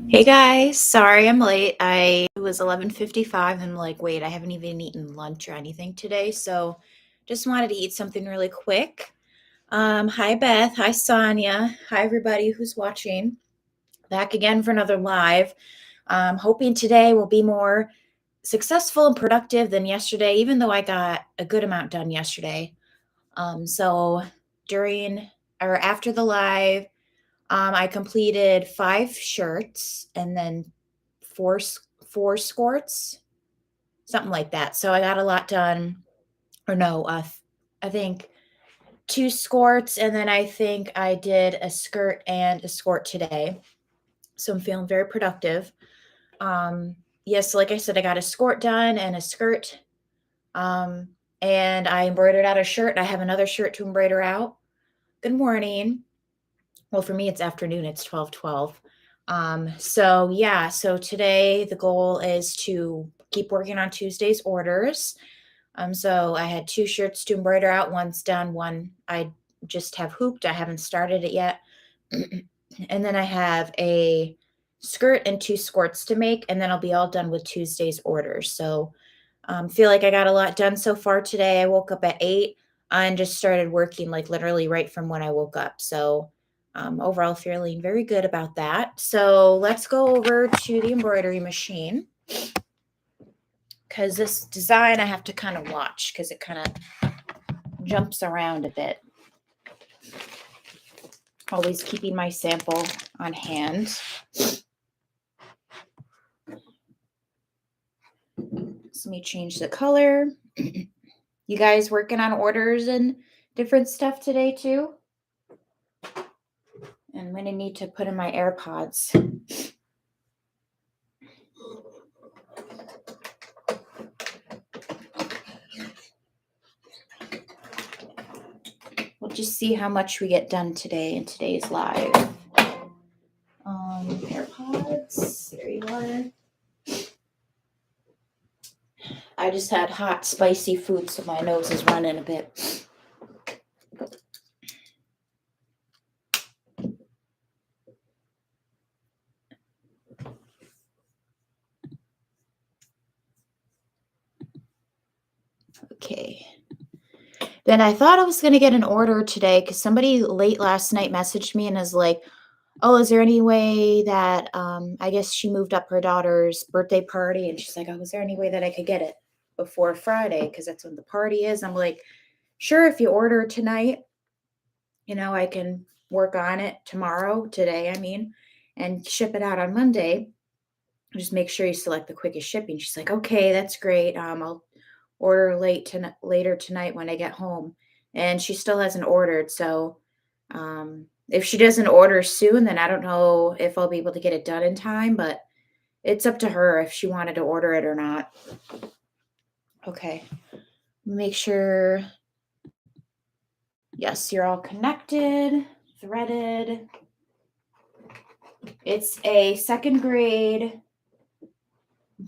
Hey guys, sorry I'm late. It was 11:55 and I'm like, wait, I haven't even eaten lunch or anything today, so just wanted to eat something really quick. Hi Beth, hi Sonia, hi everybody who's watching. Back again for another live. Hoping today will be more successful and productive than yesterday, even though I got a good amount done yesterday. So during or after the live, I completed 5 shirts and then four four skirts, something like that. So I got a lot done. Or no, I think 2 skirts, and then I think I did a skirt and a skirt today. So I'm feeling very productive. Yes, like I said, I got a skirt done and a skirt. Um, and I embroidered out a shirt. I have another shirt to embroider out. Good morning. Well, for me, it's afternoon. It's 12:12. So yeah, so today the goal is to keep working on Tuesday's orders. So I had 2 shirts to embroider out. One's done. One I just have hooped. I haven't started it yet. And then I have a skirt and 2 skirts to make, and then I'll be all done with Tuesday's orders. So feel like I got a lot done so far today. I woke up at 8 and just started working like literally right from when I woke up. So overall, feeling very good about that. So let's go over to the embroidery machine because this design I have to kind of watch because it kind of jumps around a bit. Always keeping my sample on hand. So let me change the color. You guys working on orders and different stuff today too? And I'm going to need to put in my AirPods. We'll just see how much we get done today in today's live. AirPods, there you are. I just had hot, spicy food, so my nose is running a bit. Okay. Then I thought I was going to get an order today because somebody late last night messaged me and is like, oh, is there any way that I guess she moved up her daughter's birthday party, and she's like, oh, is there any way that I could get it before Friday because that's when the party is? I'm like, sure, if you order tonight, I can work on it today, I mean, and ship it out on Monday. Just make sure you select the quickest shipping. She's like, okay, that's great. I'll order later tonight when I get home. And she still hasn't ordered. So if she doesn't order soon, then I don't know if I'll be able to get it done in time, but it's up to her if she wanted to order it or not. Okay. Make sure. Yes, you're all connected, threaded. It's a 2nd grade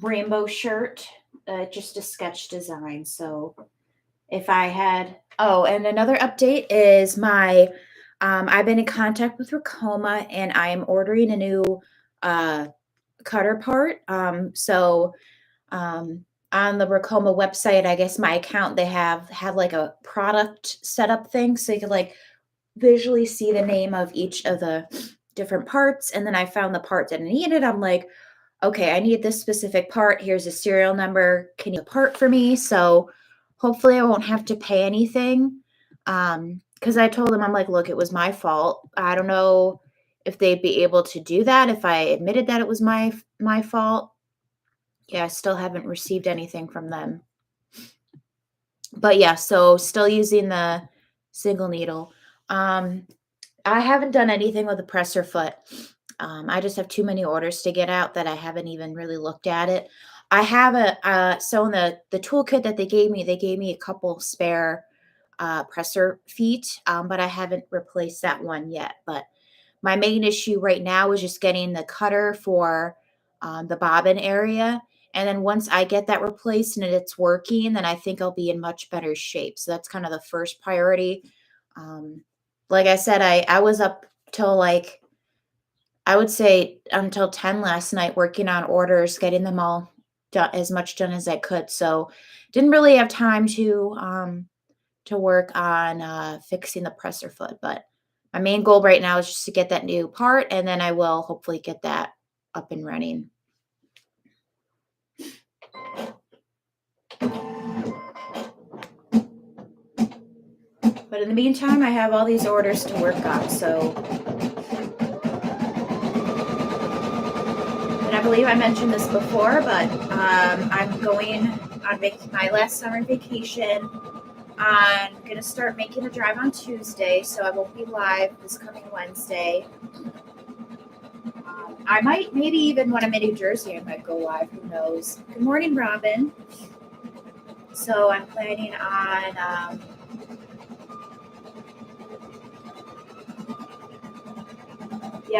rainbow shirt, just a sketch design. So if I had, and another update is I've been in contact with Racoma and I am ordering a new cutter part. On the Racoma website, I guess my account, they have like a product setup thing. So you can like visually see the name of each of the different parts. And then I found the part that I needed. I'm like, okay, I need this specific part. Here's a serial number. Can you part for me? So hopefully I won't have to pay anything. Because I told them, I'm like, look, it was my fault. I don't know if they'd be able to do that if I admitted that it was my fault. Yeah, I still haven't received anything from them. But yeah, so still using the single needle. I haven't done anything with the presser foot. I just have too many orders to get out that I haven't even really looked at it. I have so in the toolkit that they gave me a couple spare presser feet, but I haven't replaced that one yet. But my main issue right now is just getting the cutter for the bobbin area. And then once I get that replaced and it's working, then I think I'll be in much better shape. So that's kind of the first priority. Like I said, I was up till like I would say until 10 last night working on orders, getting them all done as much done as I could. So didn't really have time to work on fixing the presser foot. But my main goal right now is just to get that new part, and then I will hopefully get that up and running. But in the meantime, I have all these orders to work on. So, and I believe I mentioned this before, but I'm going on my last summer vacation. I'm going to start making a drive on Tuesday, so I won't be live this coming Wednesday. I might, maybe even when I'm in New Jersey, I might go live. Who knows? Good morning, Robin. So I'm planning on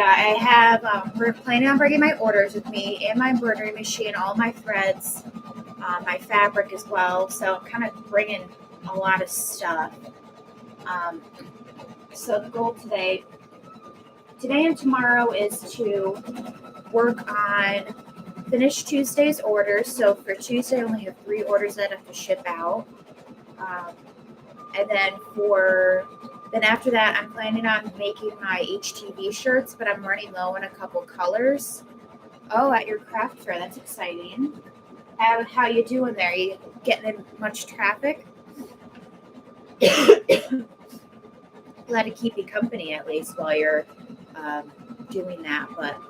I have, we're planning on bringing my orders with me and my embroidery machine, all my threads, my fabric as well. So I'm kind of bringing a lot of stuff. So the goal today and tomorrow is to work on finish Tuesday's orders. So for Tuesday, I only have 3 orders that I have to ship out. And then after that, I'm planning on making my HTV shirts, but I'm running low on a couple colors. Oh, at your craft fair, that's exciting. How you doing there? You getting in much traffic? Glad to keep you company at least while you're doing that. But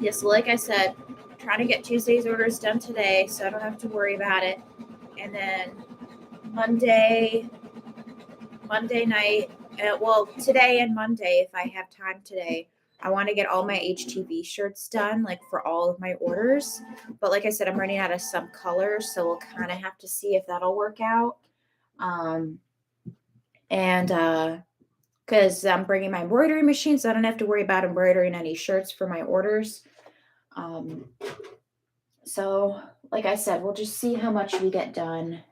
yes, like I said, trying to get Tuesday's orders done today so I don't have to worry about it. And then Monday night, today and Monday, if I have time today, I want to get all my HTV shirts done, like for all of my orders. But like I said, I'm running out of some colors, so we'll kind of have to see if that'll work out. Because I'm bringing my embroidery machine, so I don't have to worry about embroidering any shirts for my orders. So like I said, we'll just see how much we get done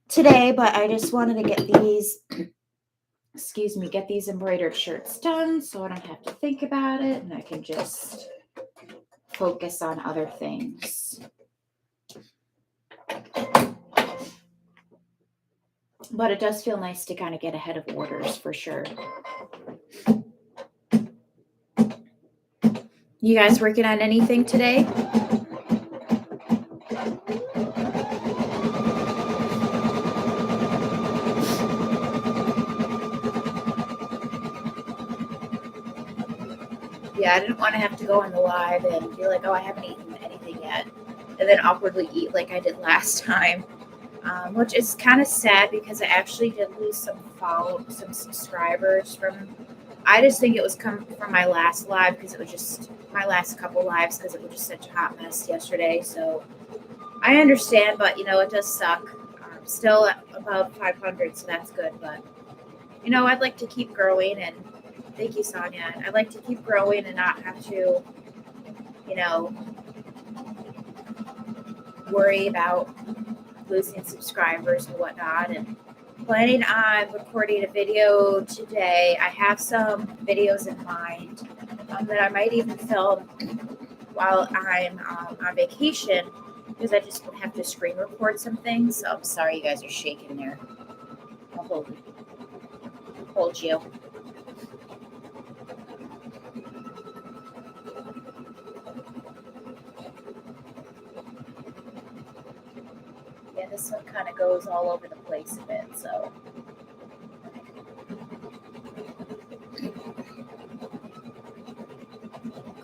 today, but I just wanted to get these embroidered shirts done so I don't have to think about it and I can just focus on other things. But it does feel nice to kind of get ahead of orders for sure. You guys working on anything today? Yeah, I didn't want to have to go on the live and be like, oh, I haven't eaten anything yet. And then awkwardly eat like I did last time. Which is kind of sad because I actually did lose some subscribers from. I just think it was coming from my last live because it was just my last couple lives because it was just such a hot mess yesterday. So I understand, but it does suck. Still at above 500, so that's good. But I'd like to keep growing, and thank you, Sonia. I'd like to keep growing and not have to, worry about losing subscribers and whatnot. And planning on recording a video today. I have some videos in mind that I might even film while I'm on vacation because I just have to screen record some things. So I'm sorry you guys are shaking there. I'll hold you. Yeah, this one kind of goes all over the place a bit, so.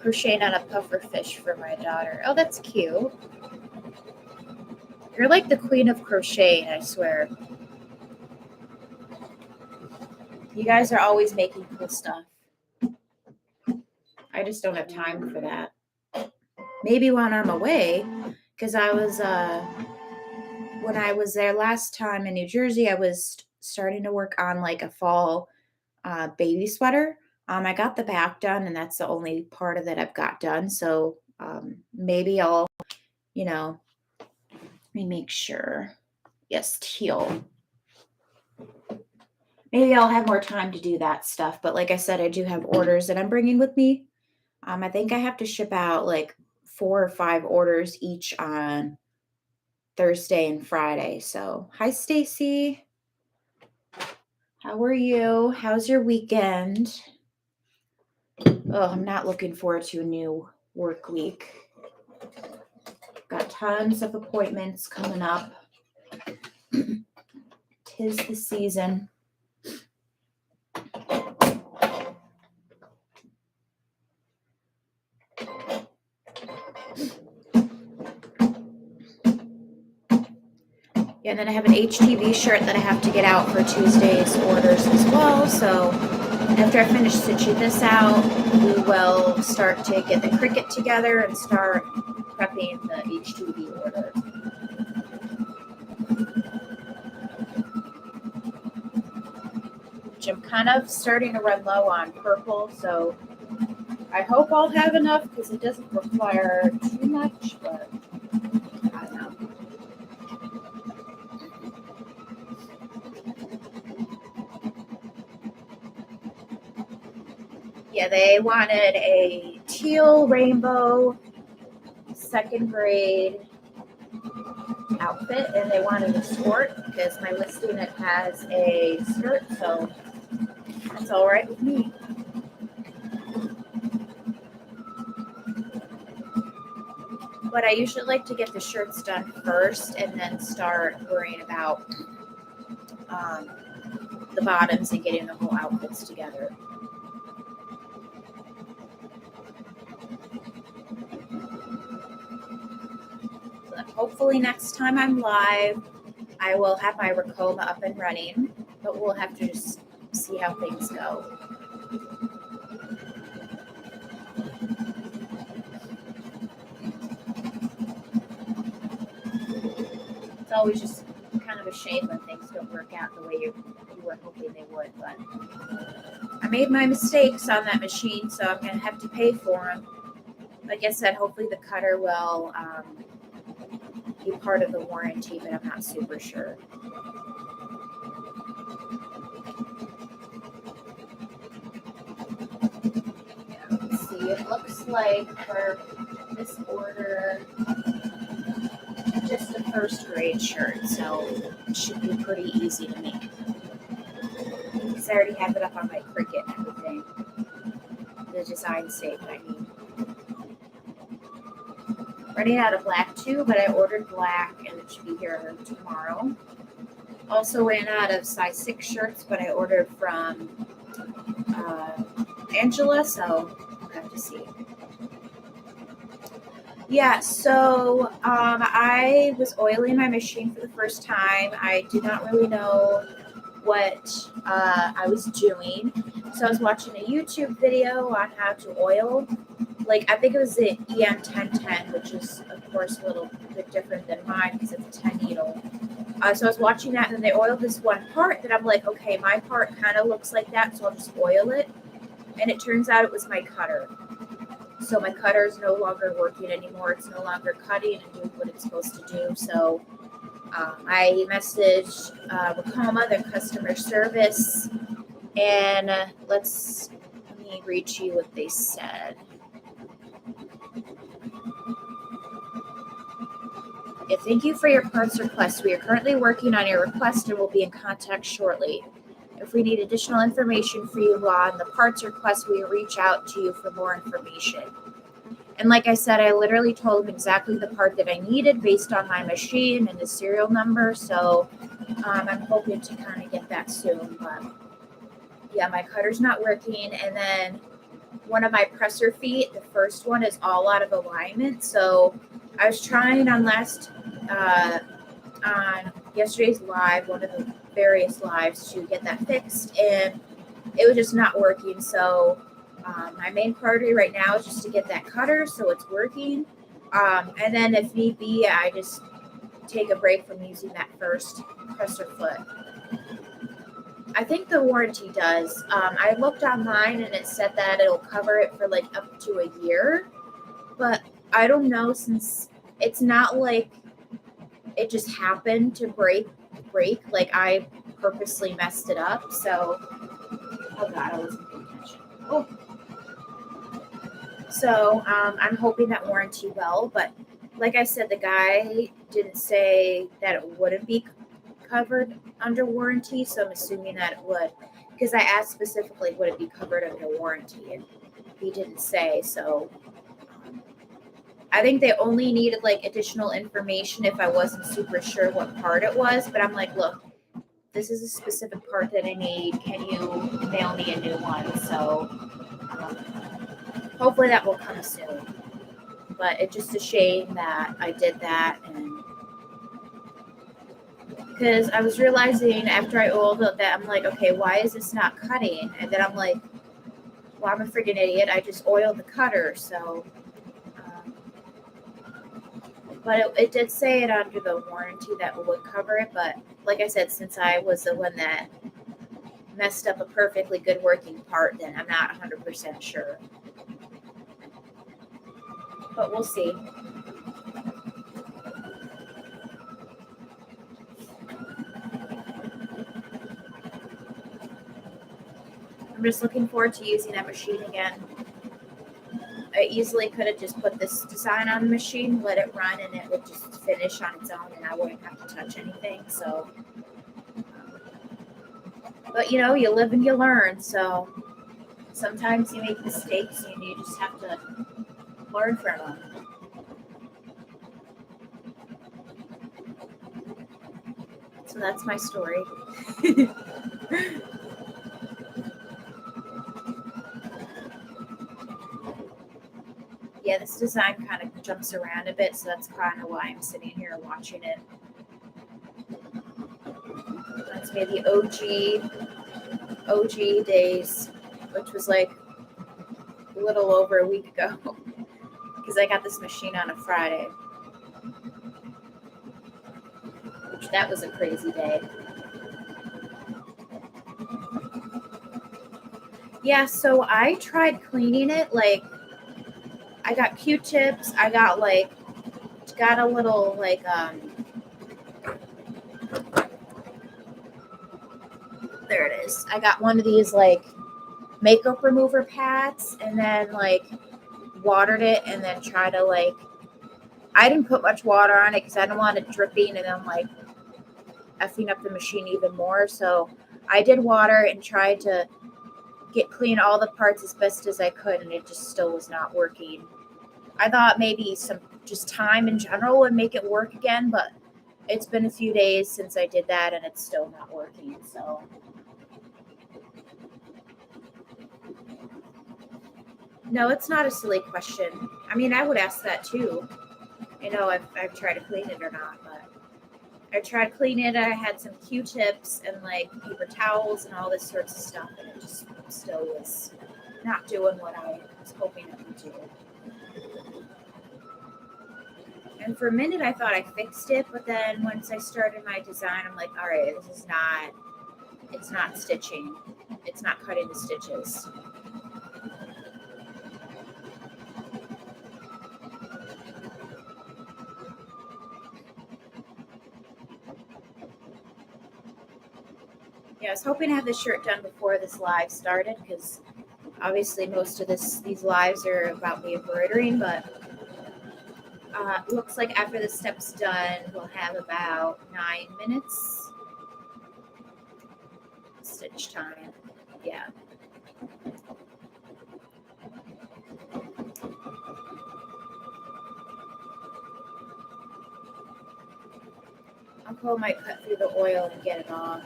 Crocheting on a puffer fish for my daughter. Oh, that's cute. You're like the queen of crocheting, I swear. You guys are always making cool stuff. I just don't have time for that. Maybe when I'm away, because I was, when I was there last time in New Jersey, I was starting to work on like a fall baby sweater. I got the back done, and that's the only part of it I've got done. So maybe I'll, let me make sure. Yes, teal. Maybe I'll have more time to do that stuff. But like I said, I do have orders that I'm bringing with me. I think I have to ship out like 4 or 5 orders each on Thursday and Friday. So, hi Stacy. How are you? How's your weekend? Oh, I'm not looking forward to a new work week. Got tons of appointments coming up. 'Tis the season. Yeah, and then I have an HTV shirt that I have to get out for Tuesday's orders as well. So after I finish stitching this out, we will start to get the Cricut together and start prepping the HTV order. Which I'm kind of starting to run low on purple, so I hope I'll have enough because it doesn't require too much, but I don't know. Yeah, they wanted a teal rainbow second grade outfit, and they wanted a skirt because my listing it has a skirt, so that's all right with me. But I usually like to get the shirts done first and then start worrying about the bottoms and getting the whole outfits together. So hopefully next time I'm live, I will have my Racoma up and running, but we'll have to just see how things go. It's always just kind of a shame when things don't work out the way you were hoping they would, but I made my mistakes on that machine, so I'm going to have to pay for them. Like I said, hopefully the cutter will be part of the warranty, but I'm not super sure. Yeah, let's see. It looks like for this order, just a first grade shirt, so it should be pretty easy to make. Because I already have it up on my Cricut and everything. The design saved, I mean. Running out of black too, but I ordered black and it should be here tomorrow. Also ran out of size 6 shirts, but I ordered from Angela, so we'll have to see. Yeah, so I was oiling my machine for the first time. I did not really know what I was doing. So I was watching a YouTube video on how to oil. Like, I think it was the EM1010, which is, of course, a little bit different than mine because it's a 10 needle. So I was watching that, and then they oiled this one part that I'm like, okay, my part kind of looks like that, so I'll just oil it. And it turns out it was my cutter. So my cutter is no longer working anymore. It's no longer cutting and doing what it's supposed to do. So I messaged Racoma, their customer service, and let me read to you what they said. Yeah, thank you for your parts request. We are currently working on your request and will be in contact shortly. If we need additional information for you on the parts request, we will reach out to you for more information. And like I said, I literally told them exactly the part that I needed based on my machine and the serial number. So I'm hoping to kind of get that soon. But yeah, my cutter's not working. And then one of my presser feet, the first one, is all out of alignment. So I was trying on yesterday's live, one of the various lives, to get that fixed, and it was just not working. So my main priority right now is just to get that cutter so it's working, and then if need be, I just take a break from using that first presser foot. I think the warranty does. I looked online and it said that it'll cover it for like up to a year, but I don't know, since it's not like it just happened to break. Like, I purposely messed it up. So, oh God, I wasn't paying attention. Oh. So I'm hoping that warranty well, but like I said, the guy didn't say that it wouldn't be covered under warranty, so I'm assuming that it would. Because I asked specifically, would it be covered under warranty? And he didn't say, so I think they only needed like additional information if I wasn't super sure what part it was. But I'm like, look, this is a specific part that I need. Can you mail me a new one? So hopefully that will come soon. But it's just a shame that I did that, and because I was realizing after I oiled it that I'm like, okay, why is this not cutting? And then I'm like, well, I'm a freaking idiot. I just oiled the cutter, so. Um, but it did say it under the warranty that it would cover it. But like I said, since I was the one that messed up a perfectly good working part, then I'm not 100% sure. But we'll see. I'm just looking forward to using that machine again. I easily could have just put this design on the machine, let it run, and it would just finish on its own, and I wouldn't have to touch anything. So, but you know, you live and you learn. So sometimes you make mistakes, and you just have to learn from them. So that's my story. Yeah, this design kind of jumps around a bit, so that's kind of why I'm sitting here watching it. That's maybe OG days, which was like a little over a week ago, because I got this machine on a Friday. Which that was a crazy day. Yeah, so I tried cleaning it. Like, I got Q-tips. I got a little there it is. I got one of these like makeup remover pads, and then like watered it, and then try to like. I didn't put much water on it because I don't want it dripping and then like effing up the machine even more. So I did water and tried to get clean all the parts as best as I could, and it just still was not working. I thought maybe some just time in general would make it work again, but it's been a few days since I did that, and it's still not working. So no, it's not a silly question. I mean, I would ask that too. You know, I've tried to clean it or not, but I tried cleaning it. I had some Q-tips and like paper towels and all this sorts of stuff, and it just still was not doing what I was hoping it would do. And for a minute, I thought I fixed it, but then once I started my design, I'm like, all right, this is not. It's not stitching. It's not cutting the stitches. Yeah, I was hoping to have this shirt done before this live started because obviously most of these lives are about me embroidering, but looks like after this step's done, we'll have about 9 minutes stitch time. Yeah. Uncle might cut through the oil and get it off.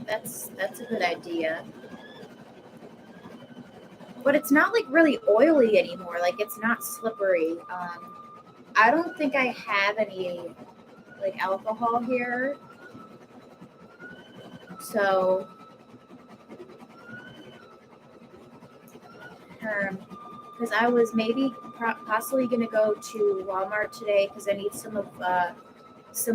That's a good idea. But it's not like really oily anymore. Like it's not slippery. I don't think I have any like alcohol here. So because I was maybe possibly going to go to Walmart today because I need some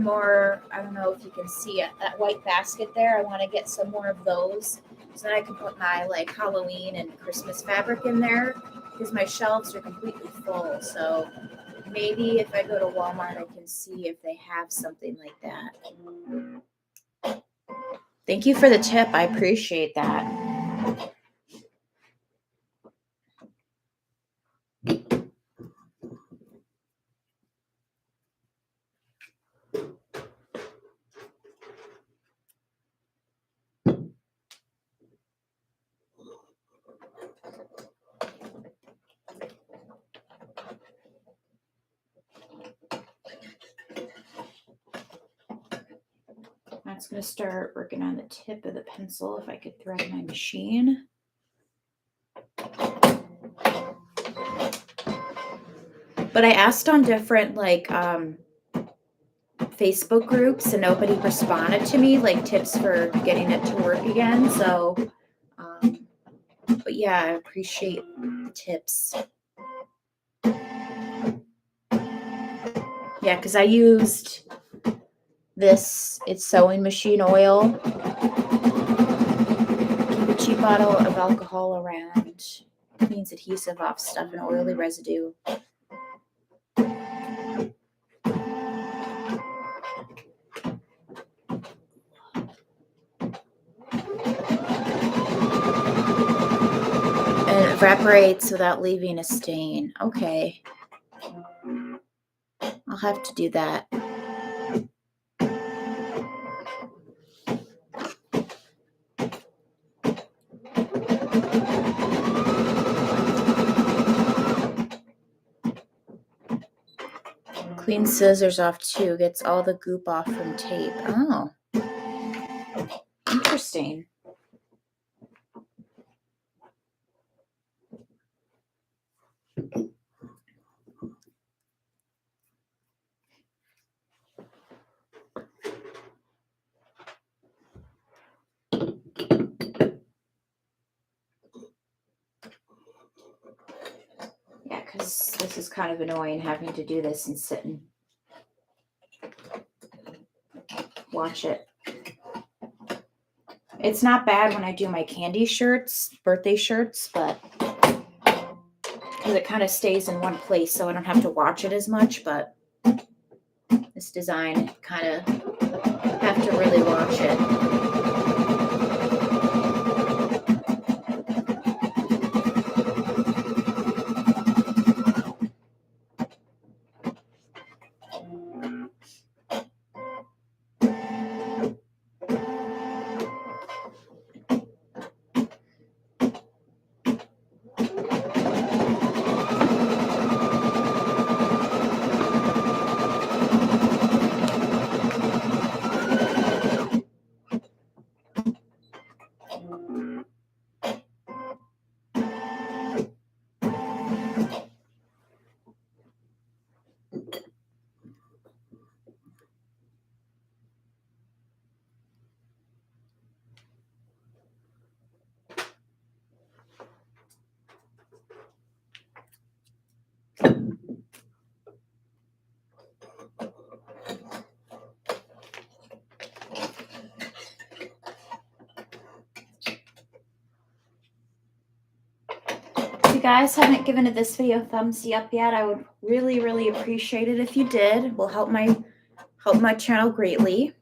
more. I don't know if you can see it, that white basket there. I want to get some more of those so that I can put my like Halloween and Christmas fabric in there because my shelves are completely full. So maybe if I go to Walmart, I can see if they have something like that. Thank you for the tip. I appreciate that. That's going to start working on the tip of the pencil if I could thread my machine. But I asked on different like Facebook groups and nobody responded to me, like tips for getting it to work again. So, but yeah, I appreciate the tips. Yeah, because I used this, it's sewing machine oil. Keep a cheap bottle of alcohol around. Cleans adhesive off stuff and oily residue. And it evaporates without leaving a stain. Okay. I'll have to do that. Clean scissors off too. Gets all the goop off from tape. Oh. Interesting. Yeah, because this is kind of annoying having to do this and sit and watch it. It's not bad when I do my candy shirts, birthday shirts, but because it kind of stays in one place so I don't have to watch it as much, but this design kind of have to really watch it. If you guys haven't given this video a thumbs up yet, I would really, really appreciate it if you did. It will help my channel greatly.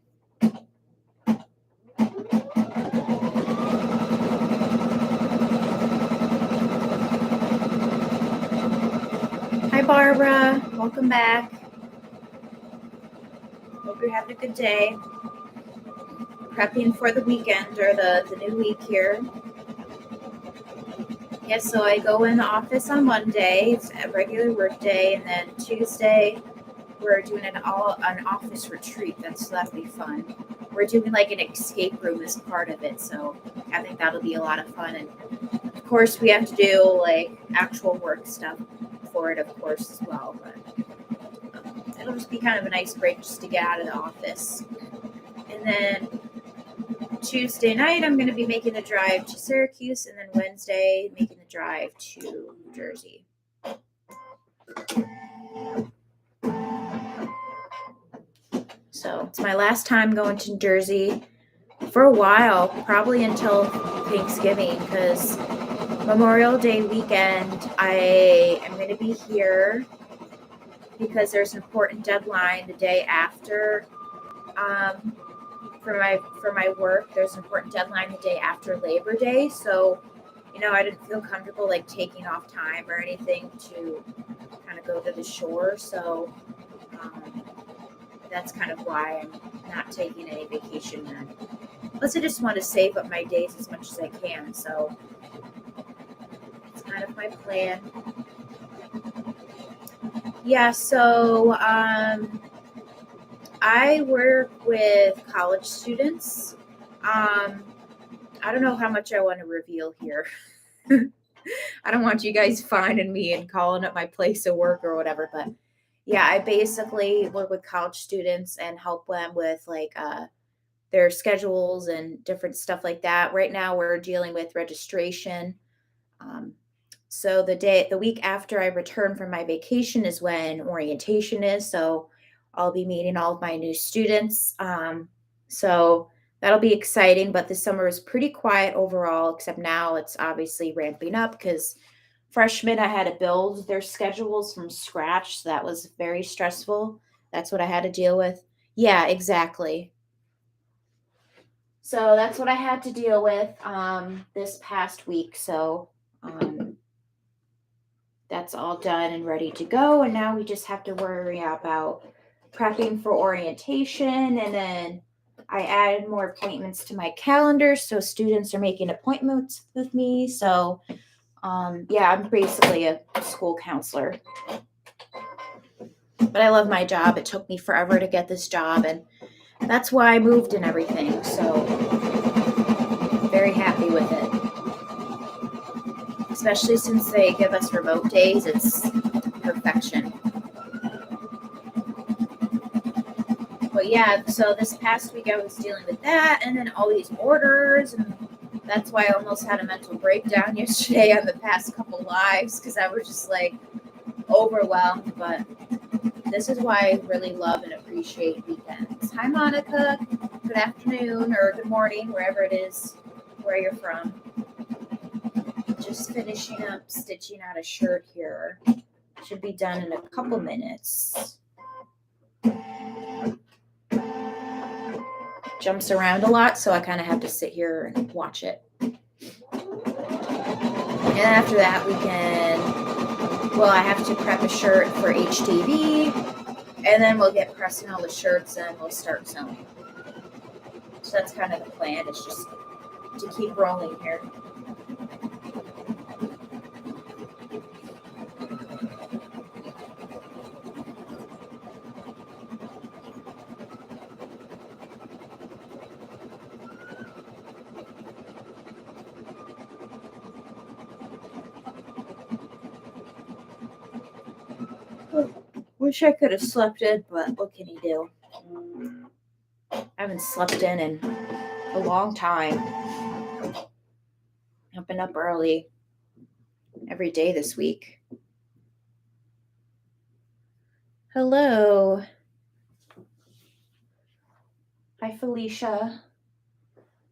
Hi, Barbara. Welcome back. Hope you're having a good day. Prepping for the weekend or the new week here. Yeah, so I go in the office on Monday. It's a regular work day, and then Tuesday we're doing an office retreat. That'll be fun. We're doing like an escape room as part of it, so I think that'll be a lot of fun. And of course, we have to do like actual work stuff for it, of course, as well. But it'll just be kind of a nice break just to get out of the office. And then Tuesday night, I'm going to be making the drive to Syracuse, and then Wednesday, making the drive to New Jersey. So it's my last time going to New Jersey for a while, probably until Thanksgiving, because Memorial Day weekend, I am going to be here because there's an important deadline the day after. For my work, there's an important deadline the day after Labor Day, so I didn't feel comfortable like taking off time or anything to kind of go to the shore, so that's kind of why I'm not taking any vacation then. Plus, I just want to save up my days as much as I can, so it's kind of my plan. Yeah, so I work with college students. Um, I don't know how much I want to reveal here. I don't want you guys finding me and calling up my place of work or whatever, but yeah, I basically work with college students and help them with their schedules and different stuff like that. Right now, we're dealing with registration. Um, so the week after I return from my vacation is when orientation is. So I'll be meeting all of my new students. So that'll be exciting. But the summer is pretty quiet overall, except now it's obviously ramping up because freshmen, I had to build their schedules from scratch. So that was very stressful. That's what I had to deal with. Yeah, exactly. So that's what I had to deal with this past week. So um, that's all done and ready to go. And now we just have to worry about prepping for orientation. And then I added more appointments to my calendar. So students are making appointments with me. So yeah, I'm basically a school counselor. But I love my job. It took me forever to get this job. And that's why I moved and everything. So very happy with it. Especially since they give us remote days, it's perfection. But yeah, so this past week I was dealing with that and then all these orders, and that's why I almost had a mental breakdown yesterday on the past couple lives because I was just like overwhelmed. But this is why I really love and appreciate weekends. Hi, Monica. Good afternoon or good morning, wherever it is where you're from. Just finishing up stitching out a shirt here. Should be done in a couple minutes. Jumps around a lot, so I kind of have to sit here and watch it. And after that, I have to prep a shirt for HTV, and then we'll get pressing all the shirts and we'll start sewing. So that's kind of the plan. It's just to keep rolling here. Wish I could have slept in, but what can you do? I haven't slept in a long time. I've been up early every day this week. Hello. Hi, Felicia.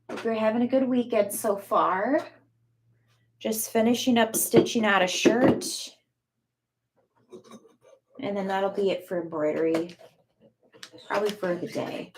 Hope you're having a good weekend so far. Just finishing up stitching out a shirt. And then that'll be it for embroidery. Probably for the day.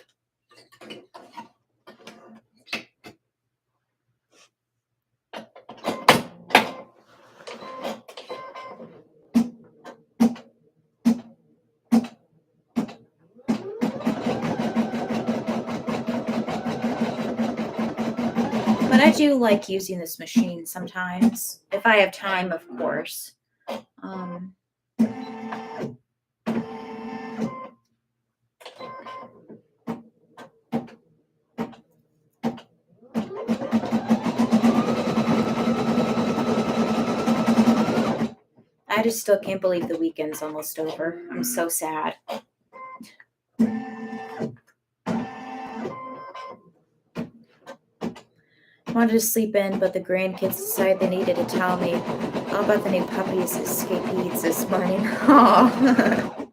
But I do like using this machine sometimes, if I have time, of course. I just still can't believe the weekend's almost over. I'm so sad. Wanted to sleep in, but the grandkids decided they needed to tell me all about the new puppies' escapees this morning. Aww.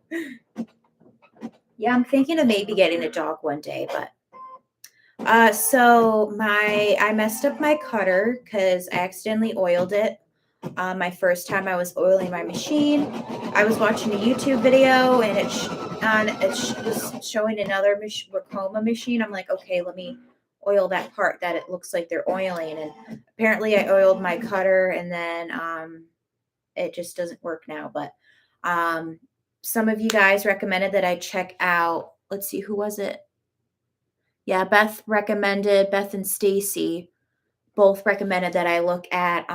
Yeah, I'm thinking of maybe getting a dog one day, but so I messed up my cutter because I accidentally oiled it. My first time I was oiling my machine, I was watching a YouTube video and it was showing another Racoma machine. I'm like, okay, let me oil that part that it looks like they're oiling. And apparently I oiled my cutter and then it just doesn't work now. But some of you guys recommended that I check out, let's see, who was it? Yeah, Beth and Stacy both recommended that I look at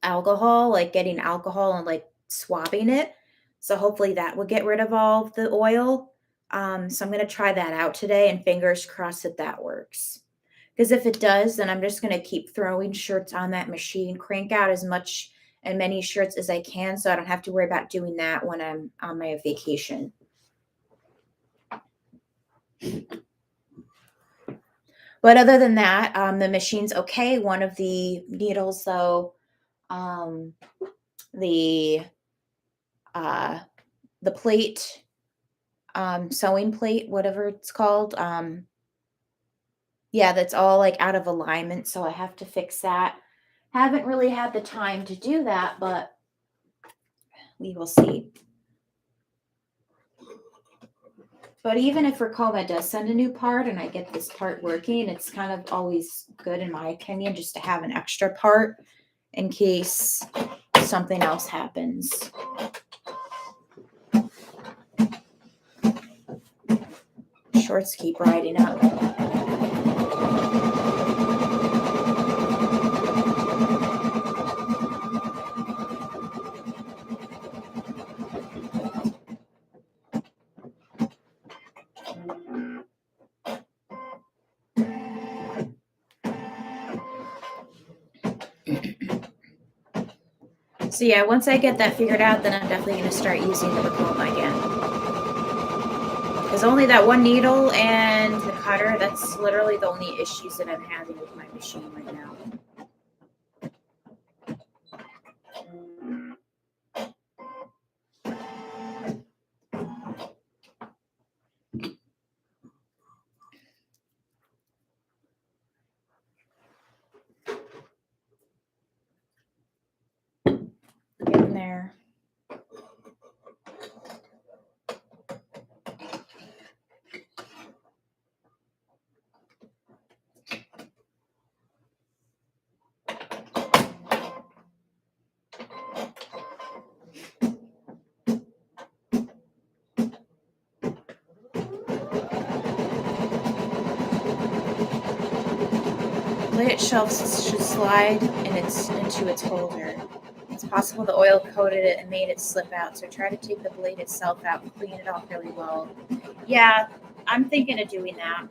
alcohol, like getting alcohol and like swabbing it. So hopefully that would get rid of all of the oil. So I'm going to try that out today and fingers crossed that that works. Because if it does, then I'm just going to keep throwing shirts on that machine, crank out as much and many shirts as I can so I don't have to worry about doing that when I'm on my vacation. But other than that, the machine's okay. One of the needles, though, um, the uh, the plate, sewing plate, whatever it's called, yeah, that's all like out of alignment. So I have to fix that. Haven't really had the time to do that, but we will see. But even if Racoma does send a new part and I get this part working, it's kind of always good, in my opinion, just to have an extra part in case something else happens. Shorts keep riding up. So yeah, once I get that figured out, then I'm definitely going to start using the Racoma again. There's only that one needle and the cutter. That's literally the only issues that I'm having with my machine right now. Getting there. Plate shelves should slide into its holder. It's possible the oil coated it and made it slip out, so try to take the blade itself out and clean it off really well. Yeah, I'm thinking of doing that.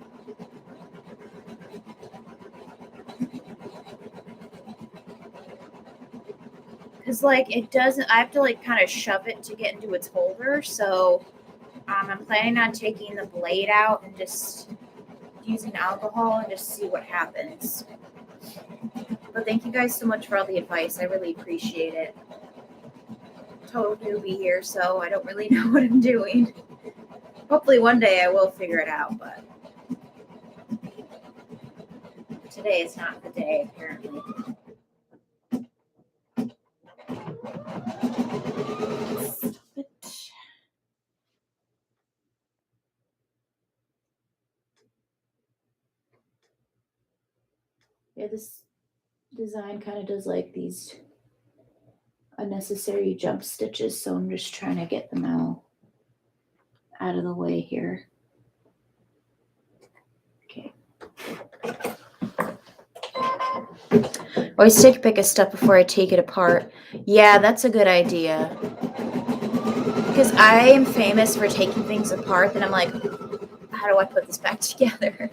Because, like, it doesn't, I have to, like, kind of shove it to get into its holder, so I'm planning on taking the blade out and just using alcohol and just see what happens. But thank you guys so much for all the advice. I really appreciate it. Total newbie here, so I don't really know what I'm doing. Hopefully one day I will figure it out, but today is not the day, apparently. Yeah, this design kind of does like these unnecessary jump stitches, so I'm just trying to get them out of the way here. Okay. Always take a pick a step before I take it apart. Yeah, that's a good idea. Because I am famous for taking things apart, and I'm like, how do I put this back together?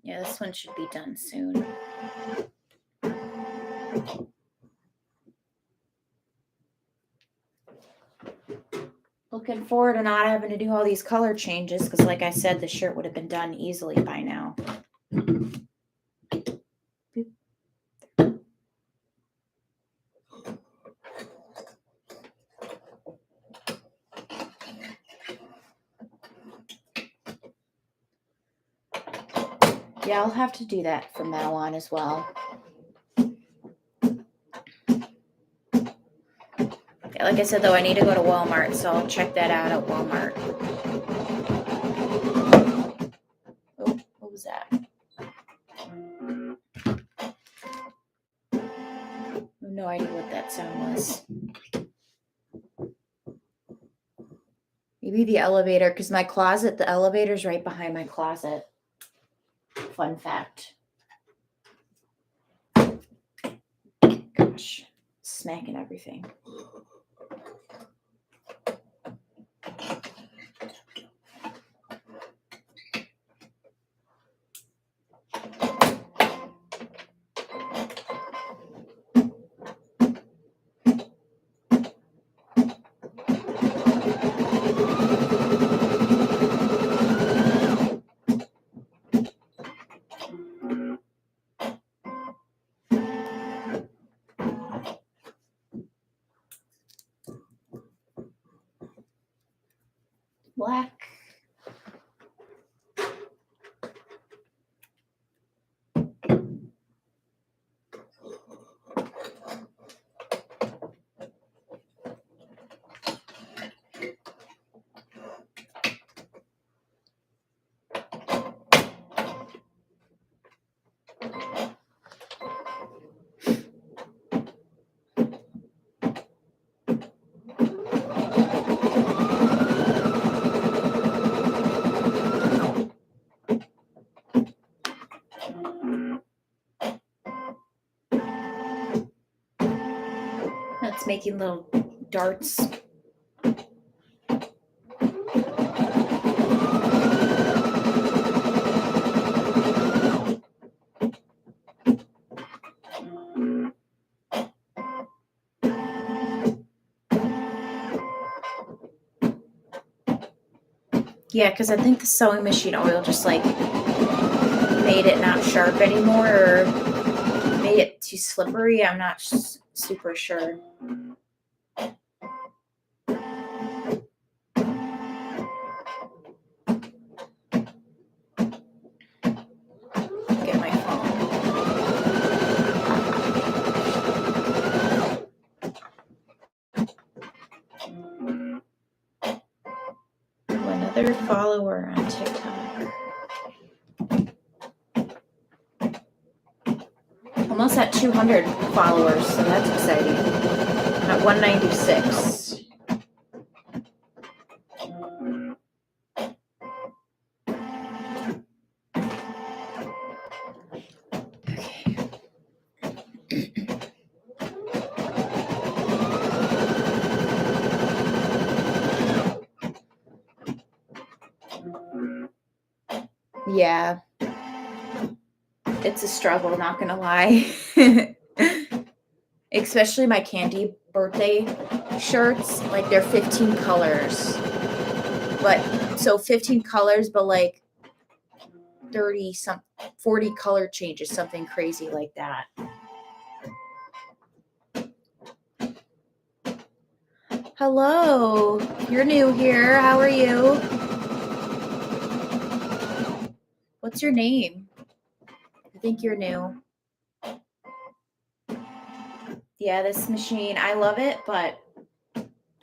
Yeah, this one should be done soon. Looking forward to not having to do all these color changes because, like I said, the shirt would have been done easily by now. Yeah, I'll have to do that from now on as well. Yeah, like I said, though, I need to go to Walmart, so I'll check that out at Walmart. Oh, what was that? No idea what that sound was. Maybe the elevator, because my closet, the elevator's right behind my closet. Fun fact. Gosh, smacking everything. Black. That's making little darts. Yeah, because I think the sewing machine oil just like made it not sharp anymore or made it too slippery. I'm not super sure. Get my phone. Another follower on TikTok. Almost at 200 followers, so that's exciting. At 196. Yeah. It's a struggle, not gonna lie. Especially my candy birthday shirts, like they're 15 colors. But so 15 colors, but like 40 color changes, something crazy like that. Hello, you're new here. How are you? What's your name? I think you're new. Yeah, this machine, I love it, but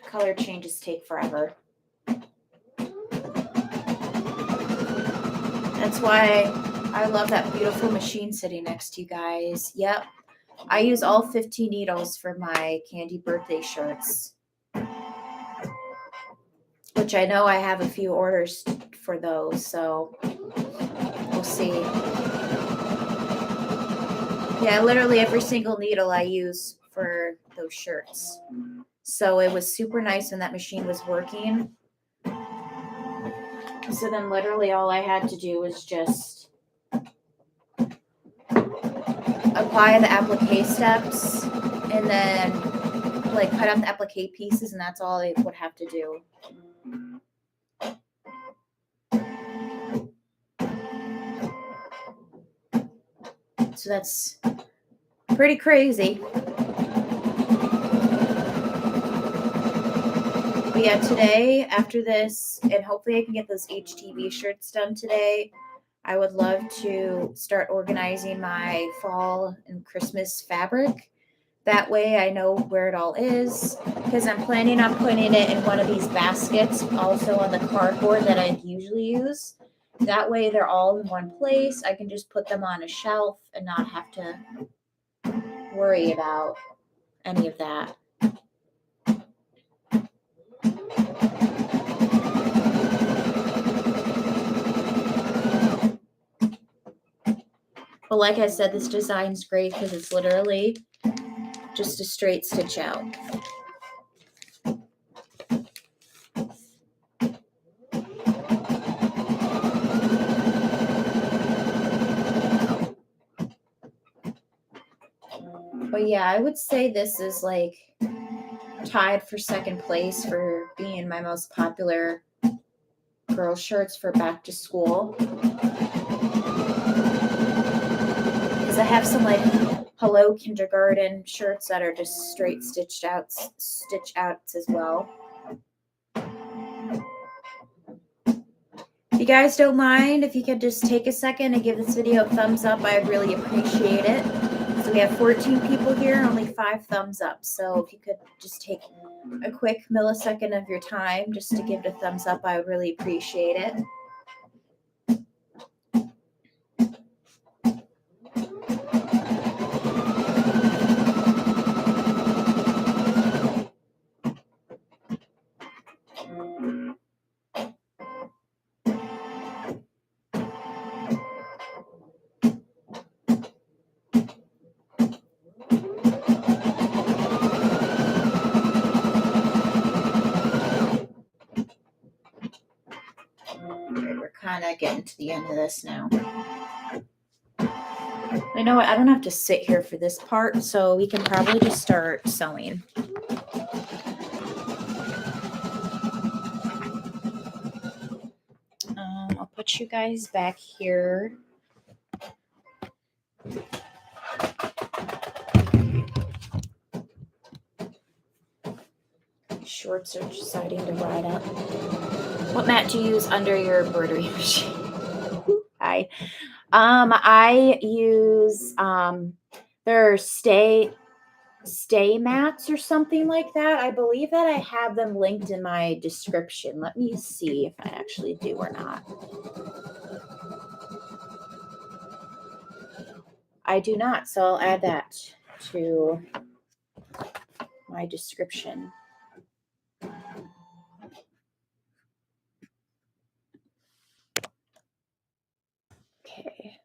color changes take forever. That's why I love that beautiful machine sitting next to you guys. Yep. I use all 15 needles for my candy birthday shirts, which I know I have a few orders for those, so we'll see. Yeah, literally every single needle I use for those shirts. So it was super nice when that machine was working. So then literally all I had to do was just apply the applique steps and then like cut out the applique pieces, and that's all I would have to do. So that's pretty crazy. But yeah, today after this, and hopefully I can get those HTV shirts done today, I would love to start organizing my fall and Christmas fabric. That way I know where it all is, because I'm planning on putting it in one of these baskets also on the cardboard that I usually use. That way they're all in one place. I can just put them on a shelf and not have to worry about any of that. But like I said, this design's great because it's literally just a straight stitch out. But yeah, I would say this is like tied for second place for being my most popular girl shirts for back to school. Because I have some like Hello Kindergarten shirts that are just straight stitch outs as well. If you guys don't mind, if you could just take a second and give this video a thumbs up, I'd really appreciate it. So we have 14 people here, only 5 thumbs up. So if you could just take a quick millisecond of your time just to give it a thumbs up, I would really appreciate it. We're kind of getting to the end of this now. You know what? I don't have to sit here for this part, so we can probably just start sewing. I'll put you guys back here. Shorts are deciding to ride up. What mat do you use under your embroidery machine? Hi. I use their stay mats or something like that. I believe that I have them linked in my description. Let me see if I actually do or not. I do not, so I'll add that to my description. Okay.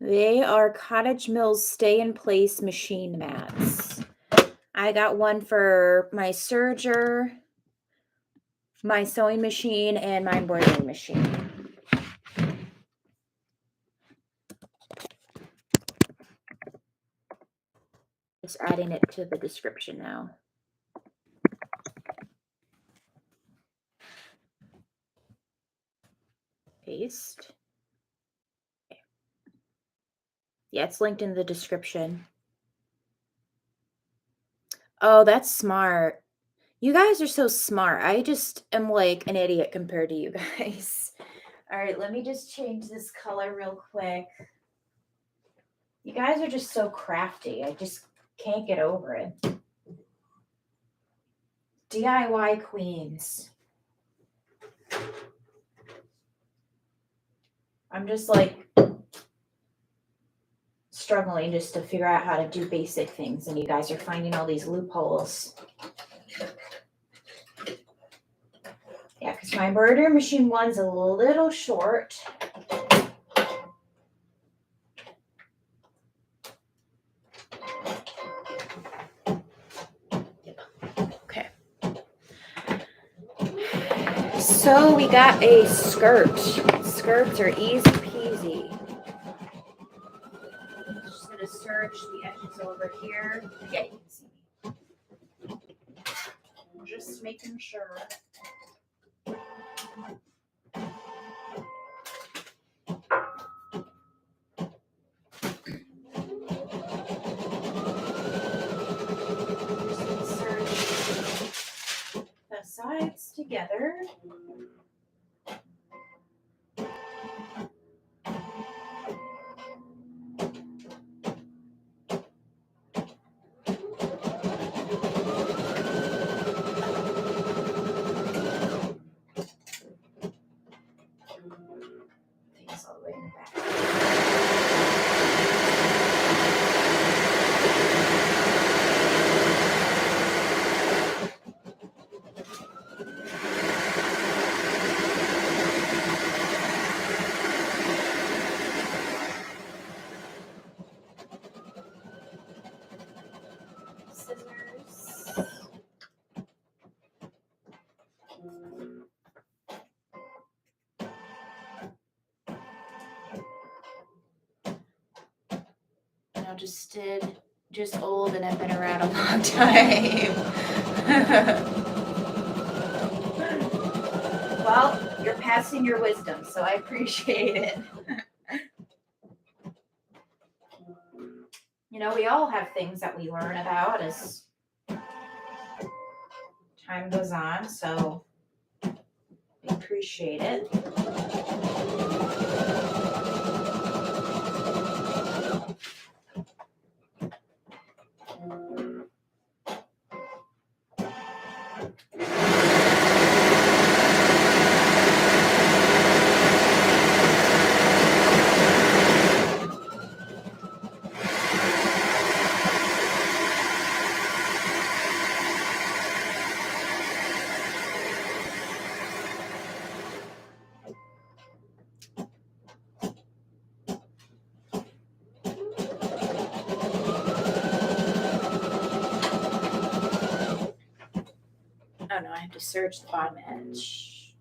They are Cottage Mills Stay in Place machine mats. I got one for my serger, my sewing machine, and my embroidery machine. Just adding it to the description now. Paste. Okay. Yeah, it's linked in the description. Oh, that's smart. You guys are so smart. I just am like an idiot compared to you guys. All right, let me just change this color real quick. You guys are just so crafty. I just can't get over it. DIY queens. I'm just like struggling just to figure out how to do basic things, and you guys are finding all these loopholes. Yeah, because my embroidery machine one's a little short. Okay. So we got a skirt. Skirts are easy peasy. Just gonna serge the edges over here. Yeah, you can see me. Just making sure. The sides together. Things all the way in the back. just old and have been around a long time. Well, you're passing your wisdom, so I appreciate it. We all have things that we learn about as time goes on, so I appreciate it. Oh no, I have to serge the bottom edge.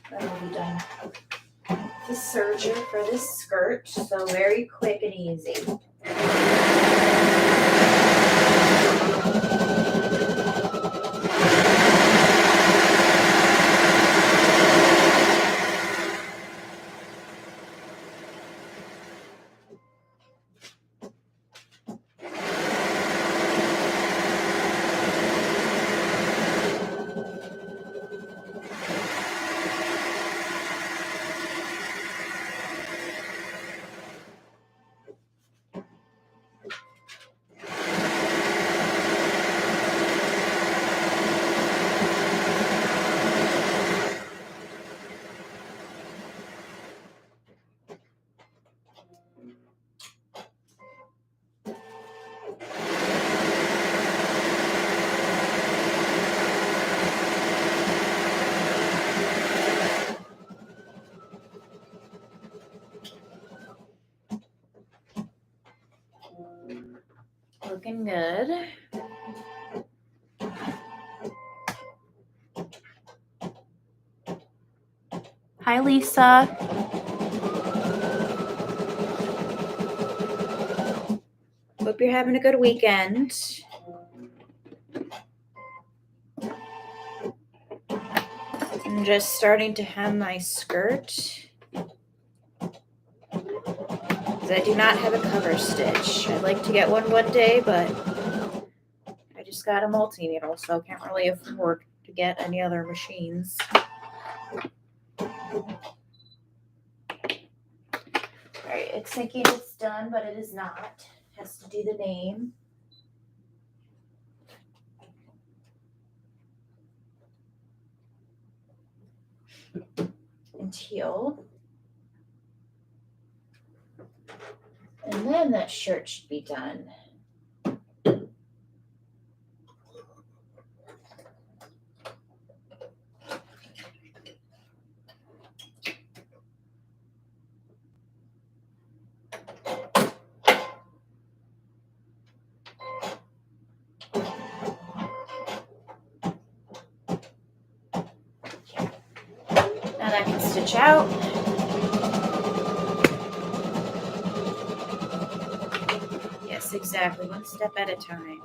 Then we'll be done. The serger for this skirt, so very quick and easy. Looking good. Hi, Lisa. Hope you're having a good weekend. I'm just starting to hem my skirt. I do not have a cover stitch. I'd like to get one day, but I just got a multi-needle, so I can't really afford to get any other machines. Alright, it's thinking it's done, but it is not. It has to do the name. And teal. And then that shirt should be done. Now that can stitch out. Yes, exactly. One step at a time.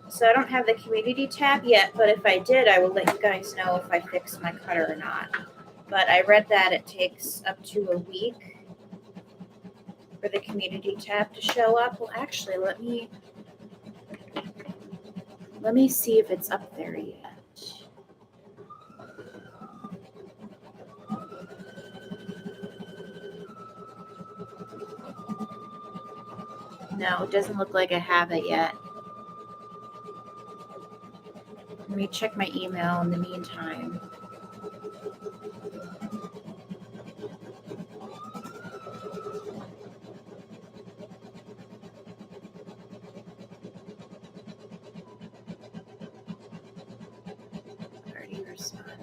So I don't have the community tab yet, but if I did, I will let you guys know if I fixed my cutter or not. But I read that it takes up to a week for the community tab to show up. Well, actually, let me see if it's up there yet. No, it doesn't look like I have it yet. Let me check my email in the meantime. Already responded.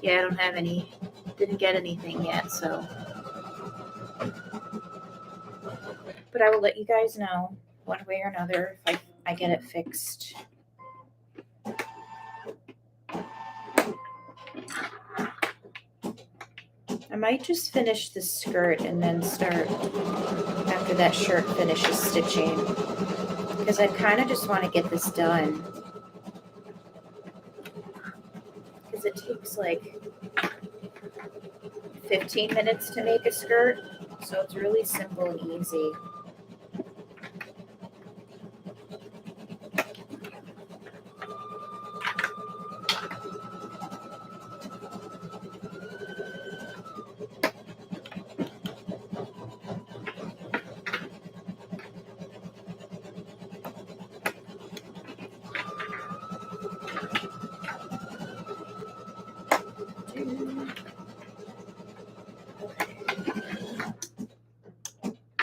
Yeah, I don't have any. Didn't get anything yet, so. But I will let you guys know one way or another if I get it fixed. I might just finish the skirt and then start after that shirt finishes stitching, because I kind of just want to get this done, because it takes like 15 minutes to make a skirt, so it's really simple and easy.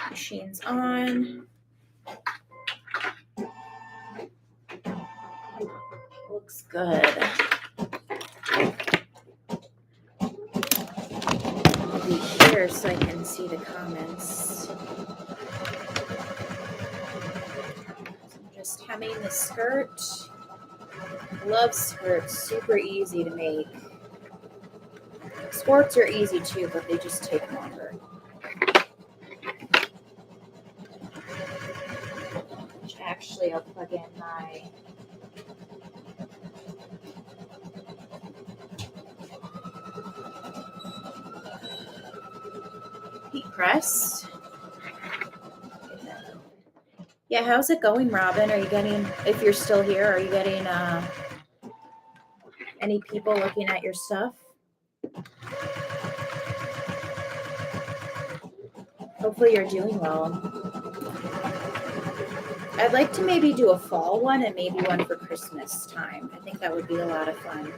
Machine's on. Looks good. I'll be here so I can see the comments. I'm just hemming the skirt. Love skirts, super easy to make. Skirts are easy too, but they just take longer. Which actually, I'll plug in my heat press. Yeah, how's it going, Robin? Are you getting, if you're still here, are you getting any people looking at your stuff? Hopefully you're doing well. I'd like to maybe do a fall one and maybe one for Christmas time. I think that would be a lot of fun.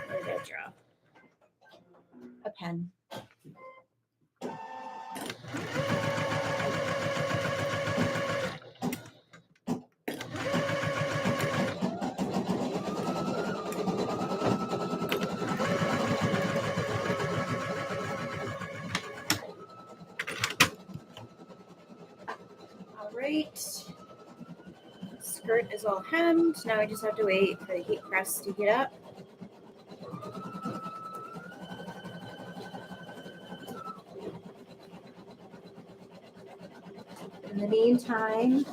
Where did I drop? A pen. All right. Skirt is all hemmed. Now I just have to wait for the heat press to heat up. In the meantime,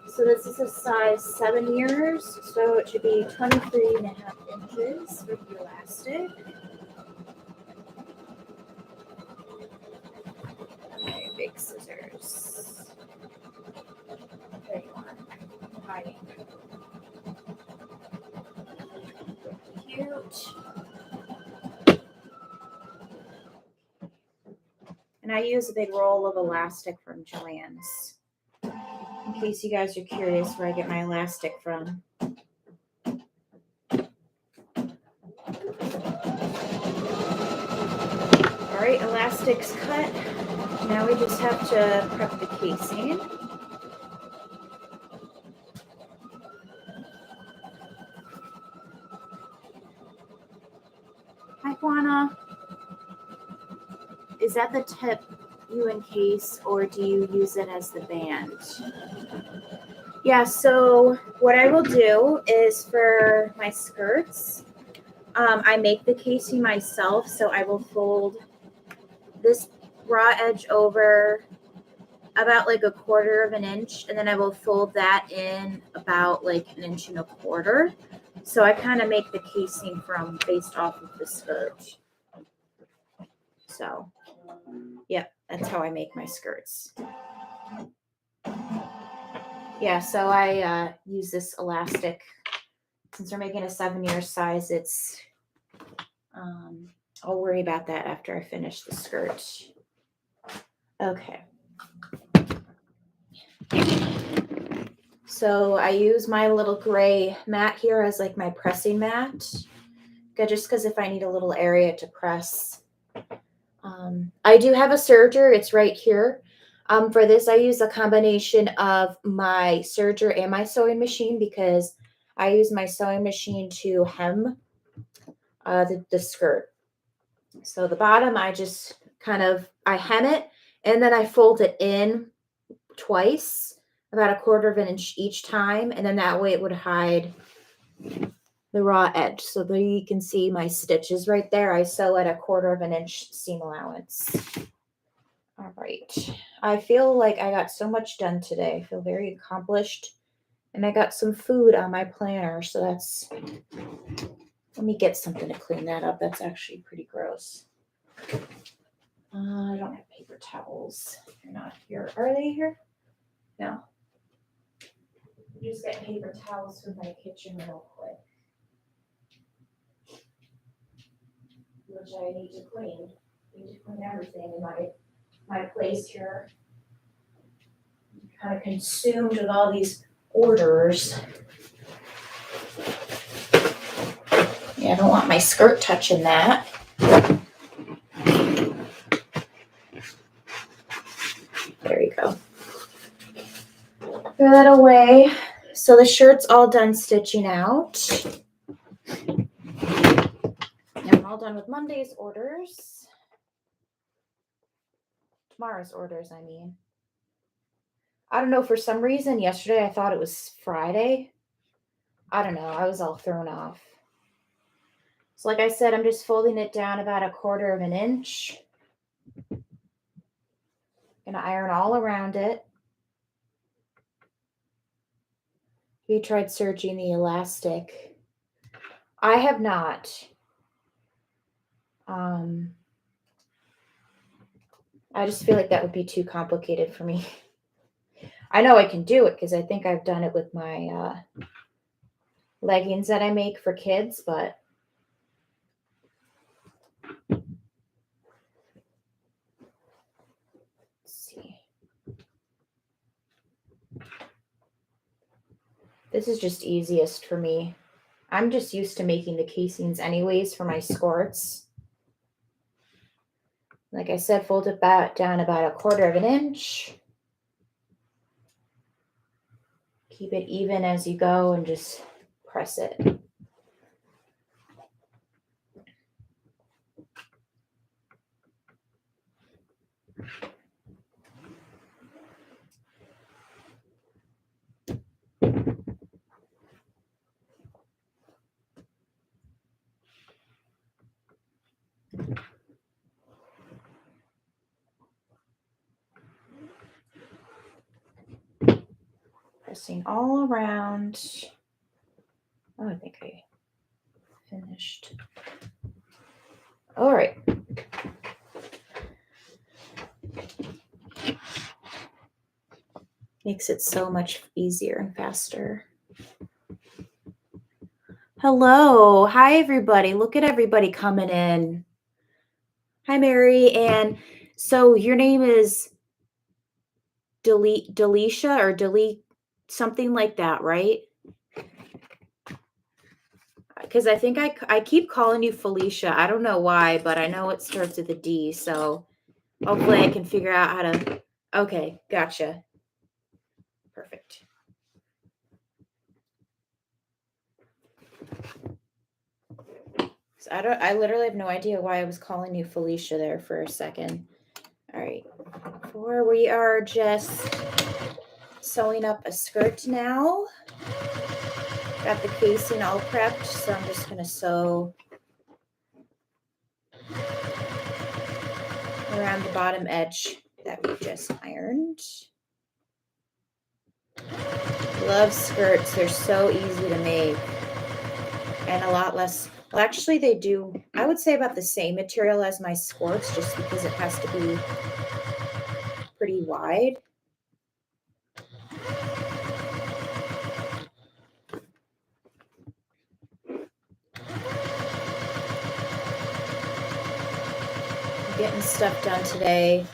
so this is a size 7 years, so it should be 23.5 inches with the elastic. Okay, big scissors. There you are. Hiding. Cute. And I use a big roll of elastic from Joann's. In case you guys are curious where I get my elastic from. All right, elastic's cut. Now we just have to prep the casing. Hi, Juana. Is that the tip you encase, or do you use it as the band? Yeah, so what I will do is for my skirts, I make the casing myself, so I will fold this raw edge over about like 1/4 of an inch, and then I will fold that in about like 1.25 inches. So I kind of make the casing from based off of the skirt. So, yep, that's how I make my skirts. Yeah, so I use this elastic. Since we're making a 7-year size, it's, I'll worry about that after I finish the skirt. Okay. So I use my little gray mat here as like my pressing mat. Just because if I need a little area to press. I do have a serger. It's right here. For this, I use a combination of my serger and my sewing machine because I use my sewing machine to hem the skirt. So the bottom, I just I hem it and then I fold it in twice, about a quarter of an inch each time. And then that way it would hide the raw edge. So there you can see my stitches right there. I sew at a quarter of an inch seam allowance. All right. I feel like I got so much done today. I feel very accomplished. And I got some food on my planner. So let me get something to clean that up. That's actually pretty gross. I don't have paper towels. They're not here. Are they here? No. Just get paper towels from my kitchen real quick. Which I need to clean. I need to clean everything in my place here. I'm kind of consumed with all these orders. Yeah, I don't want my skirt touching that. There you go. Throw that away. So the shirt's all done stitching out. And I'm all done with Monday's orders. Tomorrow's orders, I mean. I don't know, for some reason, yesterday I thought it was Friday. I don't know, I was all thrown off. So like I said, I'm just folding it down about a quarter of an inch. Gonna iron all around it. Have you tried serging the elastic? I have not. I just feel like that would be too complicated for me. I know I can do it because I think I've done it with my leggings that I make for kids, but let's see. This is just easiest for me. I'm just used to making the casings anyways for my skirts. Like I said, fold it down about a quarter of an inch. Keep it even as you go and just press it. Pressing all around. Oh, I think I finished. All right. Makes it so much easier and faster. Hello. Hi, everybody. Look at everybody coming in. Hi, Mary. And so your name is Delisha or Delete something like that, right? Because I think I keep calling you Felicia. I don't know why, but I know it starts with a D. So hopefully I can figure out how to. Okay, gotcha. Perfect. So I literally have no idea why I was calling you Felicia there for a second. All right. We are just sewing up a skirt now. Got the casing all prepped, so I'm just going to sew around the bottom edge that we just ironed. Love skirts. They're so easy to make and a lot less. Well, actually, they do, I would say, about the same material as my skirts, just because it has to be pretty wide. Getting stuff done today.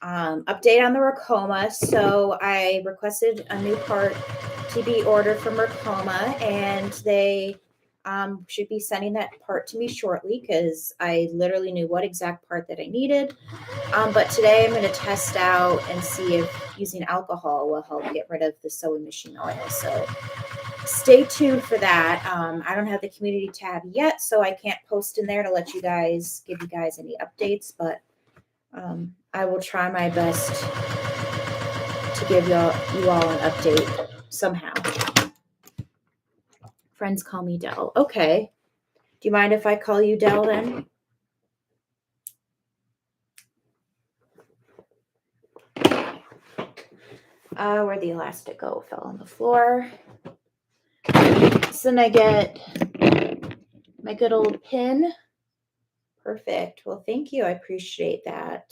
Update on the Racoma. So I requested a new part to be ordered from Racoma, and they should be sending that part to me shortly because I literally knew what exact part that I needed. But today I'm going to test out and see if using alcohol will help get rid of the sewing machine oil. So stay tuned for that. I don't have the community tab yet, so I can't post in there to let you guys, give you guys any updates, but I will try my best to give you all an update somehow. Friends call me Dell. Okay. Do you mind if I call you Dell then? Where'd the elastic go? Fell on the floor. So then I get my good old pin. Perfect. Well, thank you. I appreciate that.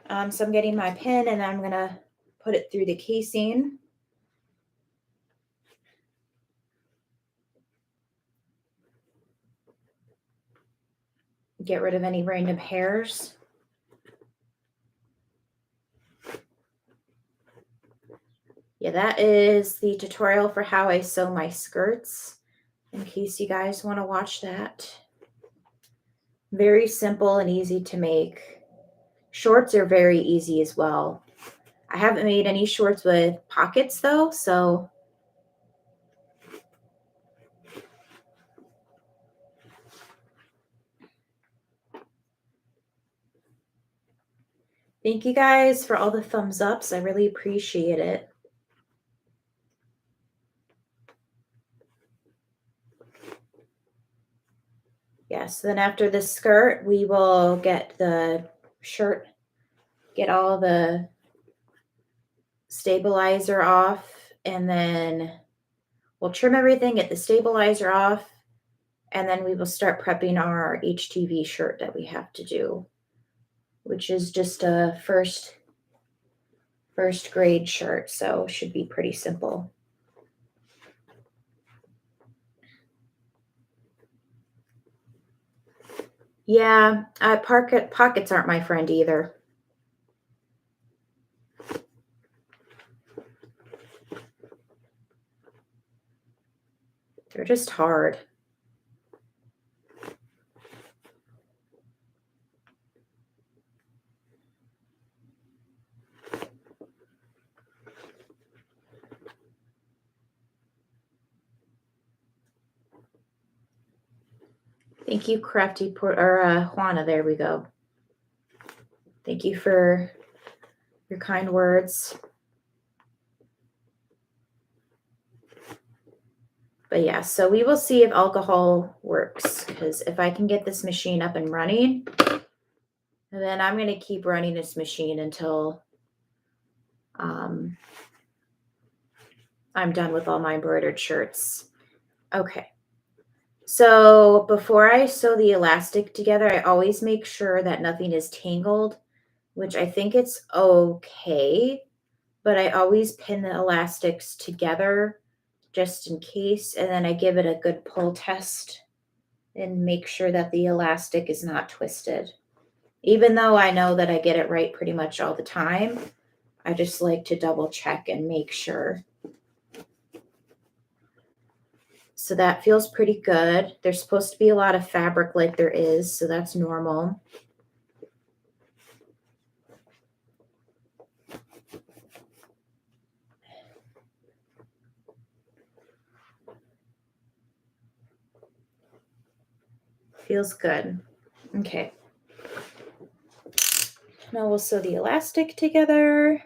So I'm getting my pin and I'm going to put it through the casing. Get rid of any random hairs. Yeah, that is the tutorial for how I sew my skirts, in case you guys want to watch that. Very simple and easy to make. Shorts are very easy as well. I haven't made any shorts with pockets though, so thank you guys for all the thumbs ups. I really appreciate it. Yes, then after the skirt, we will get the shirt, get all the stabilizer off, and then we'll trim everything, get the stabilizer off, and then we will start prepping our HTV shirt that we have to do, which is just a first grade shirt, so should be pretty simple. Yeah, pockets aren't my friend either. They're just hard. Thank you, Crafty Juana. There we go. Thank you for your kind words. But yeah, so we will see if alcohol works, because if I can get this machine up and running, then I'm going to keep running this machine until I'm done with all my embroidered shirts. Okay. So before I sew the elastic together, I always make sure that nothing is tangled, which I think it's okay, but I always pin the elastics together just in case, and then I give it a good pull test and make sure that the elastic is not twisted. Even though I know that I get it right pretty much all the time, I just like to double check and make sure. So that feels pretty good. There's supposed to be a lot of fabric like there is, so that's normal. Feels good. Okay. Now we'll sew the elastic together.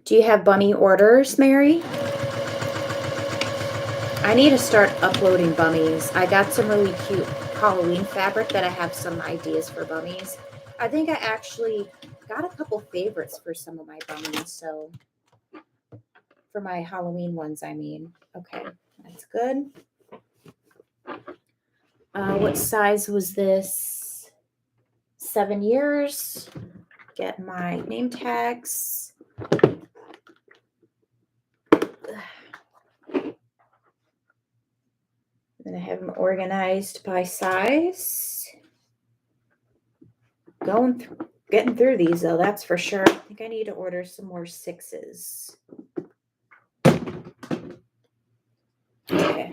Do you have bunny orders, Mary? I need to start uploading bummies. I got some really cute Halloween fabric that I have some ideas for bummies. I think I actually got a couple favorites for some of my bummies. So for my Halloween ones, I mean. Okay, that's good. What size was this? 7 years. Get my name tags. And I have them organized by size. Getting through these though, that's for sure. I think I need to order some more 6s. Okay.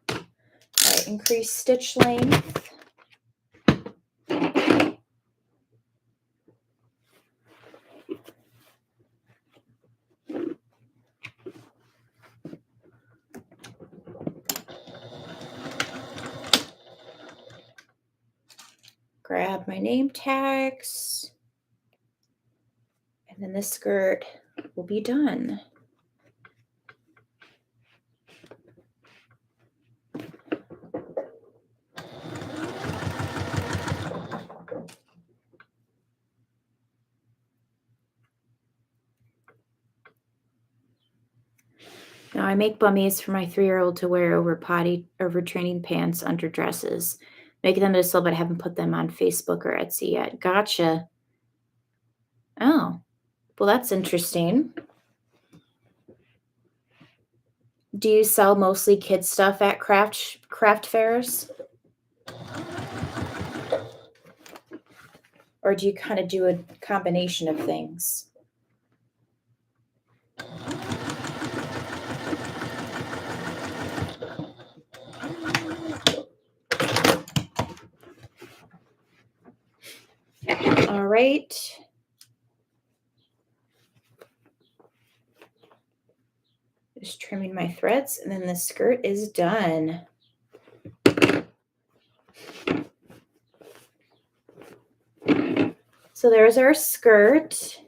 All right, increase stitch length. Grab my name tags. And then this skirt will be done. Now I make bummies for my 3-year-old to wear over training pants under dresses. Making them to sell, but I haven't put them on Facebook or Etsy yet. Gotcha. Oh, well, that's interesting. Do you sell mostly kid stuff at craft fairs? Or do you kind of do a combination of things? All right. Just trimming my threads, and then the skirt is done. So there's our skirt.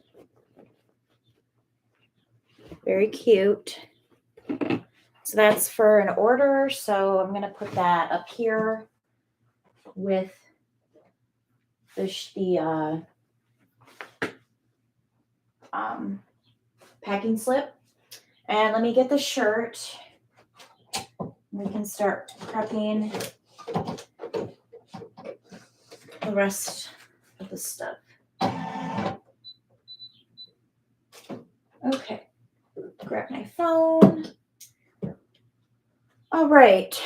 Very cute. So that's for an order. So I'm going to put that up here with the packing slip. And let me get the shirt. We can start prepping the rest of the stuff. Okay, grab my phone. All right.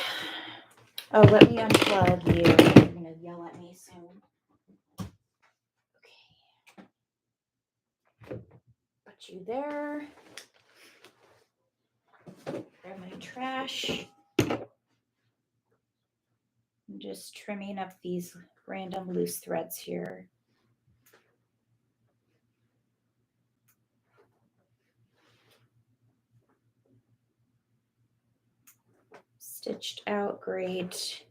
Oh, let me unplug you. You're going to yell at me soon. Okay. Put you there. Grab my trash. I'm just trimming up these random loose threads here. Stitched out, great.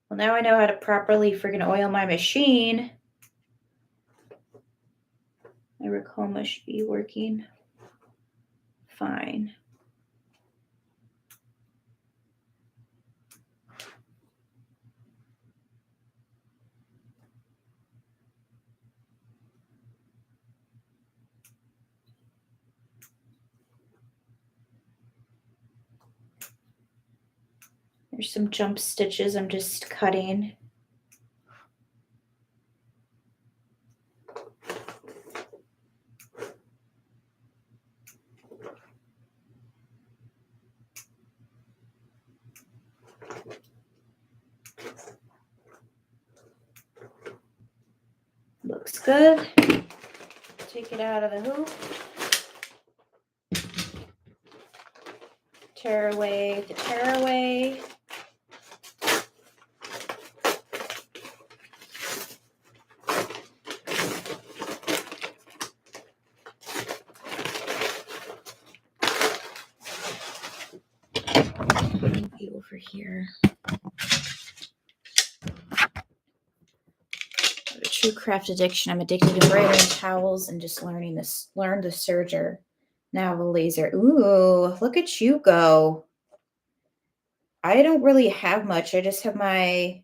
Well, now I know how to properly friggin' oil my machine. My Ricoma should be working fine. There's some jump stitches I'm just cutting. Looks good. Take it out of the hoop. Tear away the tearaway. Maybe over here. A true craft addiction. I'm addicted to embroidering towels and just learn the serger. Now the laser. Ooh, look at you go. I don't really have much. I just have my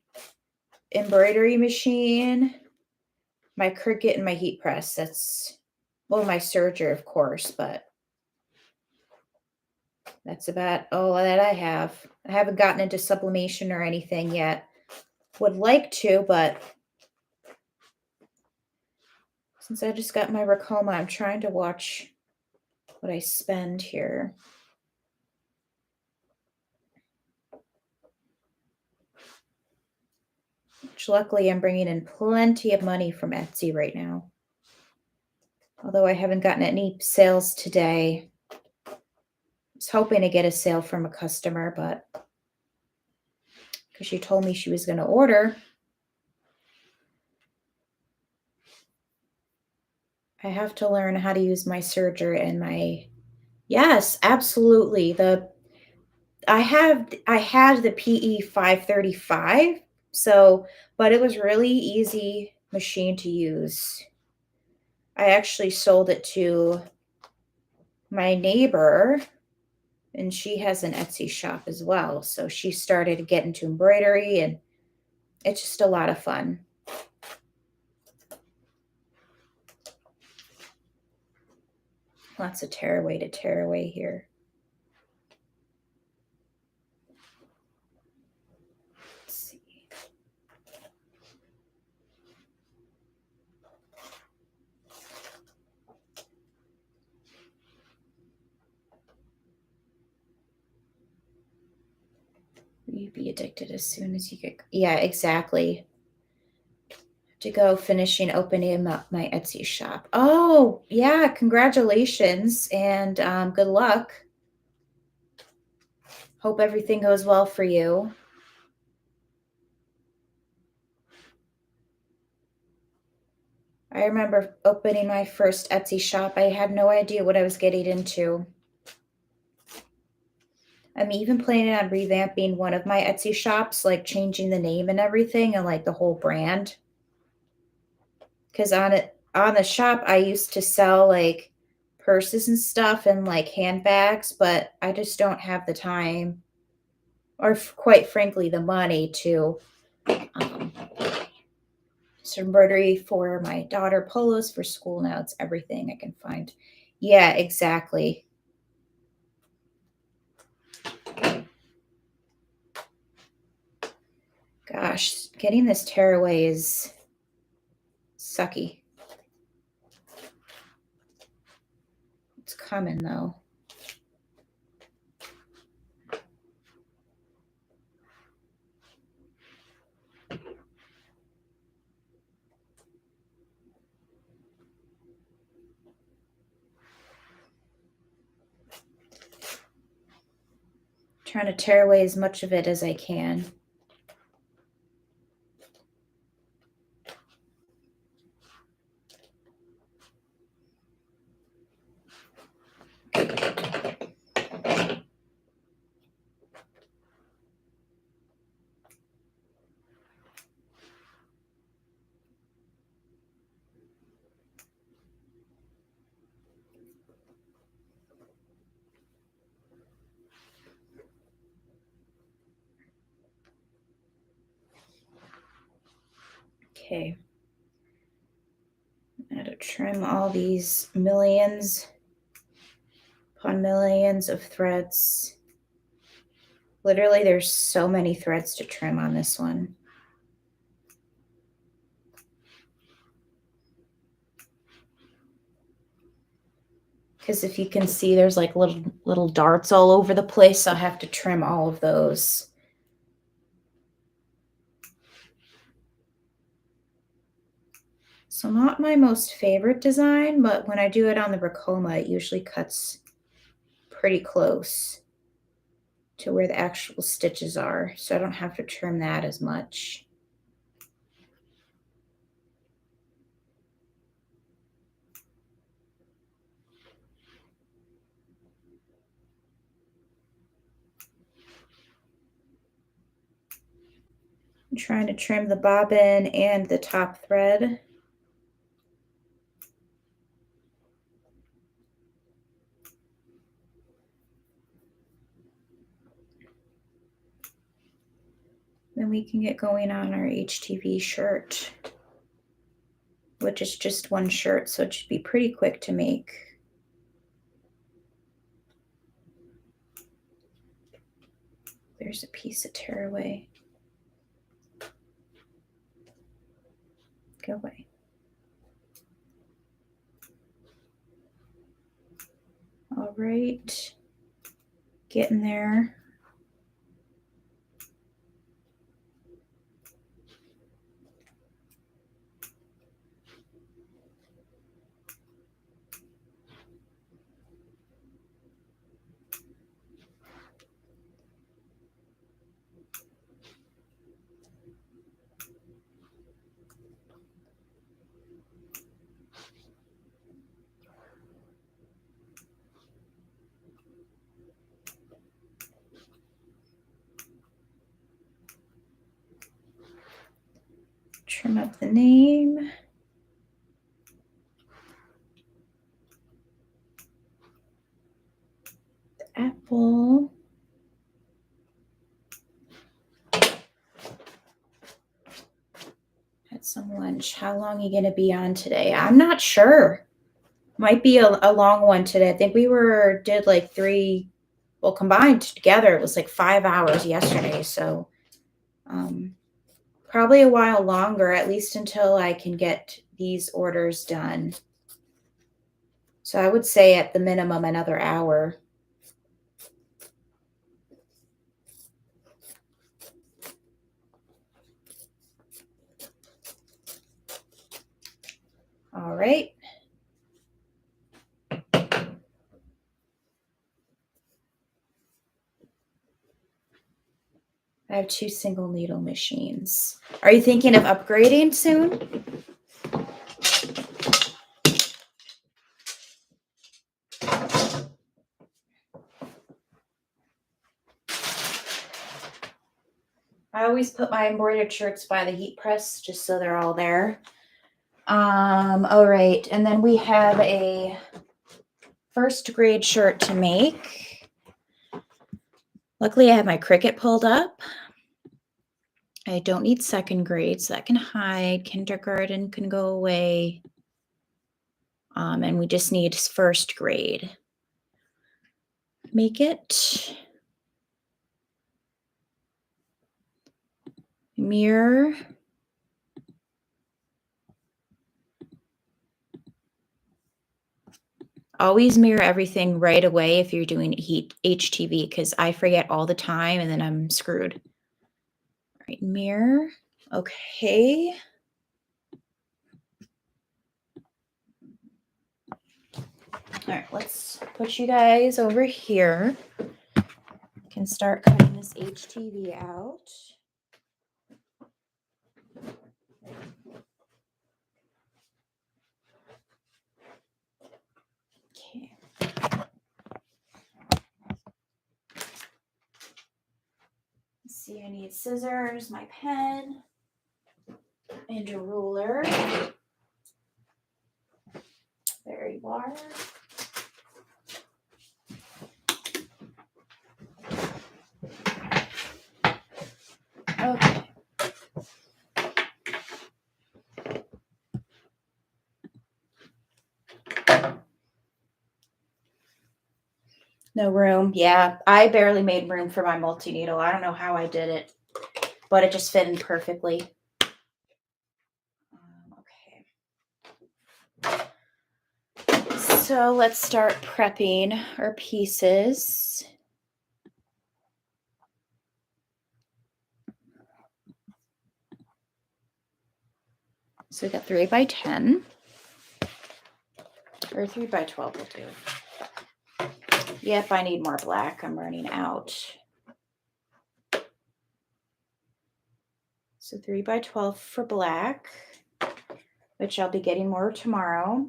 embroidery machine, my Cricut, and my heat press. That's, well, my serger, of course, but that's about all that I have. I haven't gotten into sublimation or anything yet. Would like to, but Since I just got my Racoma, I'm trying to watch what I spend here. Which luckily I'm bringing in plenty of money from Etsy right now. Although I haven't gotten any sales today. I was hoping to get a sale from a customer, but because she told me she was going to order, I have to learn how to use my serger and my, yes, absolutely. I had the PE 535, so but it was really easy machine to use. I actually sold it to my neighbor, and she has an Etsy shop as well. So she started to get into embroidery, and it's just a lot of fun. Lots of tearaway to tearaway here. Let's see. You'd be addicted as soon as you get, yeah, exactly. To go finishing opening up my Etsy shop. Oh, yeah, congratulations and good luck. Hope everything goes well for you. I remember opening my first Etsy shop. I had no idea what I was getting into. I'm even planning on revamping one of my Etsy shops, like changing the name and everything and like the whole brand. Because on the shop, I used to sell like purses and stuff and like handbags, but I just don't have the time or quite frankly, the money to some embroidery for my daughter, polos for school now. It's everything I can find. Yeah, exactly. Gosh, getting this tearaway is sucky. It's coming though. Trying to tear away as much of it as I can. Okay. I had to trim all these millions upon millions of threads. Literally, there's so many threads to trim on this one. Because if you can see, there's like little darts all over the place. So I have to trim all of those. So not my most favorite design, but when I do it on the Racoma, it usually cuts pretty close to where the actual stitches are. So I don't have to trim that as much. I'm trying to trim the bobbin and the top thread. Then we can get going on our HTV shirt, which is just one shirt, so it should be pretty quick to make. There's a piece of tearaway. Go away. All right. Getting there. Trim up the name. The apple. Had some lunch. How long are you going to be on today? I'm not sure. Might be a long one today. I think we did like 3, well, combined together, it was like 5 hours yesterday. So probably a while longer, at least until I can get these orders done. So I would say at the minimum another hour. All right. I have 2 single needle machines. Are you thinking of upgrading soon? I always put my embroidered shirts by the heat press just so they're all there. All right. And then we have a first grade shirt to make. Luckily, I have my Cricut pulled up. I don't need second grade, so that can hide. Kindergarten can go away. And we just need first grade. Make it. Mirror. Always mirror everything right away if you're doing HTV, because I forget all the time and then I'm screwed. All right, mirror. Okay. All right, let's put you guys over here. I can start cutting this HTV out. Okay. Let's see, I need scissors, my pen, and a ruler. There you are. Okay. No room. Yeah, I barely made room for my multi-needle. I don't know how I did it, but it just fit in perfectly. Okay. So let's start prepping our pieces. So we got 3 by 10 or 3 by 12 will do. Yep, I need more black. I'm running out. So 3 by 12 for black, which I'll be getting more tomorrow.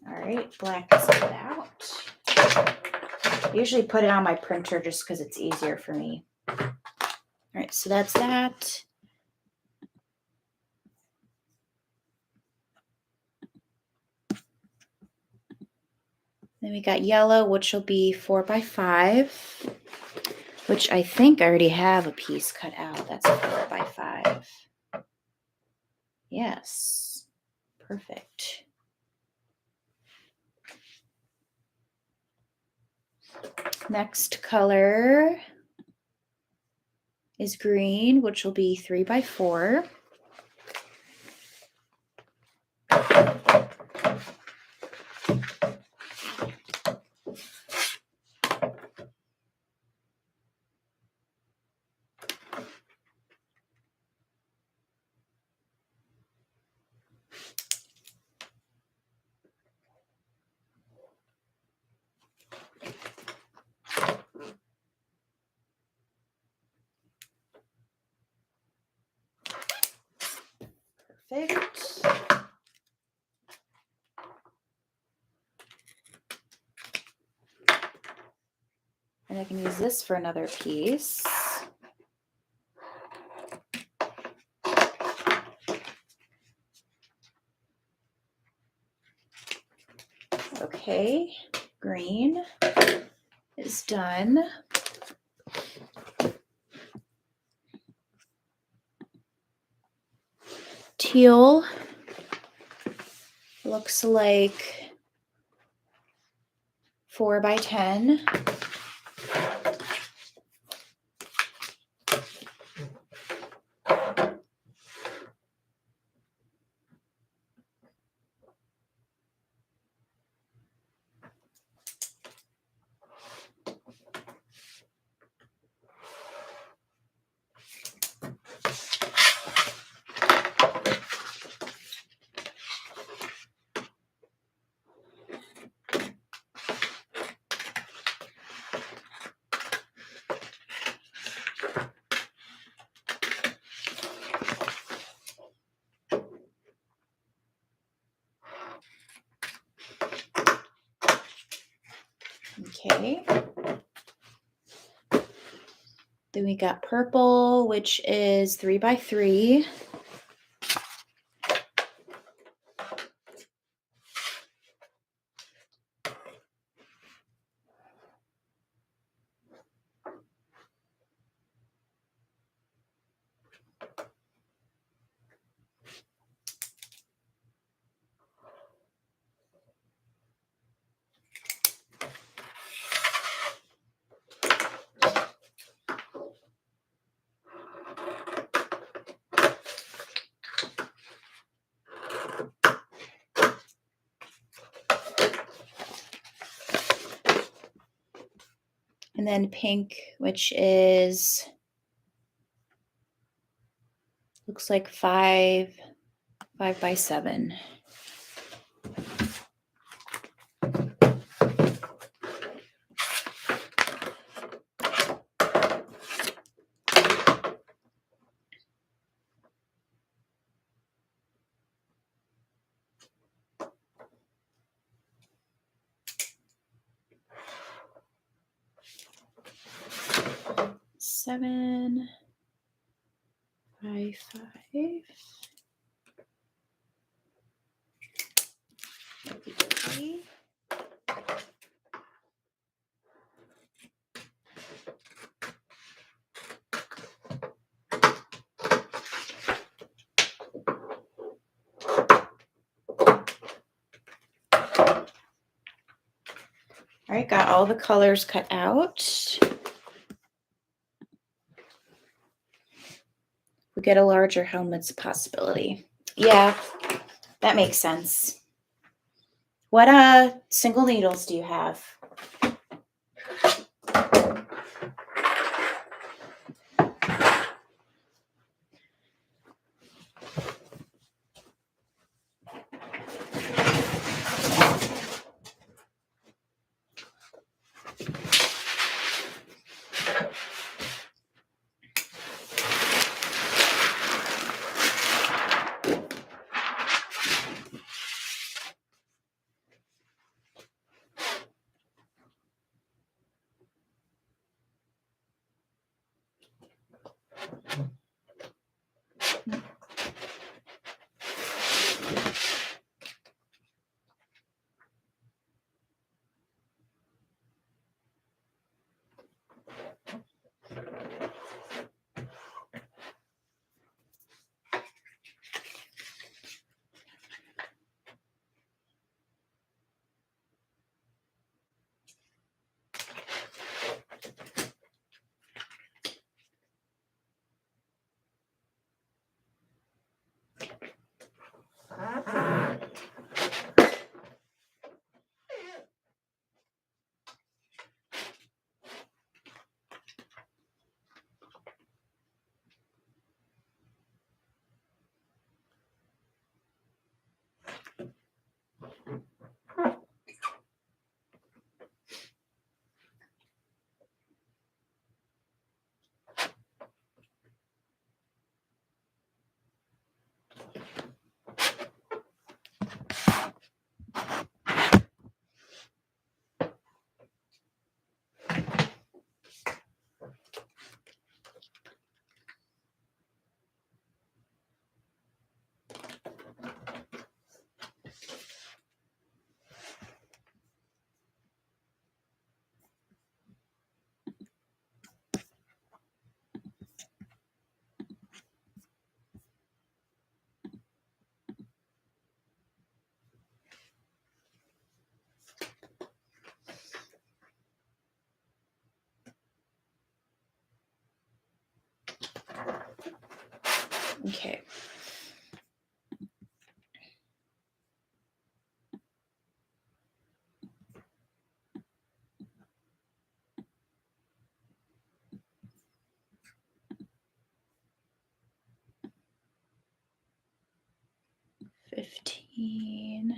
All right, black is cut out. I usually put it on my printer just because it's easier for me. All right, so that's that. Then we got yellow, which will be 4 by 5, which I think I already have a piece cut out. That's a 4 by 5. Yes. Perfect. Next color is green, which will be 3 by 4. Perfect. And I can use this for another piece. Okay, green is done. Teal looks like 4 by 10. Okay. Then we got purple, which is 3 by 3. And then pink, which is, looks like 5 by 7. Seven by 5. Okay. All right, got all the colors cut out. We get a larger helmet's a possibility. Yeah, that makes sense. What single needles do you have? Okay. $15.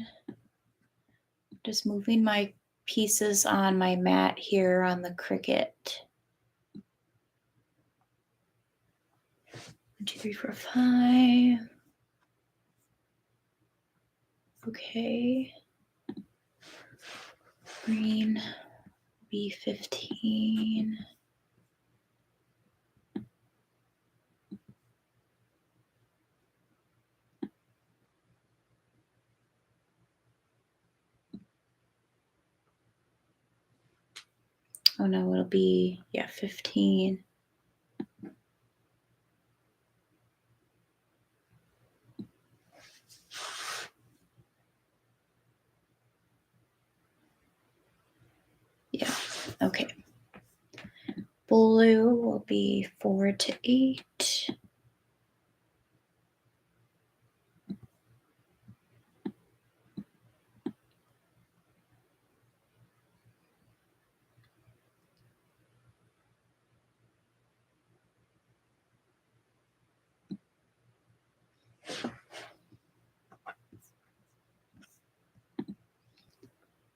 Just moving my pieces on my mat here on the Cricut. 1, 2, 3, 4, 5. Okay. Green B15. Oh no, it'll be, 15. Yeah, okay. Blue will be 4 to 8.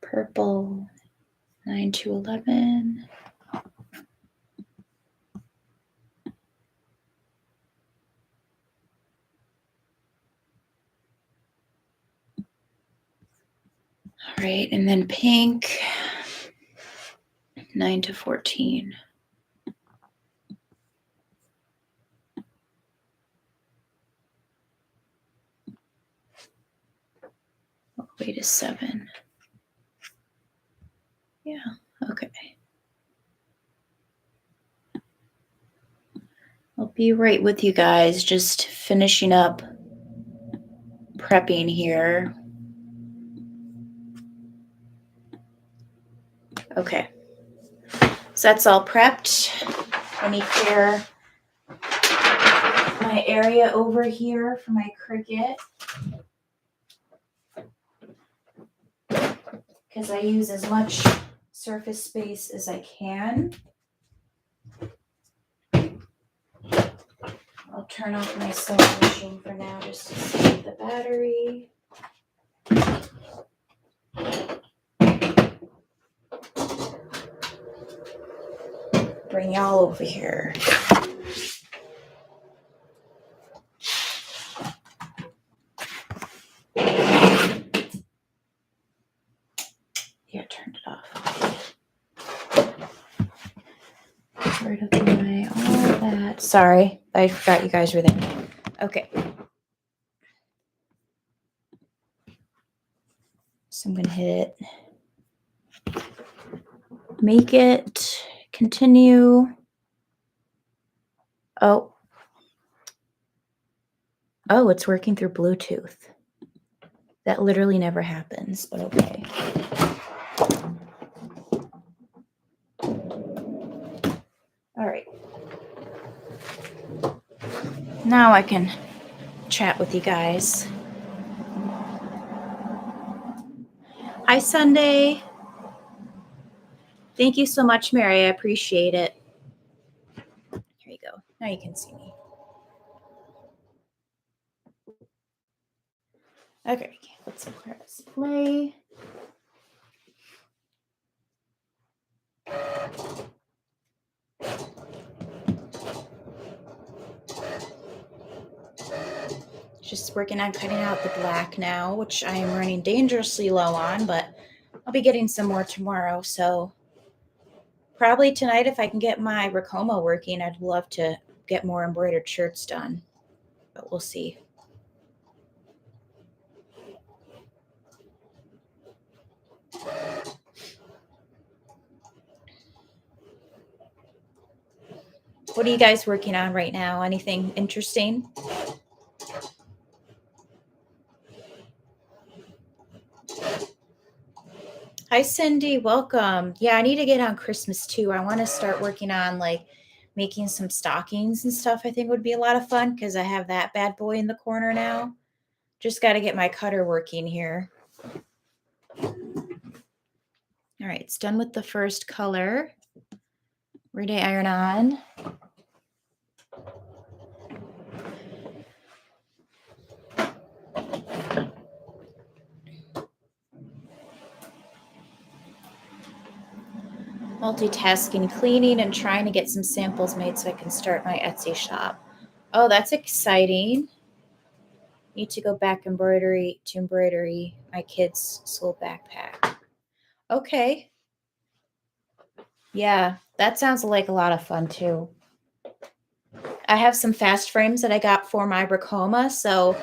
Purple, 9 to 11. All right, and then pink, 9 to 14. All the way to 7. Yeah, okay. I'll be right with you guys, just finishing up prepping here. Okay, so that's all prepped. Let me clear my area over here for my Cricut, because I use as much surface space as I can. I'll turn off my sewing machine for now just to save the battery. Bring y'all over here. Yeah, turned it off. Right up the way, all that. Sorry, I forgot you guys were there. Okay. So I'm gonna hit make it, continue. Oh, it's working through Bluetooth. That literally never happens, but okay. All right. Now I can chat with you guys. Hi, Sunday. Thank you so much, Mary. I appreciate it. Here you go. Now you can see me. Okay, let's press play. Just working on cutting out the black now, which I am running dangerously low on, but I'll be getting some more tomorrow. So probably tonight, if I can get my Racoma working, I'd love to get more embroidered shirts done, but we'll see. What are you guys working on right now? Anything interesting? Hi, Cindy. Welcome. Yeah, I need to get on Christmas too. I want to start working on like making some stockings and stuff I think would be a lot of fun because I have that bad boy in the corner now. Just got to get my cutter working here. All right, it's done with the first color. Ready to iron on. Multitasking, cleaning, and trying to get some samples made so I can start my Etsy shop. Oh, that's exciting. Need to go back to embroidery my kids' school backpack. Okay. Yeah, that sounds like a lot of fun too. I have some fast frames that I got for my Bracoma, so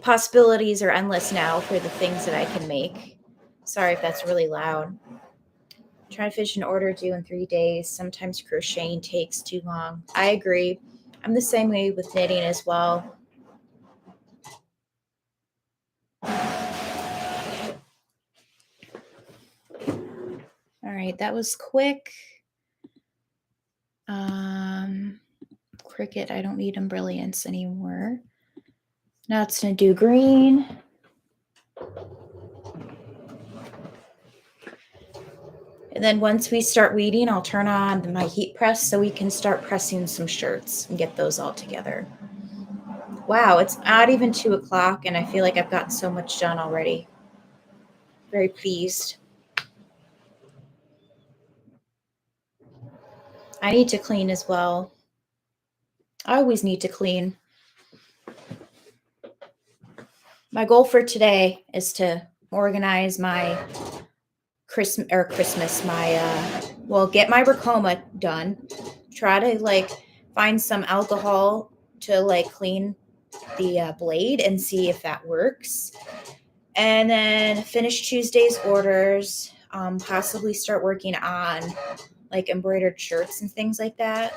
possibilities are endless now for the things that I can make. Sorry if that's really loud. Trying to finish an order due in 3 days. Sometimes crocheting takes too long. I agree. I'm the same way with knitting as well. All right, that was quick. Cricut, I don't need brilliance anymore. Now it's gonna do green. And then once we start weeding, I'll turn on my heat press so we can start pressing some shirts and get those all together. Wow, it's not even 2 o'clock and I feel like I've gotten so much done already. Very pleased. I need to clean as well. I always need to clean. My goal for today is to organize my Christmas, get my Bracoma done. Try to find some alcohol to clean the blade and see if that works. And then finish Tuesday's orders. Possibly start working on embroidered shirts and things like that.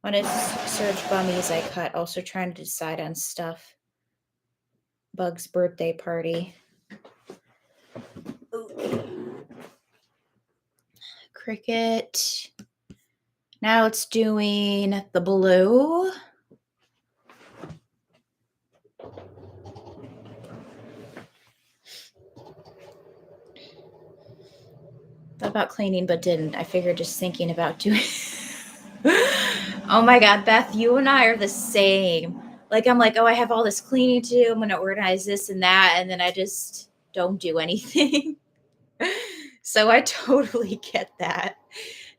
When it's serge bummies I cut, also trying to decide on stuff. Bug's birthday party. Ooh. Cricut. Now it's doing the blue. Thought about cleaning, but didn't. I figured just thinking about doing. Oh my God, Beth, you and I are the same. I'm like, oh, I have all this cleaning to do. I'm going to organize this and that. And then I just don't do anything. So I totally get that.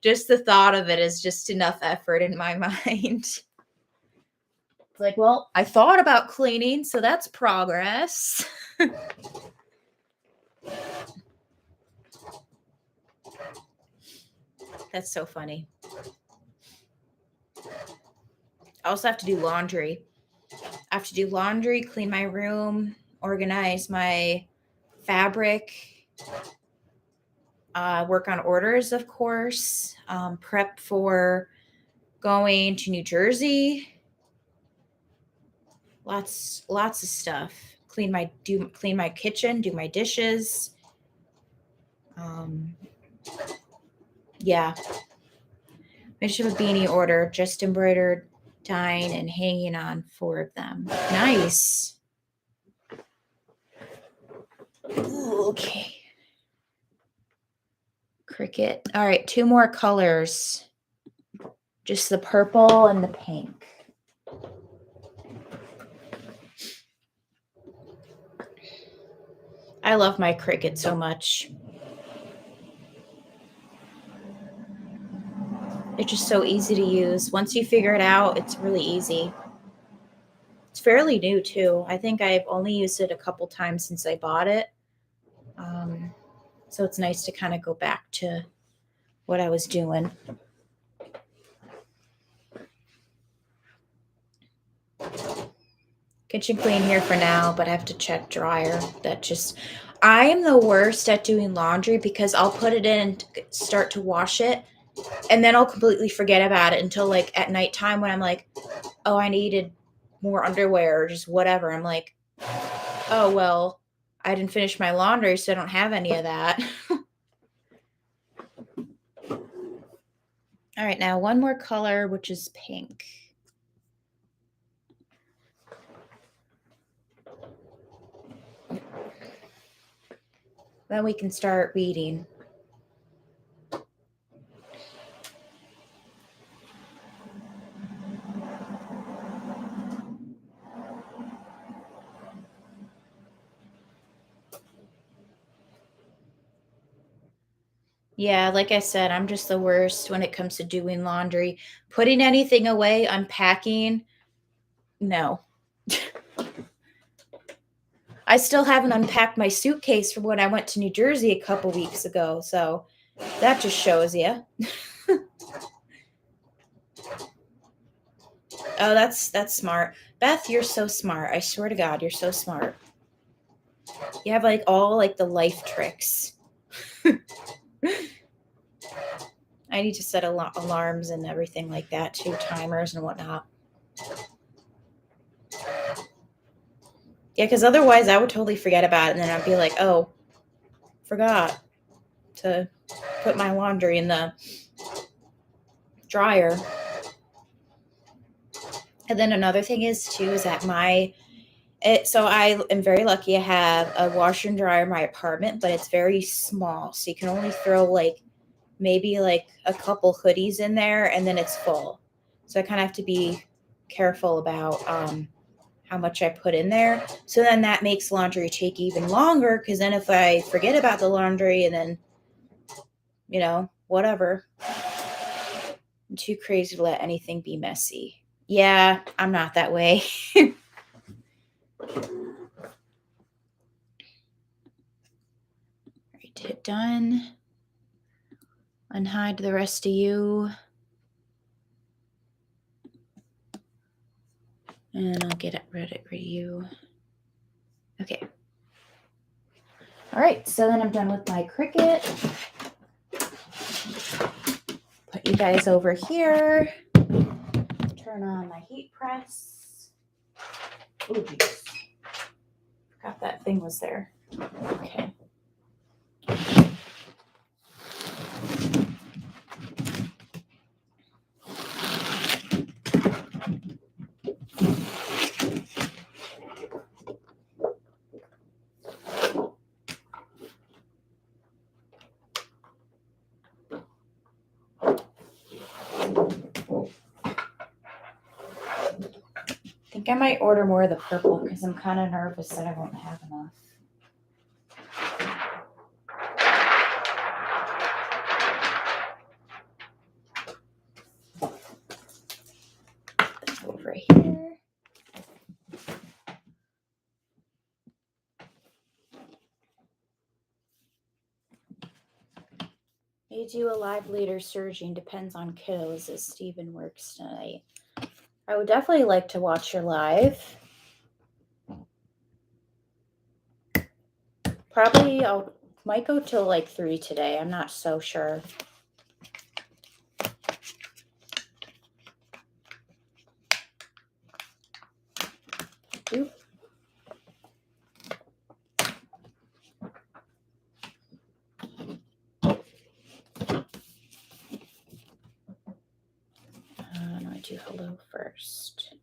Just the thought of it is just enough effort in my mind. It's like, well, I thought about cleaning, so that's progress. That's so funny. I also have to do laundry. I have to do laundry, clean my room, organize my fabric, work on orders, of course, prep for going to New Jersey. Lots of stuff. Clean my kitchen, do my dishes. Yeah. Finish a beanie order, just embroidered, tying, and hanging on 4 of them. Nice. Ooh, okay. Cricut. All right, 2 more colors. Just the purple and the pink. I love my Cricut so much. It's just so easy to use. Once you figure it out, it's really easy. It's fairly new too. I think I've only used it a couple times since I bought it. So it's nice to kind of go back to what I was doing. Kitchen clean here for now, but I have to check dryer. I am the worst at doing laundry because I'll put it in and start to wash it, and then I'll completely forget about it until at nighttime when I'm like, oh, I needed more underwear or just whatever. I'm like, oh, well, I didn't finish my laundry, so I don't have any of that. All right, now one more color, which is pink. Then we can start weeding. Yeah, like I said, I'm just the worst when it comes to doing laundry. Putting anything away, unpacking, no. I still haven't unpacked my suitcase from when I went to New Jersey a couple weeks ago, so that just shows you. Oh, that's smart. Beth, you're so smart. I swear to God, you're so smart. You have like all like the life tricks. I need to set alarms and everything like that too, timers and whatnot. Yeah, because otherwise I would totally forget about it, and then I'd be like, oh, forgot to put my laundry in the dryer. And then another thing is too is that so I am very lucky. I have a washer and dryer in my apartment, but it's very small, so you can only throw like maybe like a couple hoodies in there, and then it's full. So I kind of have to be careful about how much I put in there. So then that makes laundry take even longer, because then if I forget about the laundry and then whatever, I'm too crazy to let anything be messy. Yeah, I'm not that way. Right, hit done. Unhide the rest of you. And I'll get rid of you. Okay. All right, so then I'm done with my Cricut. Put you guys over here. Turn on my heat press. Oh, geez. Forgot that thing was there. Okay. I think I might order more of the purple because I'm kind of nervous that I won't have enough. Over here. May do a live later serging, depends on kiddos as Steven works tonight. I would definitely like to watch your live. Probably might go till like 3 today. I'm not so sure. Oop. No, I do hello first.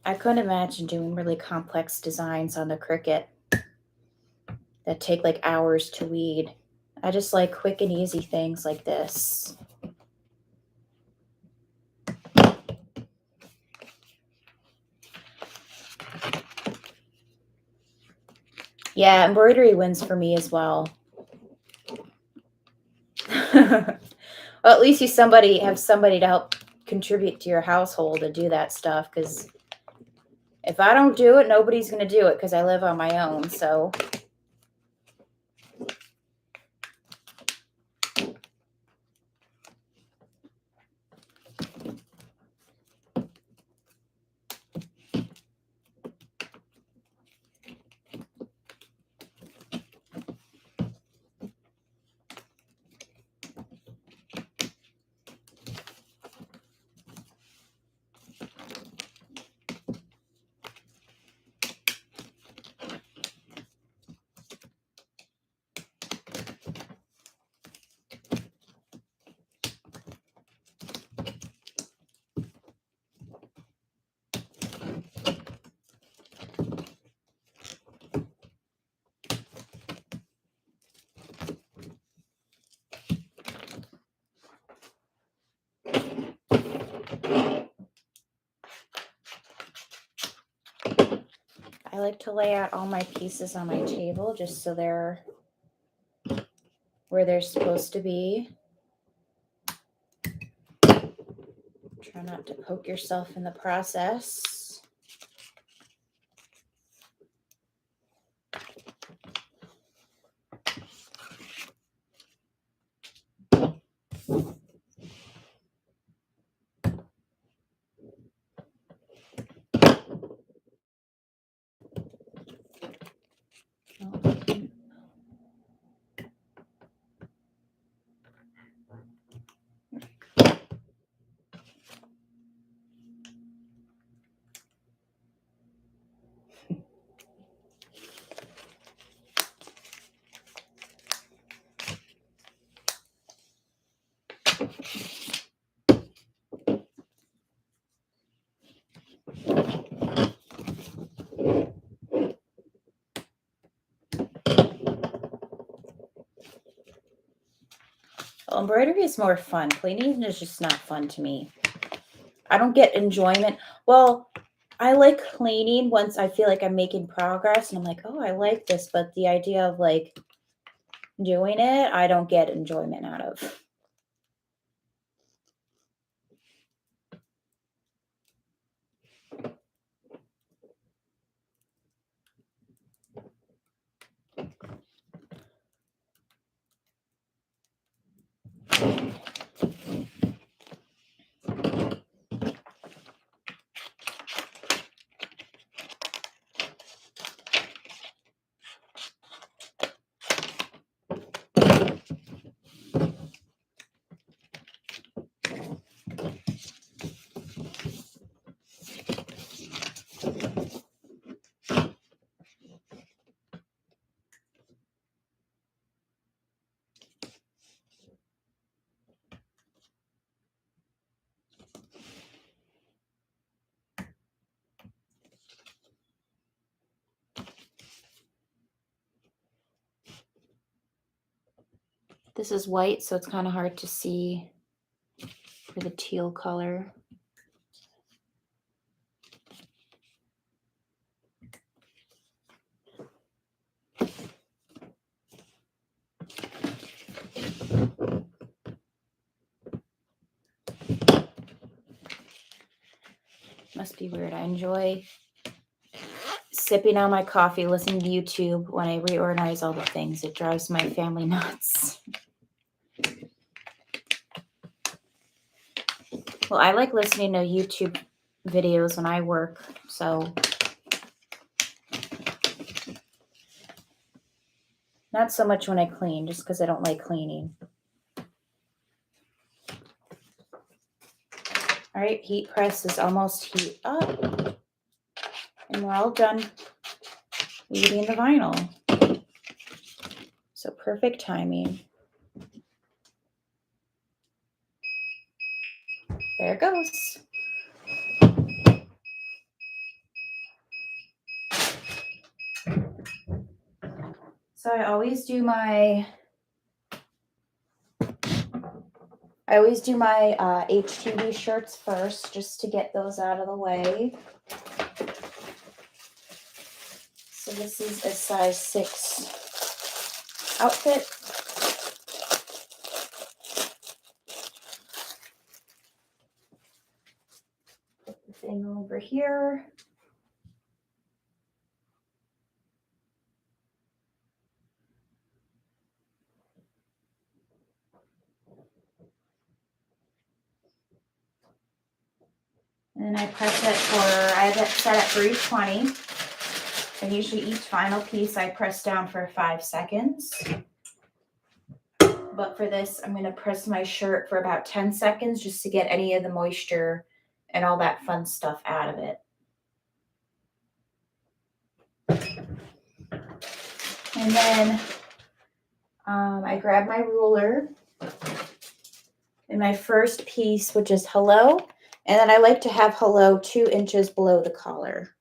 I couldn't imagine doing really complex designs on the Cricut that take like hours to weed. I just like quick and easy things like this. Yeah, embroidery wins for me as well. Well, at least you have somebody to help contribute to your household to do that stuff, because if I don't do it, nobody's going to do it because I live on my own. So I like to lay out all my pieces on my table just so they're where they're supposed to be. Try not to poke yourself in the process. Well, embroidery is more fun. Cleaning is just not fun to me. I don't get enjoyment. Well, I like cleaning once I feel like I'm making progress and I'm like, oh, I like this. But the idea of like doing it, I don't get enjoyment out of. This is white, so it's kind of hard to see for the teal color. Must be weird. I enjoy sipping on my coffee, listening to YouTube when I reorganize all the things. It drives my family nuts. Well, I like listening to YouTube videos when I work, so not so much when I clean, just because I don't like cleaning. All right, heat press is almost heat up. And we're all done weeding the vinyl. So perfect timing. There it goes. So I always do my HTV shirts first, just to get those out of the way. So this is a size 6 outfit. Put the thing over here. And then I press it I have it set at 320. And usually each final piece I press down for 5 seconds. But for this, I'm going to press my shirt for about 10 seconds just to get any of the moisture and all that fun stuff out of it. And then I grab my ruler in my first piece, which is hello. And then I like to have hello 2 inches below the collar.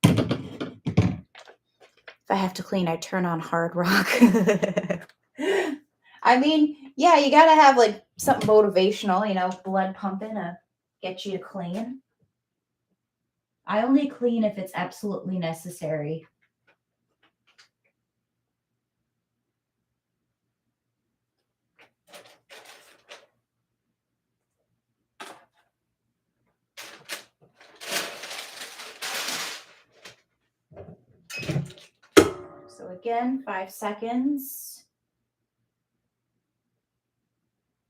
If I have to clean, I turn on hard rock. I mean, yeah, you got to have like something motivational, blood pumping to get you to clean. I only clean if it's absolutely necessary. So again, 5 seconds.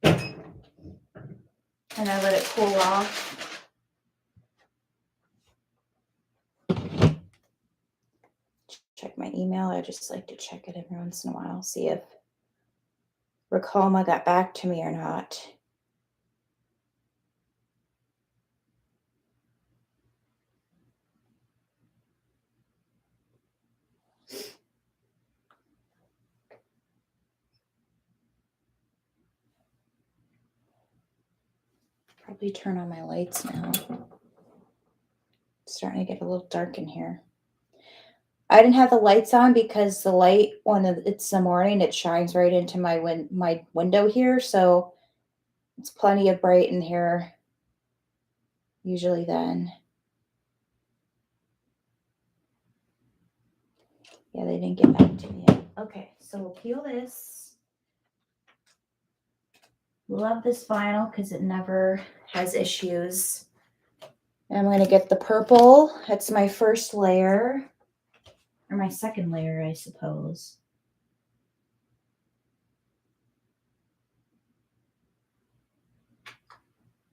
And I let it cool off. Check my email. I just like to check it every once in a while, see if Racoma got back to me or not. Probably turn on my lights now. It's starting to get a little dark in here. I didn't have the lights on because the light, when it's the morning, it shines right into my window here, so it's plenty of bright in here usually then. Yeah, they didn't get back to me yet. Okay, so we'll peel this. Love this vinyl because it never has issues. And I'm going to get the purple. That's my first layer, or my second layer, I suppose.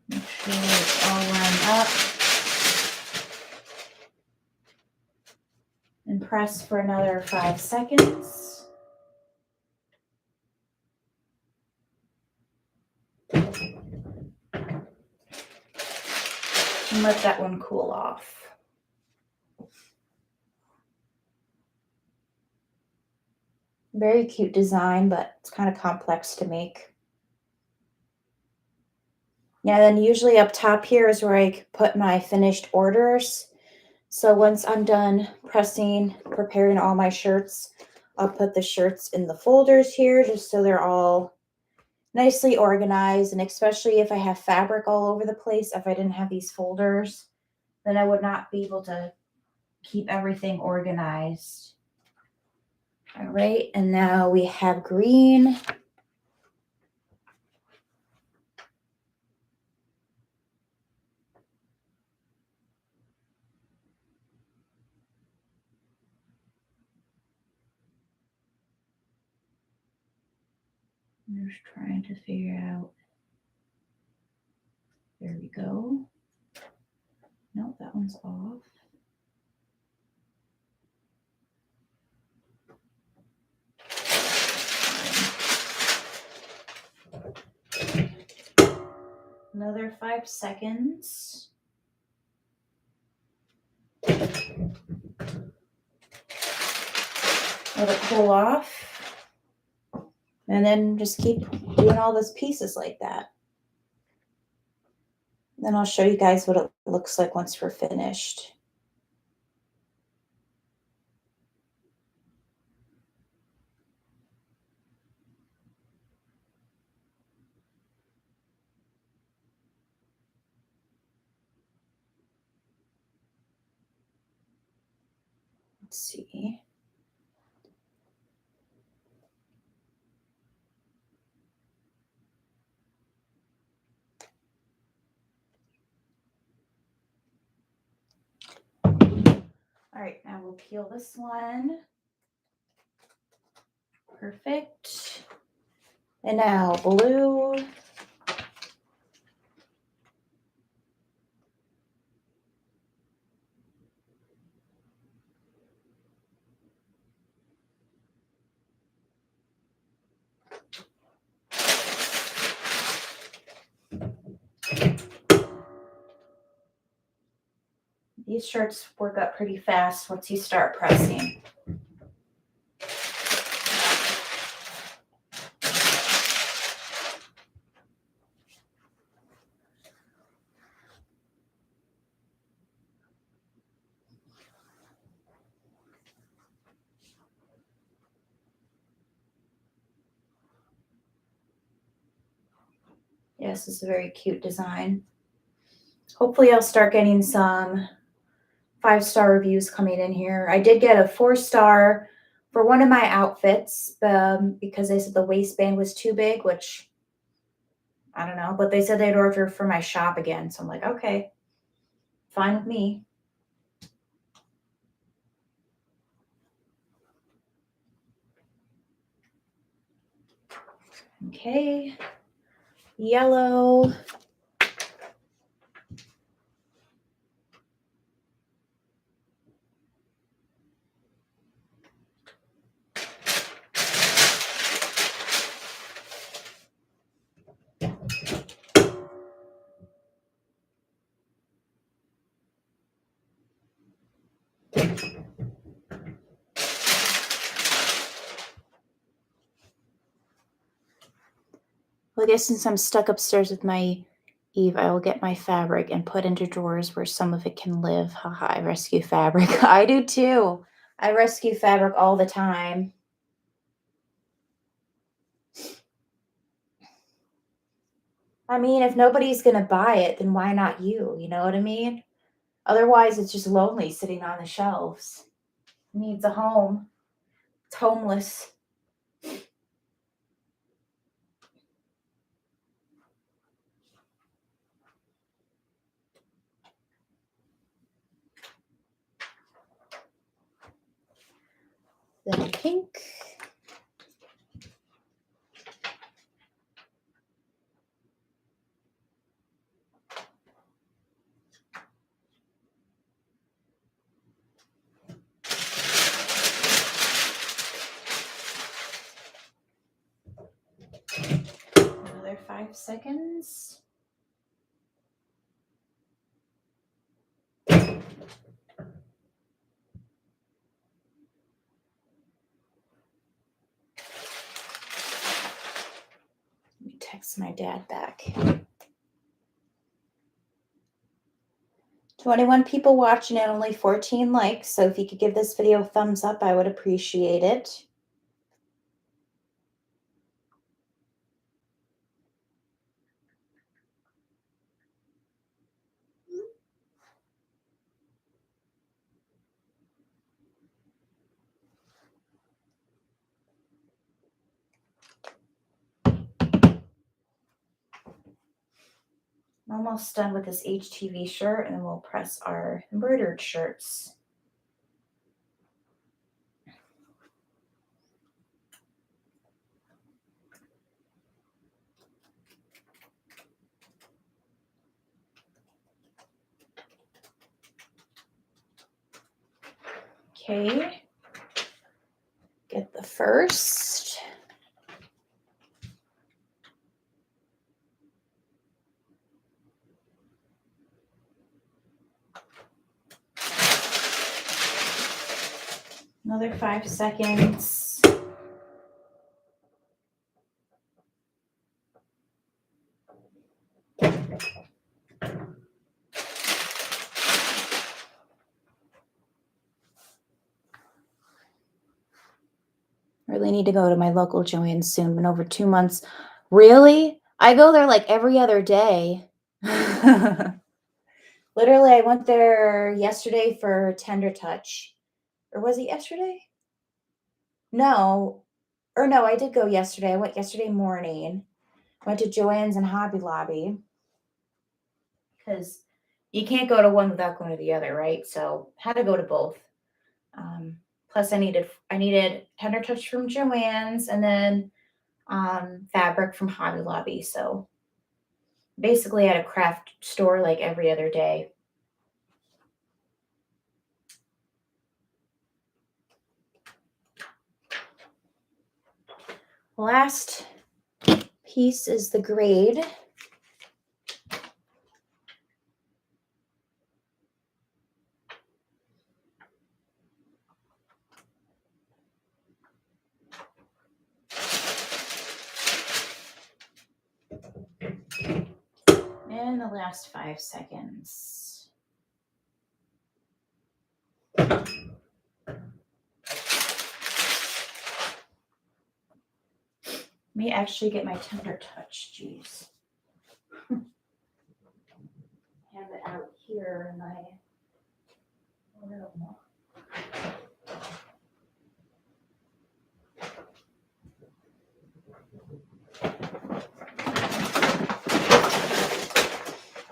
Make sure it's all lined up. And press for another 5 seconds. And let that one cool off. Very cute design, but it's kind of complex to make. Yeah, then usually up top here is where I put my finished orders. So once I'm done preparing all my shirts, I'll put the shirts in the folders here just so they're all nicely organized. And especially if I have fabric all over the place, if I didn't have these folders, then I would not be able to keep everything organized. All right, and now we have green. I'm just trying to figure out. There we go. Nope, that one's off. Another 5 seconds. Let it cool off. And then just keep doing all those pieces like that. Then I'll show you guys what it looks like once we're finished. Let's see. All right, now we'll peel this one. Perfect. And now blue. These shirts work up pretty fast once you start pressing. Yes, it's a very cute design. Hopefully I'll start getting some 5-star reviews coming in here. I did get a 4-star for one of my outfits because they said the waistband was too big, which I don't know, but they said they'd order for my shop again. So I'm like, okay, fine with me. Okay, yellow. Well, I guess since I'm stuck upstairs with my Eve, I will get my fabric and put into drawers where some of it can live. Haha, I rescue fabric. I do too. I rescue fabric all the time. I mean, if nobody's going to buy it, then why not you? You know what I mean? Otherwise, it's just lonely sitting on the shelves. It needs a home. It's homeless. Then pink. Another 5 seconds. Let me text my dad back. 21 people watching and only 14 likes. So if you could give this video a thumbs up, I would appreciate it. I'm almost done with this HTV shirt, and then we'll press our embroidered shirts. Okay, get the first. Another 5 seconds. Really need to go to my local Joann's soon. Been over 2 months. Really? I go there like every other day. Literally, I went there yesterday for Tender Touch. Or was it yesterday? No. Or no, I did go yesterday. I went yesterday morning. Went to Joann's and Hobby Lobby. Because you can't go to one without going to the other, right? So had to go to both. Plus, I needed Tender Touch from Joann's and then fabric from Hobby Lobby. So basically, at a craft store like every other day. Last piece is the grade. And the last 5 seconds. Let me actually get my Tender Touch. Jeez. Have it out here in my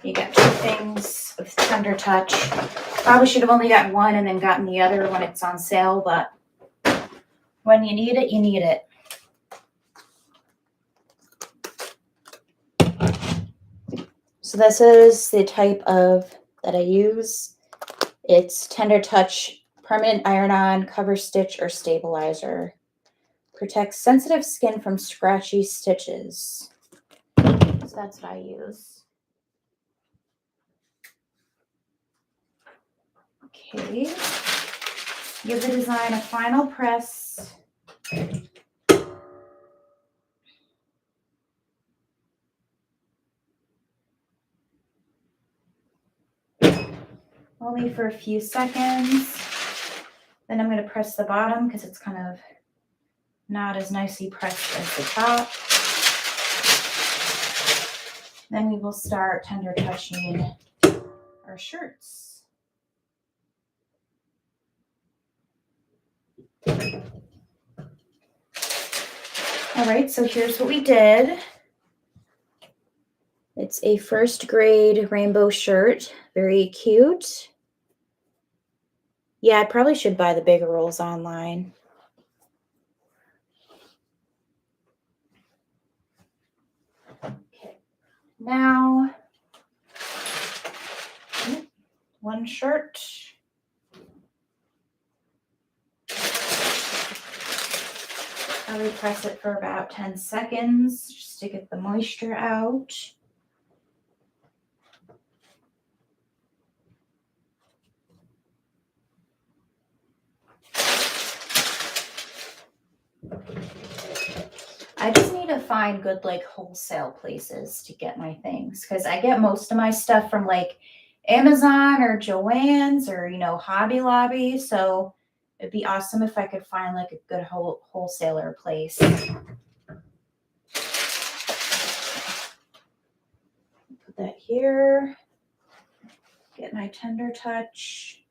You got 2 things of tender touch. Probably should have only gotten one and then gotten the other when it's on sale, but when you need it, you need it. So this is the type of that I use. It's Tender Touch Permanent Iron-On Cover Stitch or Stabilizer. Protects sensitive skin from scratchy stitches. So that's what I use. Okay. Give the design a final press. Only for a few seconds. Then I'm going to press the bottom because it's kind of not as nicely pressed as the top. Then we will start tender touching our shirts. All right, so here's what we did. It's a first grade rainbow shirt, very cute. Yeah, I probably should buy the bigger rolls online. Okay, now one shirt. Probably press it for about 10 seconds just to get the moisture out. I just need to find good like wholesale places to get my things because I get most of my stuff from like Amazon or Joann's or Hobby Lobby. So it'd be awesome if I could find like a good wholesaler place. Put that here. Get my tender touch.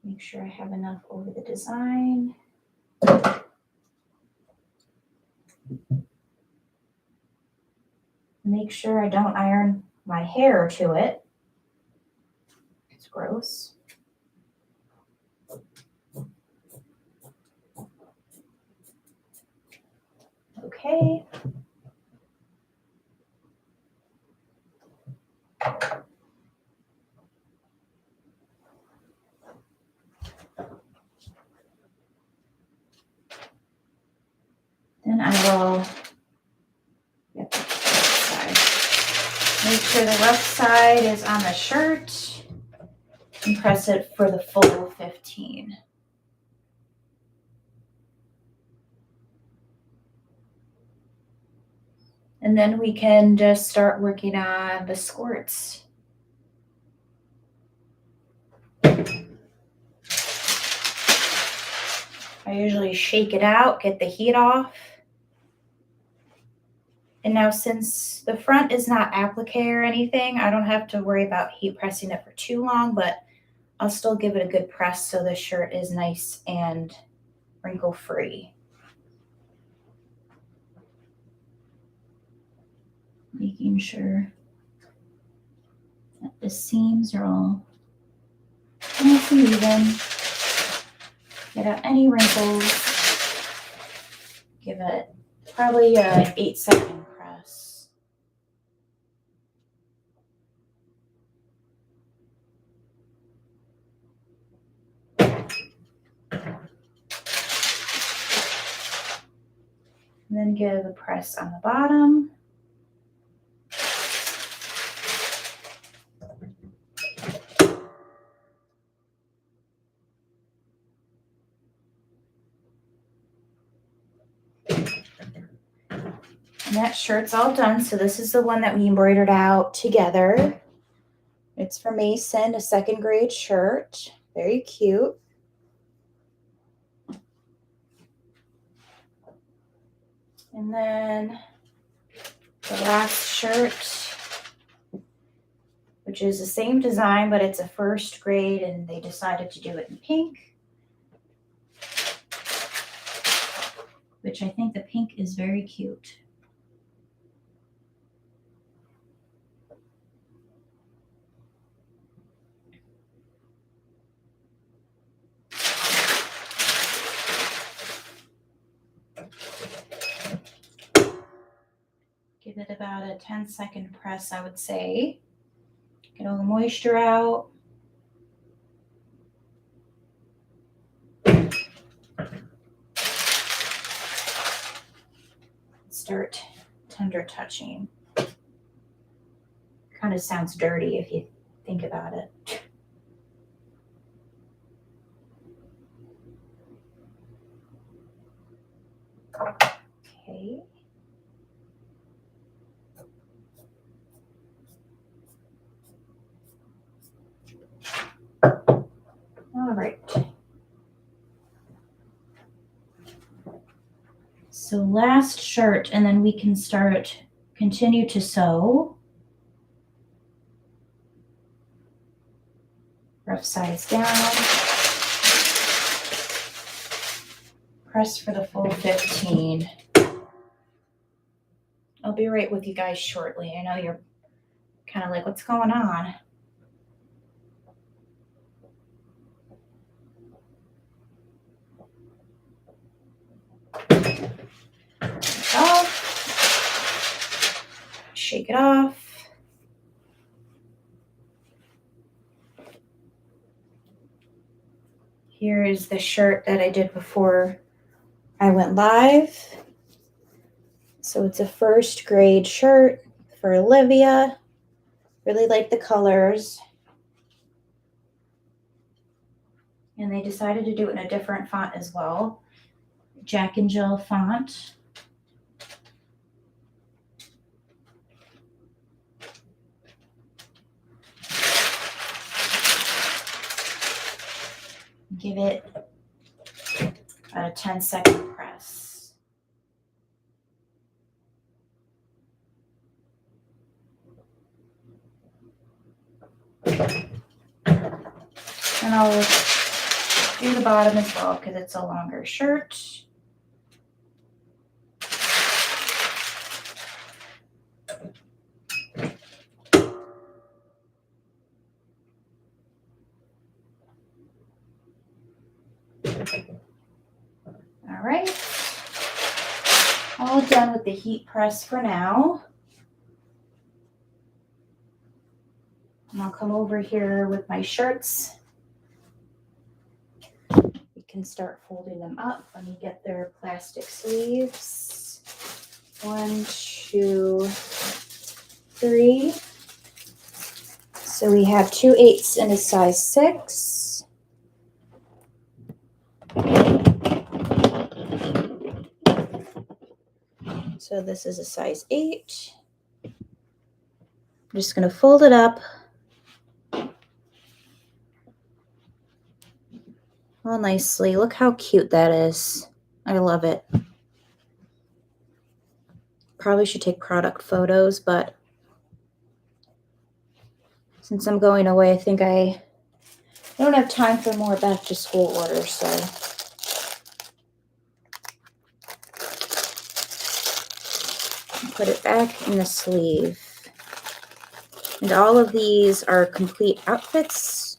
Make sure I have enough over the design. Make sure I don't iron my hair to it. It's gross. Okay. Then I will get the side. Make sure the rough side is on the shirt and press it for the full 15. And then we can just start working on the skirts. I usually shake it out, get the heat off. And now since the front is not applique or anything, I don't have to worry about heat pressing it for too long, but I'll still give it a good press so the shirt is nice and wrinkle free. Making sure that the seams are all nice and even. Get out any wrinkles. Give it probably a 8-second press. And then give a press on the bottom. And that shirt's all done. So this is the one that we embroidered out together. It's from Mason, a 2nd grade shirt. Very cute. And then the last shirt which is the same design, but it's a first grade and they decided to do it in pink, which I think the pink is very cute. Give it about a 10-second press, I would say. Get all the moisture out. Start tender touching. Kind of sounds dirty if you think about it. Okay. All right. So last shirt, and then we can continue to sew. Rough sides down. Press for the full 15. I'll be right with you guys shortly. I know you're kind of like, what's going on? Shake it off. Here is the shirt that I did before I went live. So it's a first grade shirt for Olivia. Really like the colors. And they decided to do it in a different font as well. Jack and Jill font. Give it a 10-second press. And I'll do the bottom as well because it's a longer shirt. All right, all done with the heat press for now. And I'll come over here with my shirts. We can start folding them up. Let me get their plastic sleeves. 1, 2, 3. So we have 2/8 and a size 6. So this is a size 8. I'm just going to fold it up all nicely. Look how cute that is. I love it. Probably should take product photos, but since I'm going away, I think I don't have time for more back to school orders, so. Put it back in the sleeve. And all of these are complete outfits.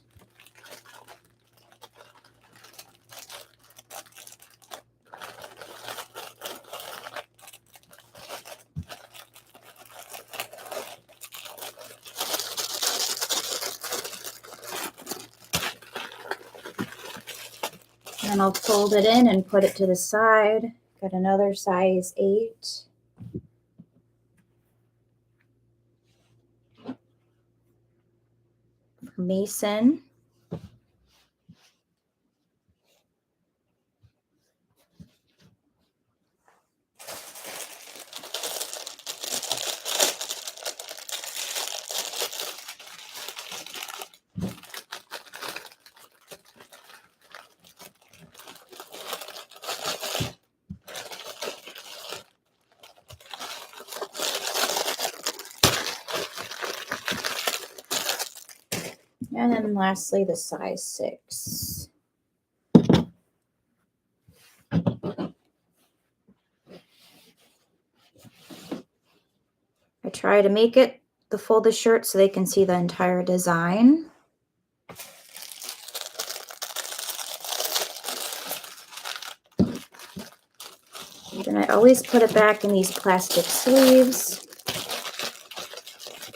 And I'll fold it in and put it to the side. Got another size 8. Mason. And then lastly, the size 6. I try to make it the folded shirt so they can see the entire design. Then I always put it back in these plastic sleeves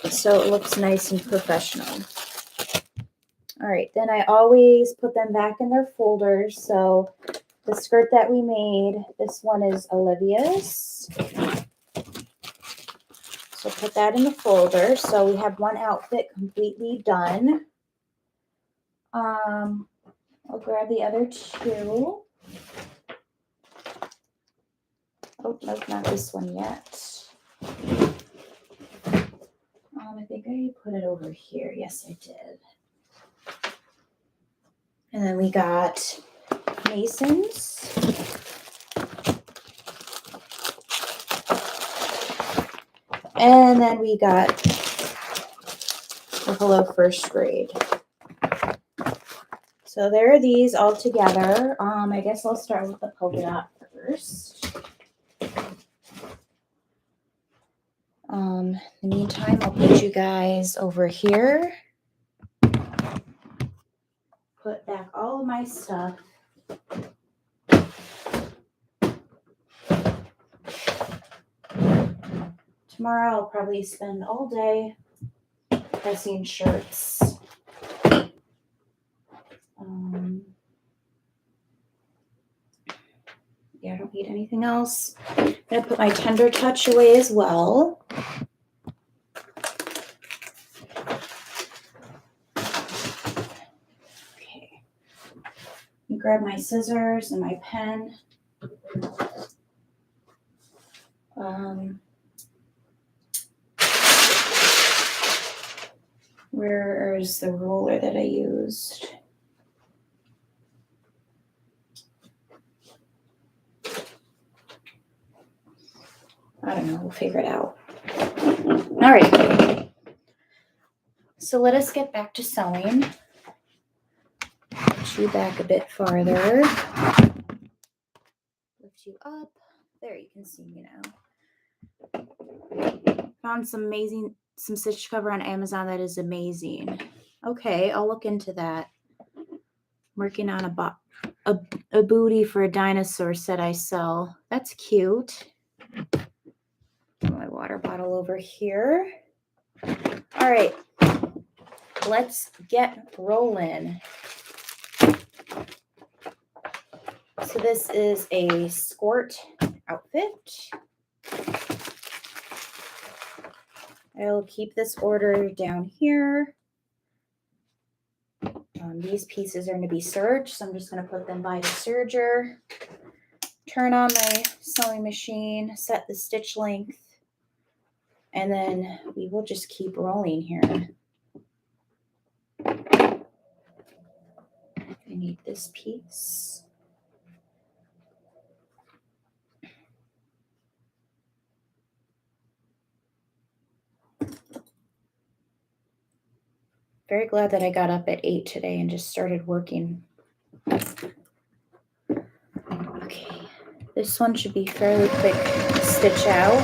so it looks nice and professional. All right, then I always put them back in their folders. So the skirt that we made, this one is Olivia's. So put that in the folder. So we have one outfit completely done. I'll grab the other 2. Oh, nope, not this one yet. I think I put it over here. Yes, I did. And then we got Mason's. And then we got the Hello First Grade. So there are these all together. I guess I'll start with the polka dot first. In the meantime, I'll put you guys over here. Put back all of my stuff. Tomorrow I'll probably spend all day pressing shirts. Yeah, I don't need anything else. I'm going to put my Tender Touch away as well. Okay. Grab my scissors and my pen. Where is the ruler that I used? I don't know. We'll figure it out. All right. So let us get back to sewing. Push you back a bit farther. Lift you up. There, you can see me now. Found some stitch cover on Amazon that is amazing. Okay, I'll look into that. I'm working on a booty for a dinosaur set I sell. That's cute. Put my water bottle over here. All right, let's get rolling. So this is a skirt outfit. I'll keep this order down here. These pieces are going to be serged, so I'm just going to put them by the serger. Turn on my sewing machine, set the stitch length, and then we will just keep rolling here. I need this piece. Very glad that I got up at 8 today and just started working. Okay, this one should be fairly quick to stitch out.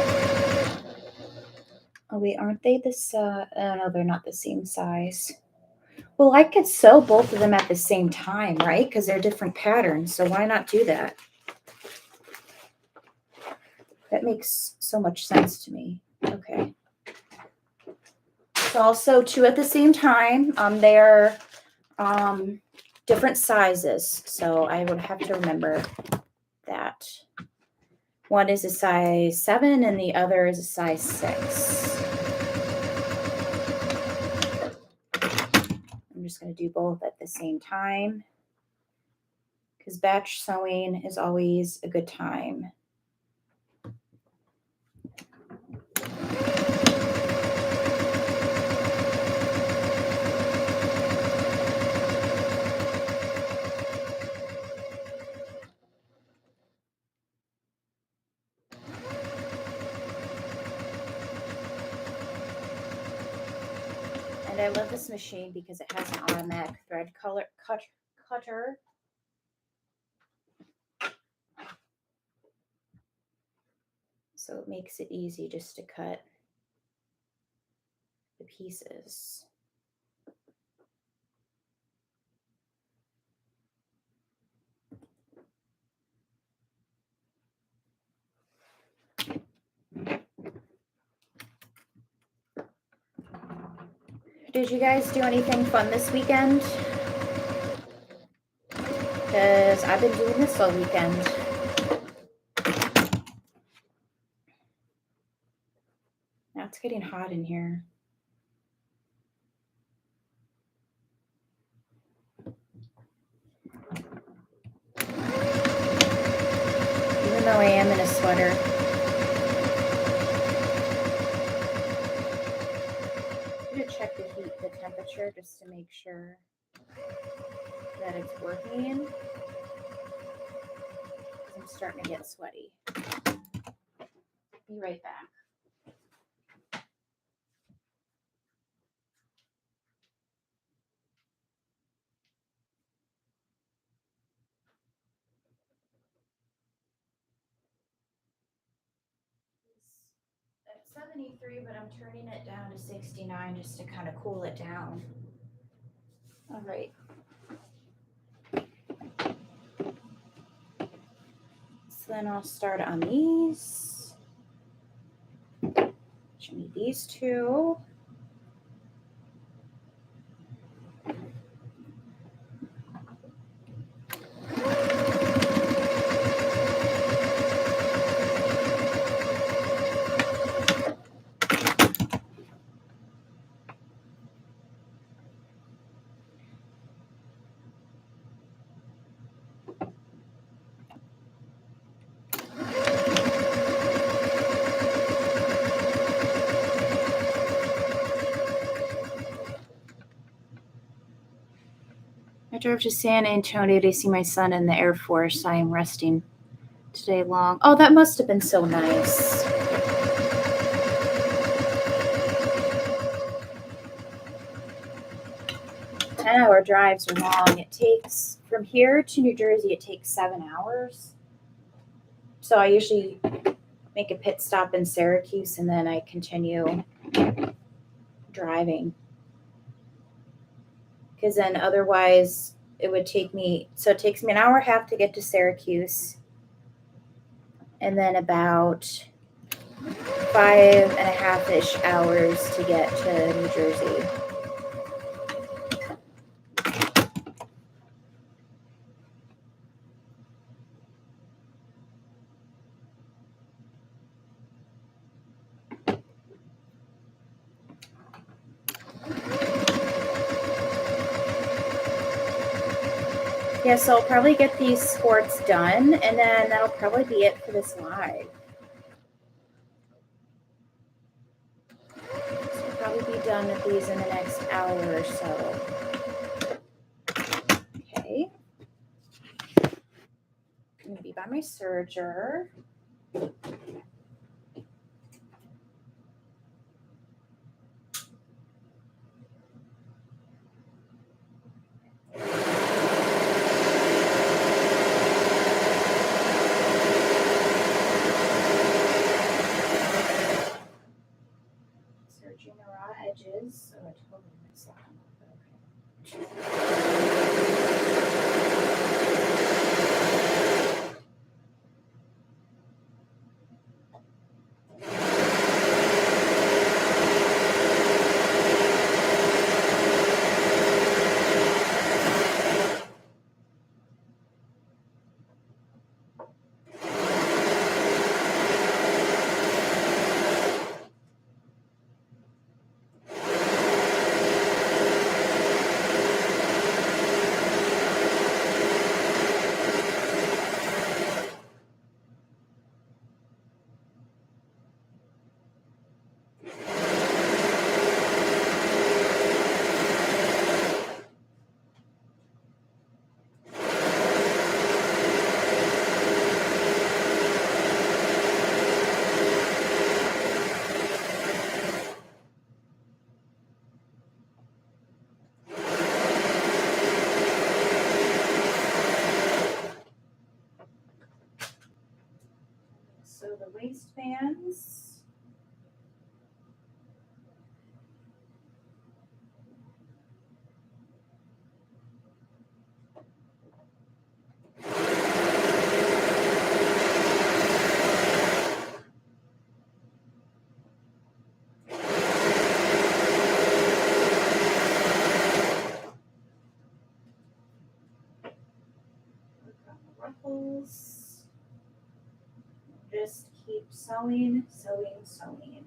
Oh wait, aren't they this? Oh no, they're not the same size. Well, I could sew both of them at the same time, right? Because they're different patterns, so why not do that? That makes so much sense to me. Okay. So I'll sew 2 at the same time. They're different sizes, so I would have to remember that. One is a size 7 and the other is a size 6. I'm just going to do both at the same time because batch sewing is always a good time. And I love this machine because it has an automatic thread cutter. So it makes it easy just to cut the pieces. Did you guys do anything fun this weekend? Because I've been doing this all weekend. Now it's getting hot in here. Even though I am in a sweater. I'm going to check the temperature just to make sure that it's working. I'm starting to get sweaty. Be right back. It's at 73, but I'm turning it down to 69 just to kind of cool it down. All right. So then I'll start on these. Show me these two. I drove to San Antonio to see my son in the Air Force. I am resting today long. Oh, that must have been so nice. Ten-hour drives are long. It takes, from here to New Jersey, it takes 7 hours. So I usually make a pit stop in Syracuse and then I continue driving. Because then otherwise it would take me, so it takes me an hour and a half to get to Syracuse and then about 5.5-ish hours to get to New Jersey. Yeah, so I'll probably get these sports done, and then that'll probably be it for this live. So I'll probably be done with these in the next hour or so. Okay. I'm going to be by my serger. Serging the raw edges. Oh, I totally missed that one. waistbands. Ruffles. Just keep sewing, sewing, sewing.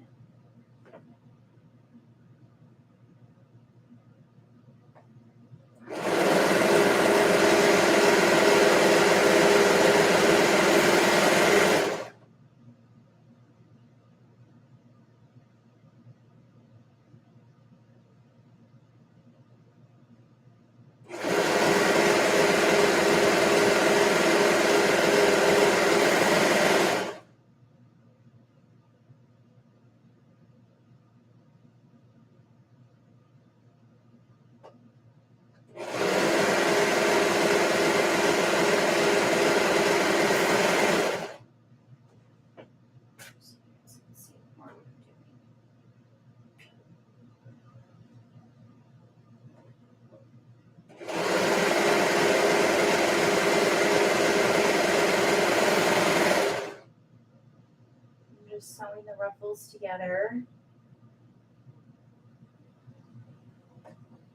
Just sewing the ruffles together.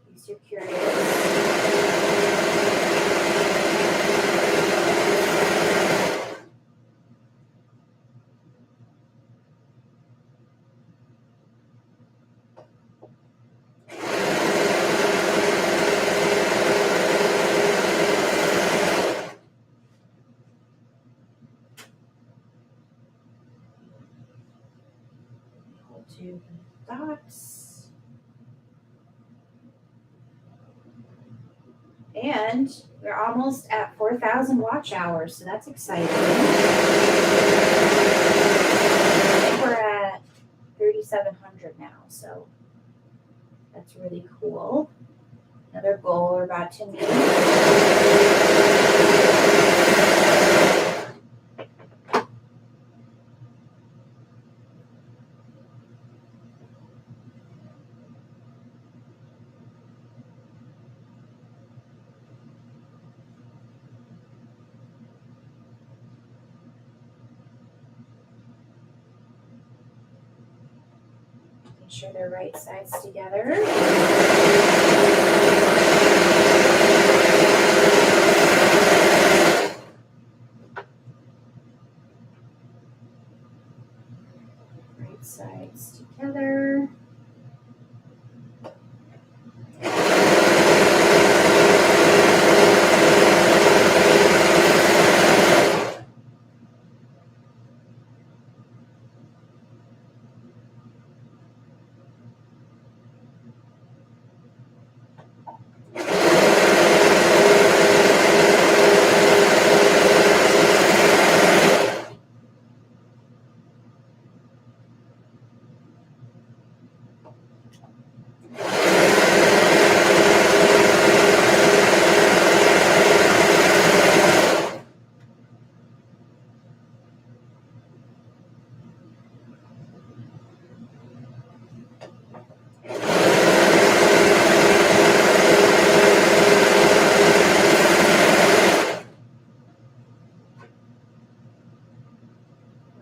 In case you're curious. Two dots. And we're almost at 4,000 watch hours, so that's exciting. I think we're at 3,700 now, so that's really cool. Another goal we're about to meet. Making sure they're right sides together. Right sides together.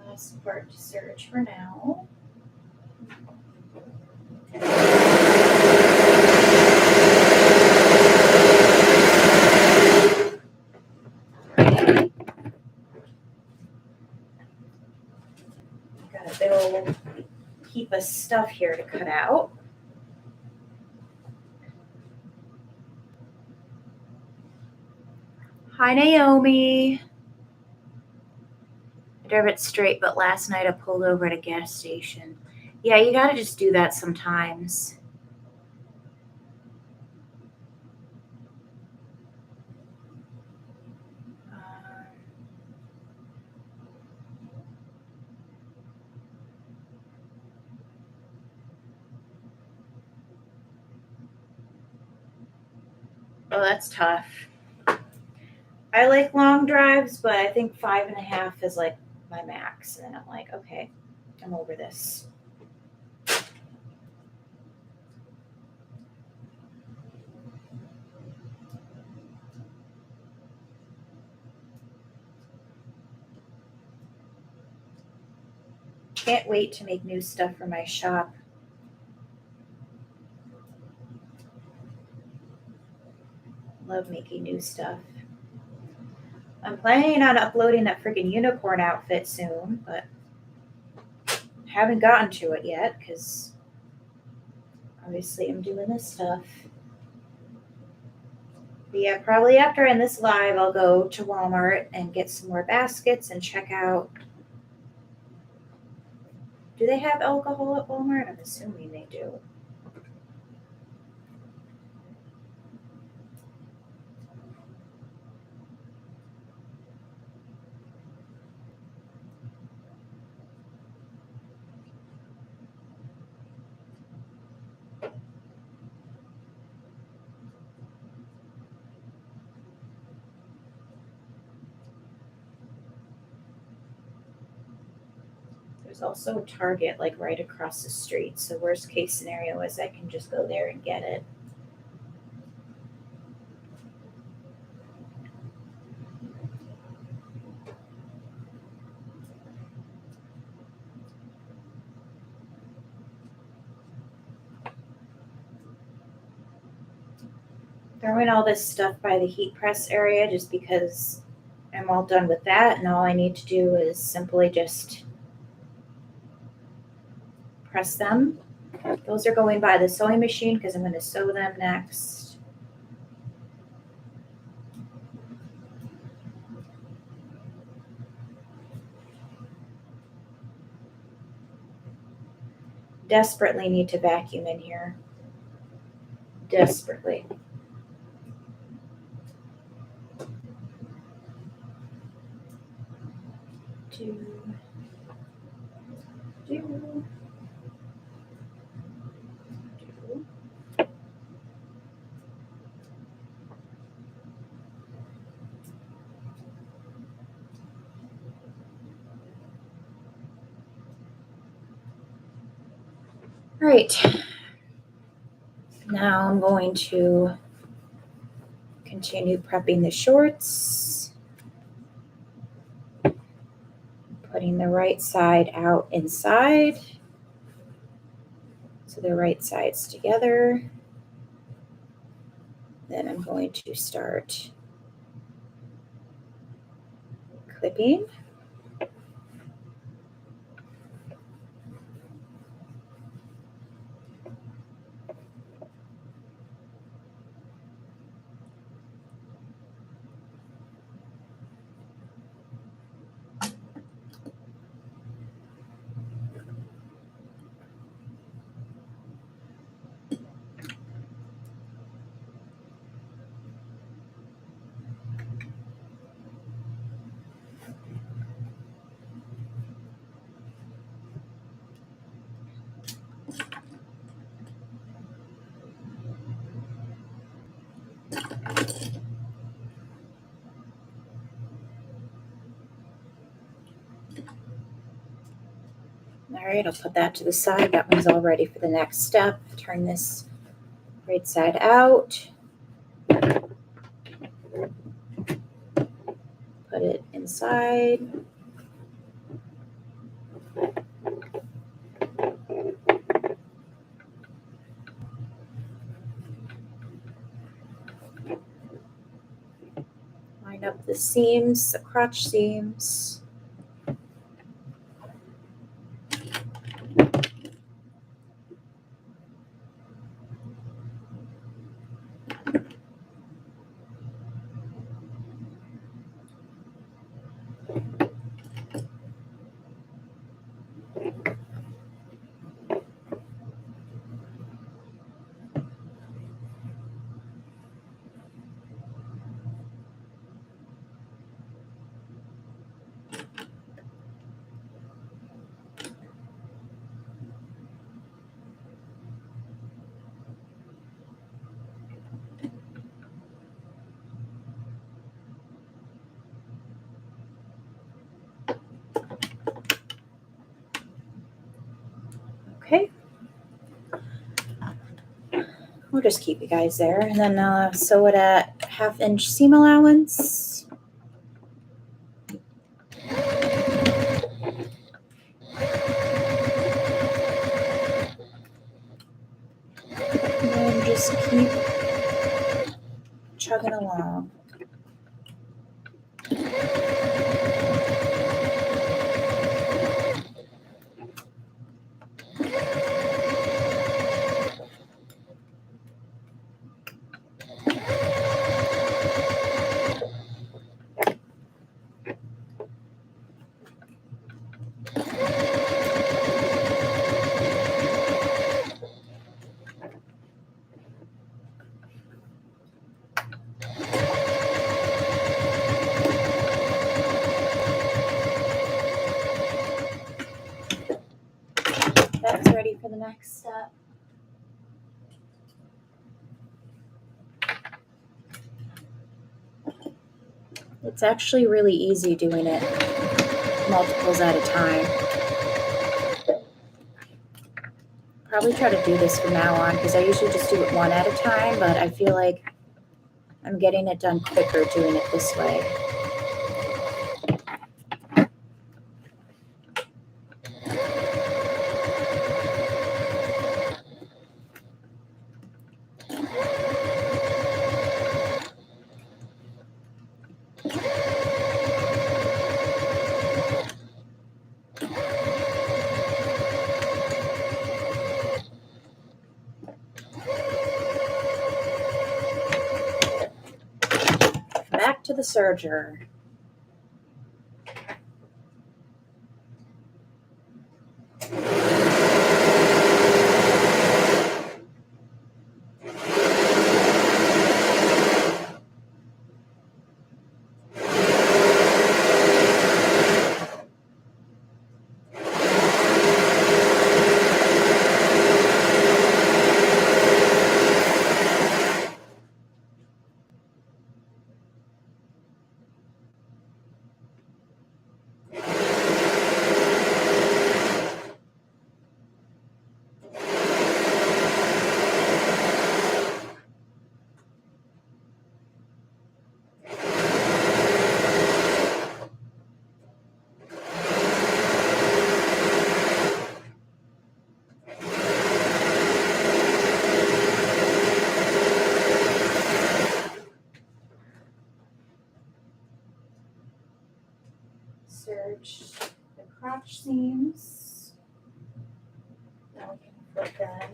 Last part to serge for now. Got a big old heap of stuff here to cut out. Hi, Naomi. I drove it straight, but last night I pulled over at a gas station. Yeah, you gotta just do that sometimes. Oh, that's tough. I like long drives, but I think 5.5 is like my max. And then I'm like, okay, I'm over this. Can't wait to make new stuff for my shop. Love making new stuff. I'm planning on uploading that freaking unicorn outfit soon, but haven't gotten to it yet because obviously I'm doing this stuff. But yeah, probably after I end this live, I'll go to Walmart and get some more baskets and check out. Do they have alcohol at Walmart? I'm assuming they do. There's also a Target like right across the street. So worst case scenario is I can just go there and get it. Throwing all this stuff by the heat press area just because I'm all done with that, and all I need to do is simply just press them. Those are going by the sewing machine because I'm going to sew them next. Desperately need to vacuum in here. Desperately. Right. Now I'm going to continue prepping the shorts. Putting the right side out inside. So the right sides together. Then I'm going to start clipping. All right, I'll put that to the side. That one's all ready for the next step. Turn this right side out. Put it inside. Line up the seams, the crotch seams. We'll just keep you guys there. And then sew it at 1/2 inch seam allowance. And then just keep chugging along. That's ready for the next step. It's actually really easy doing it multiples at a time. Probably try to do this from now on because I usually just do it one at a time, but I feel like I'm getting it done quicker doing it this way. Back to the serger. Serge the crotch seams. Now we can flip them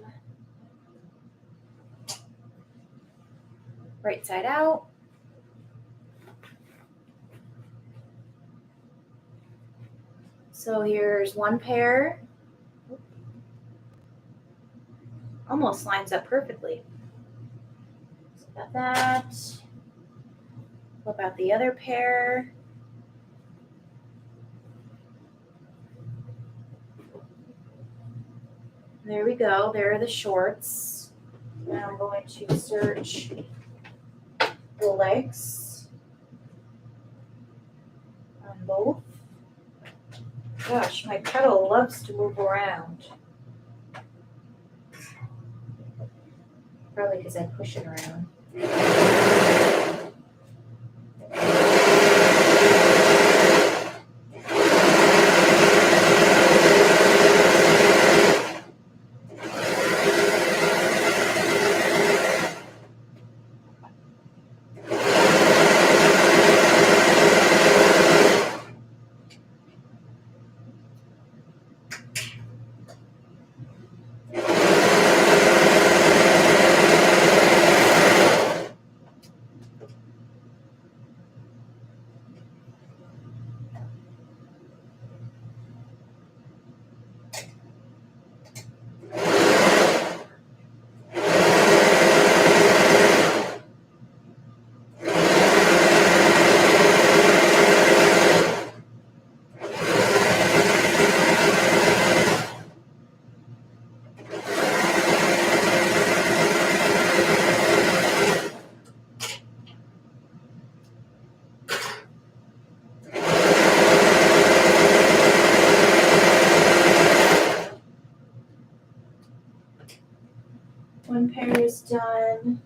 right side out. So here's one pair. Almost lines up perfectly. So got that. Flip out the other pair. There we go. There are the shorts. Now I'm going to serge the legs on both. Gosh, my pedal loves to move around. Probably because I push it around. One pair is done.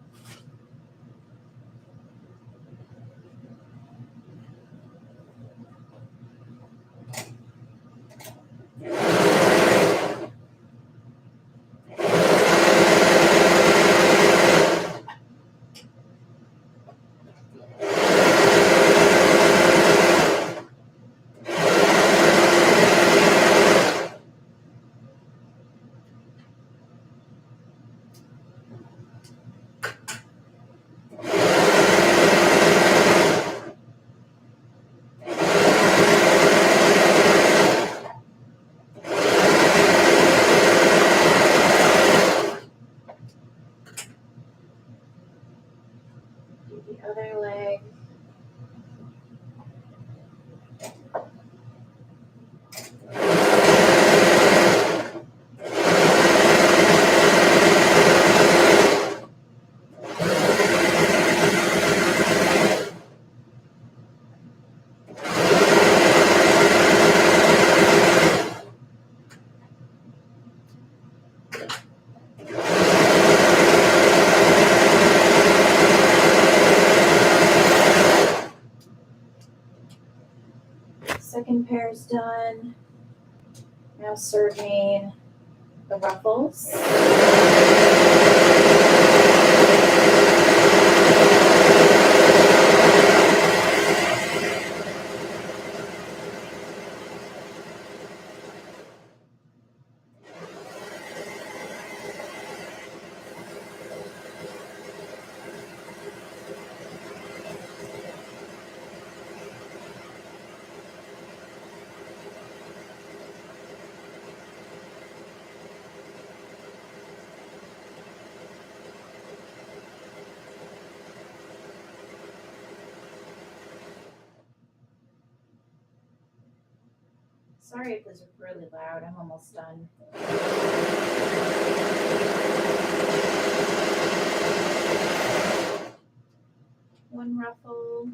Do the other leg. Second pair is done. Now serging the ruffles. Sorry if this is really loud. I'm almost done. One ruffle.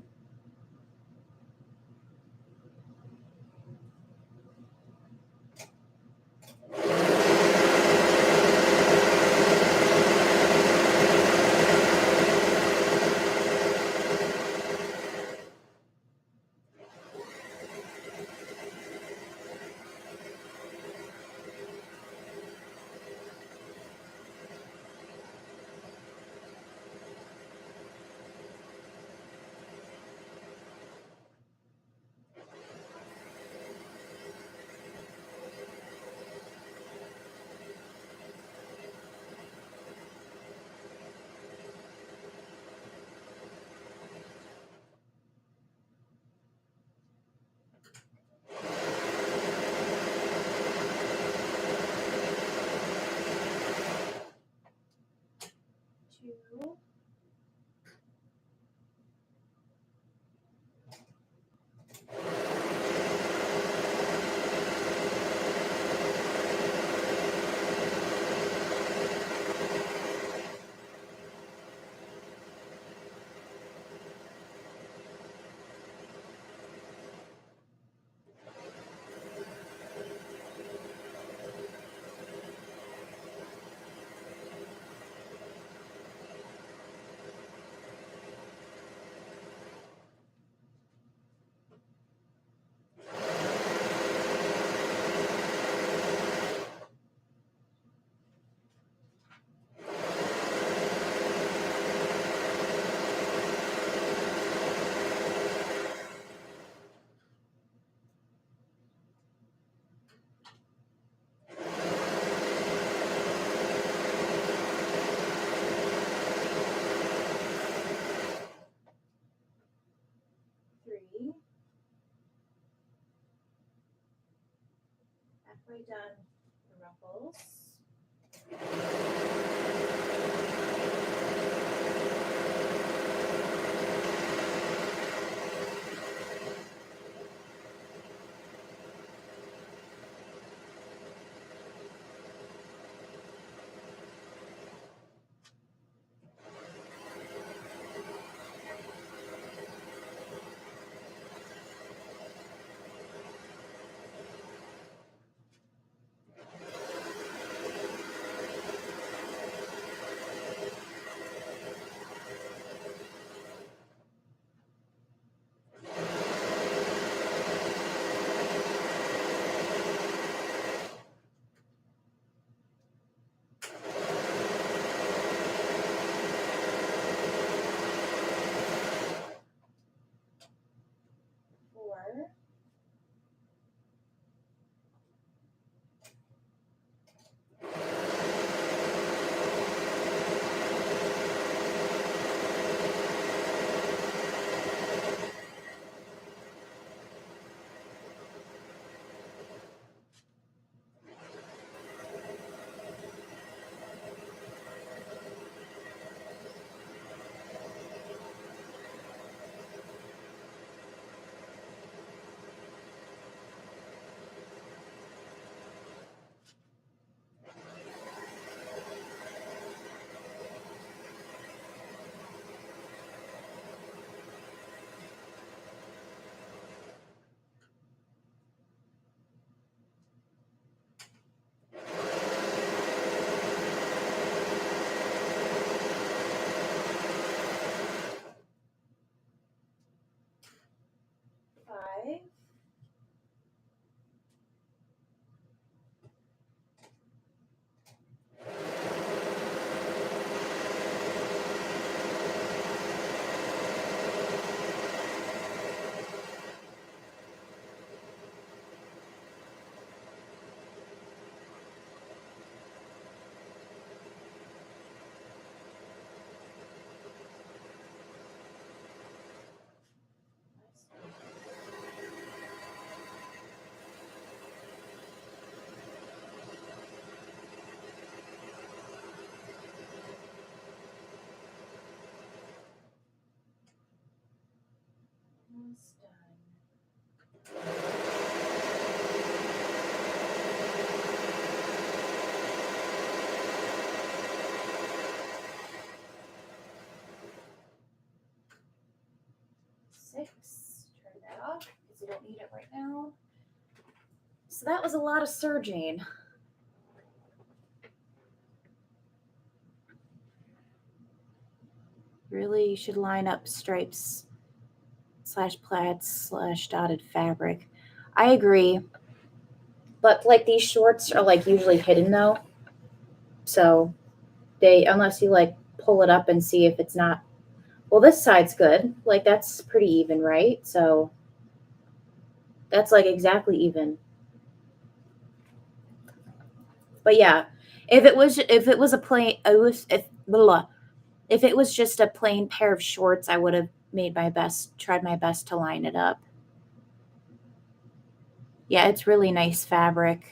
Two. Three. Halfway done the ruffles. So that was a lot of serging. Really, you should line up stripes / plaids / dotted fabric. I agree. But like these shorts are like usually hidden though. So unless you like pull it up and see if it's not, well, this side's good. Like that's pretty even, right? So that's like exactly even. But yeah, if it was a plain, if it was just a plain pair of shorts, I would have tried my best to line it up. Yeah, it's really nice fabric.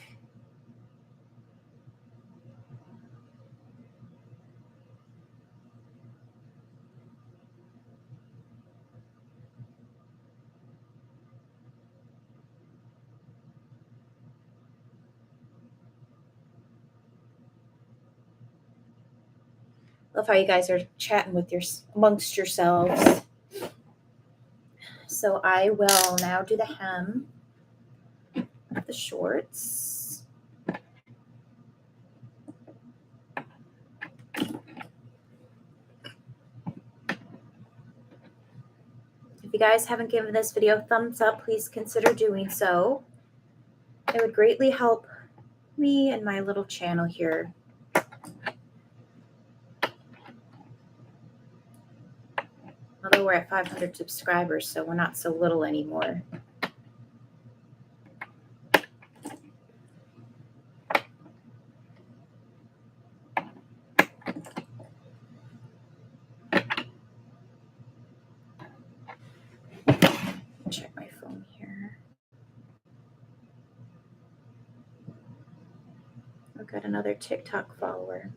Love how you guys are chatting with amongst yourselves. So I will now do the hem of the shorts. If you guys haven't given this video a thumbs up, please consider doing so. It would greatly help me and my little channel here. Although we're at 500 subscribers, so we're not so little anymore. Check my phone here. I've got another TikTok follower.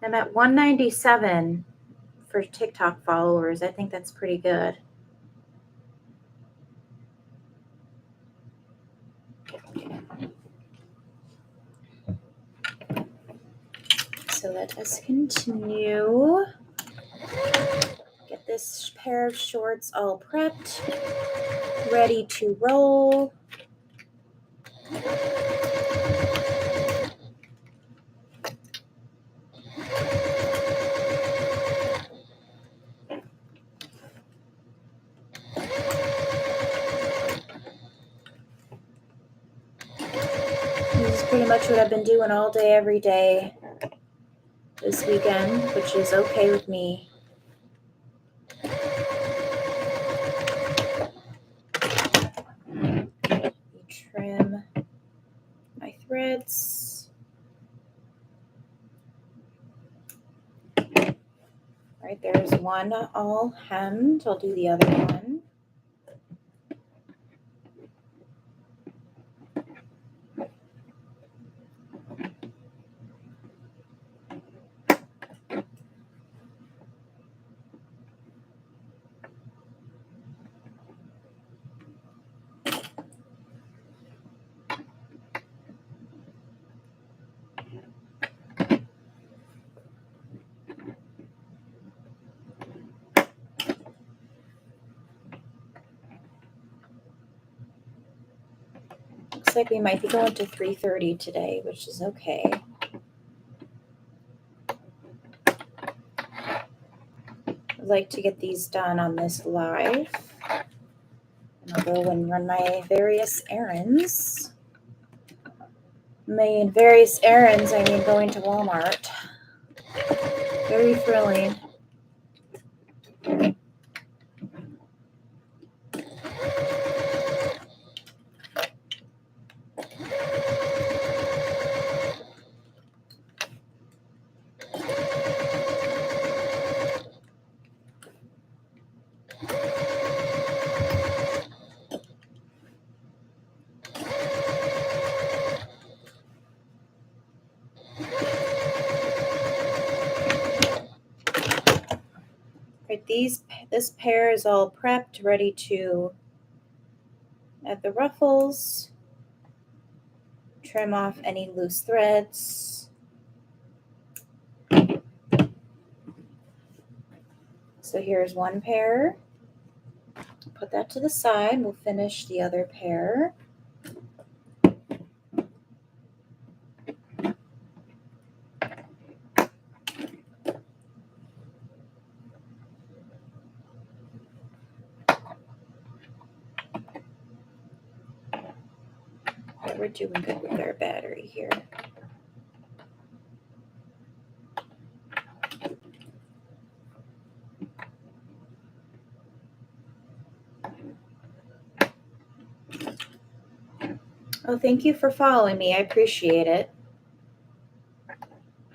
I'm at 197 for TikTok followers. I think that's pretty good. So let us continue. Get this pair of shorts all prepped, ready to roll. This is pretty much what I've been doing all day, every day this weekend, which is okay with me. Trim my threads. All right, there's one all hemmed. I'll do the other one. Looks like we might be going to 3:30 today, which is okay. I'd like to get these done on this live. And I'll go and run my various errands. I mean going to Walmart. Very thrilling. Right, this pair is all prepped, ready to add the ruffles, trim off any loose threads. So here's one pair. Put that to the side. We'll finish the other pair. We're doing good with our battery here. Oh, thank you for following me. I appreciate it.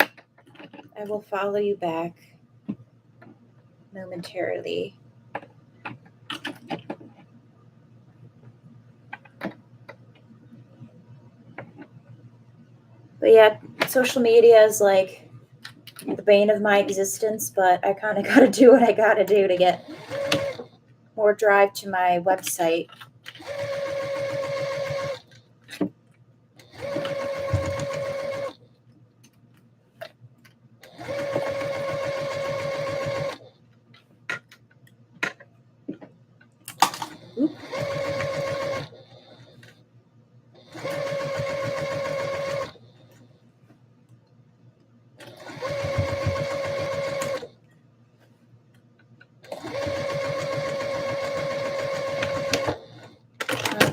I will follow you back momentarily. But yeah, social media is like the bane of my existence, but I kind of got to do what I got to do to get more drive to my website. Oop.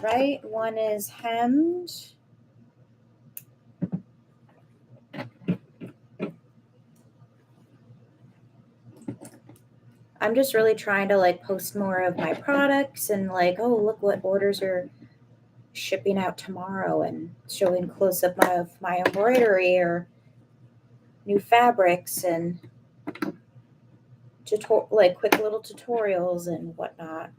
All right, one is hemmed. I'm just really trying to like post more of my products and like, oh, look what orders are shipping out tomorrow, and showing close up of my embroidery or new fabrics and like quick little tutorials and whatnot.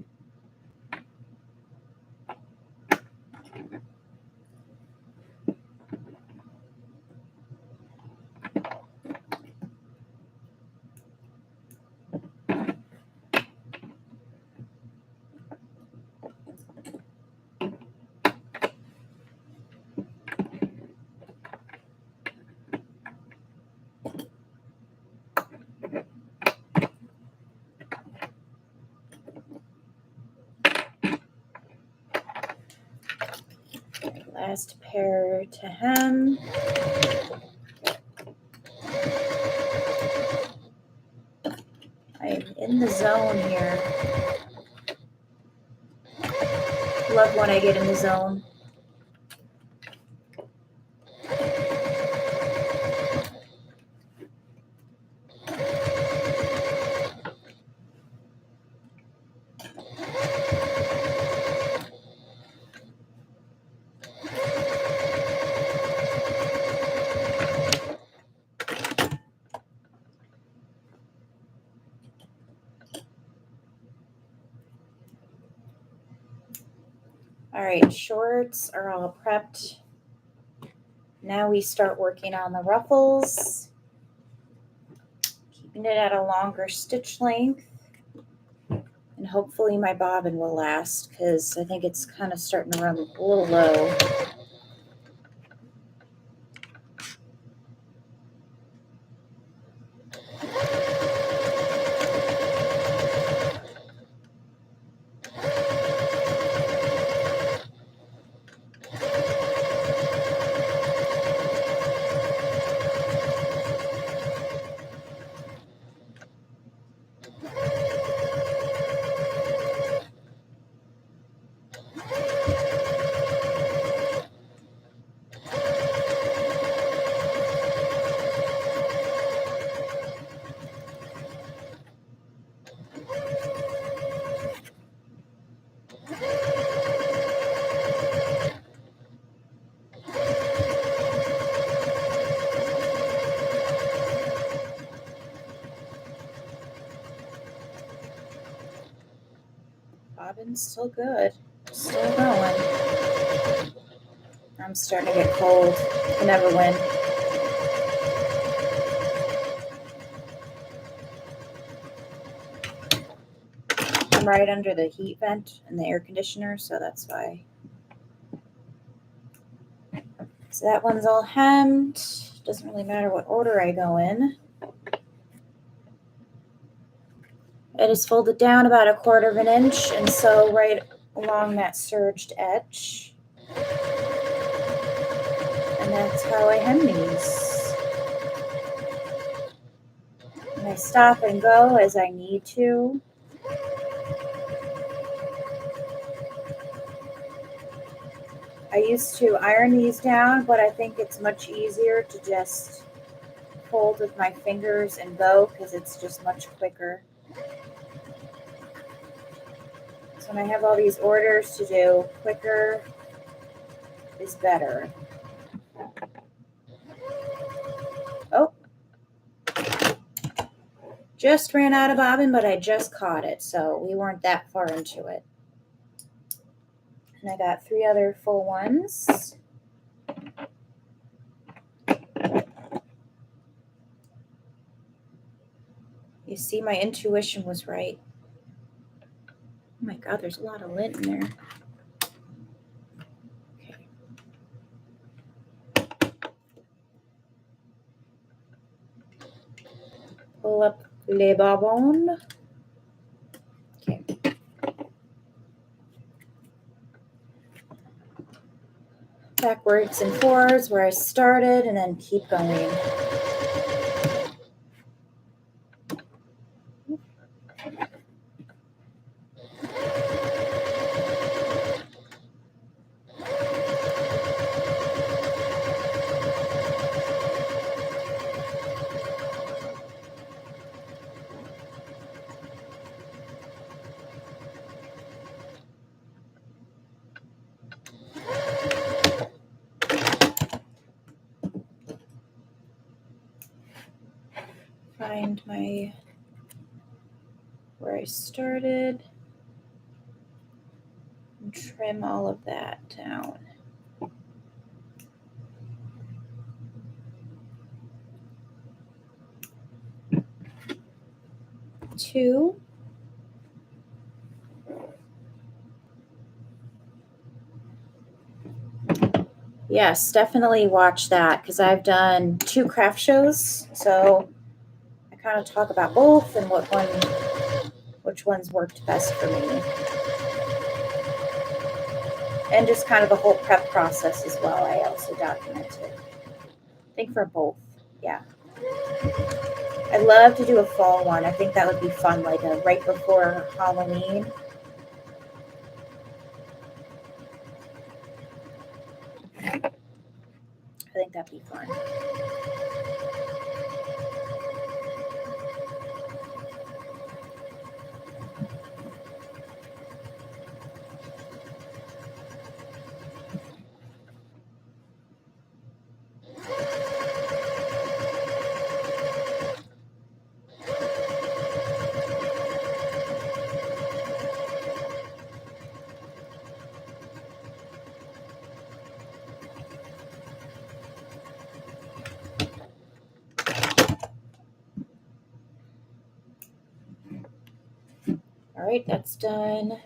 Last pair to hem. I'm in the zone here. Love when I get in the zone. All right, shorts are all prepped. Now we start working on the ruffles, keeping it at a longer stitch length. And hopefully my bobbin will last, because I think it's kind of starting to run a little low. Bobbin's still good. Still going. I'm starting to get cold. I never win. I'm right under the heat vent in the air conditioner, so that's why. So that one's all hemmed. Doesn't really matter what order I go in. It is folded down about 1/4 of an inch and sew right along that serged edge. And that's how I hem these. And I stop and go as I need to. I used to iron these down, but I think it's much easier to just fold with my fingers and go because it's just much quicker. So when I have all these orders to do, quicker is better. Oh, just ran out of bobbin, but I just caught it, so we weren't that far into it. And I got 3 other full ones. You see, my intuition was right. Oh my God, there's a lot of lint in there. Okay. Pull up les barbons. Okay. Backwards and forwards where I started, and then keep going. Find my where I started and trim all of that down. Two. Yes, definitely watch that because I've done 2 craft shows, so I kind of talk about both and which ones worked best for me. And just kind of the whole prep process as well. I also documented. I think for both, yeah. I'd love to do a fall one. I think that would be fun, like a right before Halloween. I think that'd be fun. All right, that's done.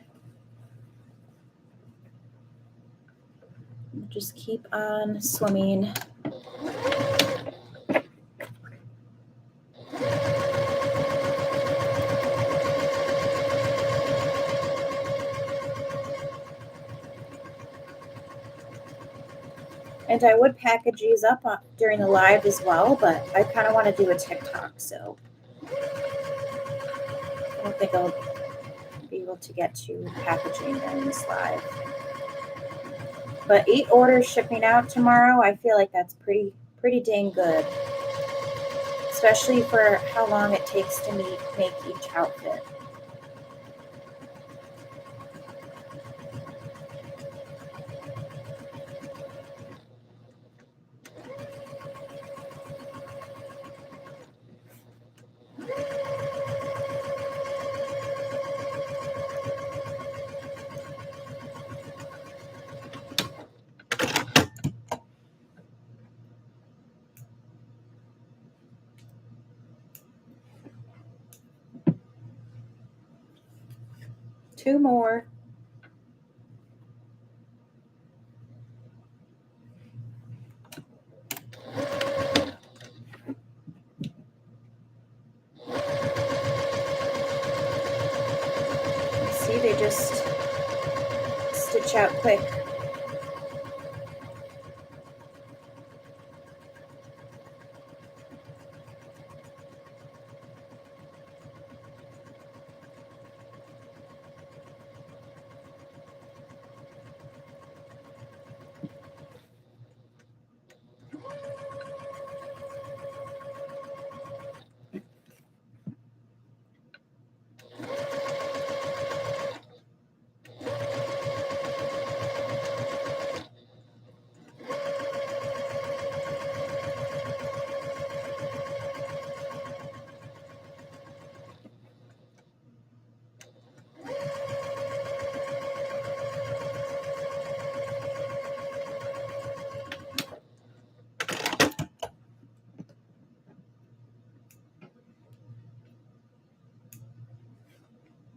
Just keep on swimming. And I would package these up during the live as well, but I kind of want to do a TikTok, so I don't think I'll be able to get to packaging during this live. But 8 orders shipping out tomorrow, I feel like that's pretty dang good, especially for how long it takes to make each outfit. Two more. just stitch out quick.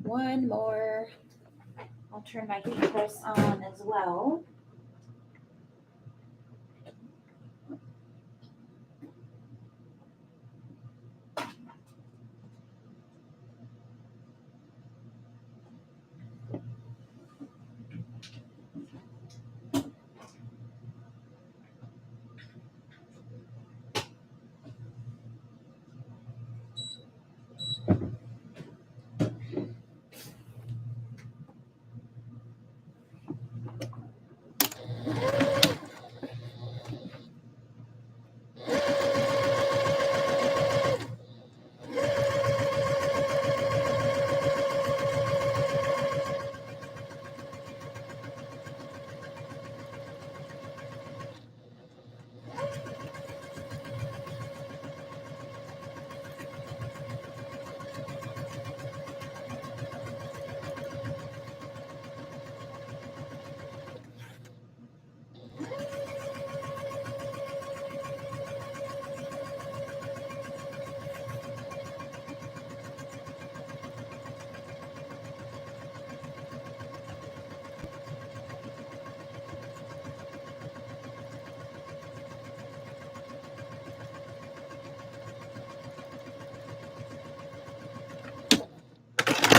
One more. I'll turn my heat press on as well.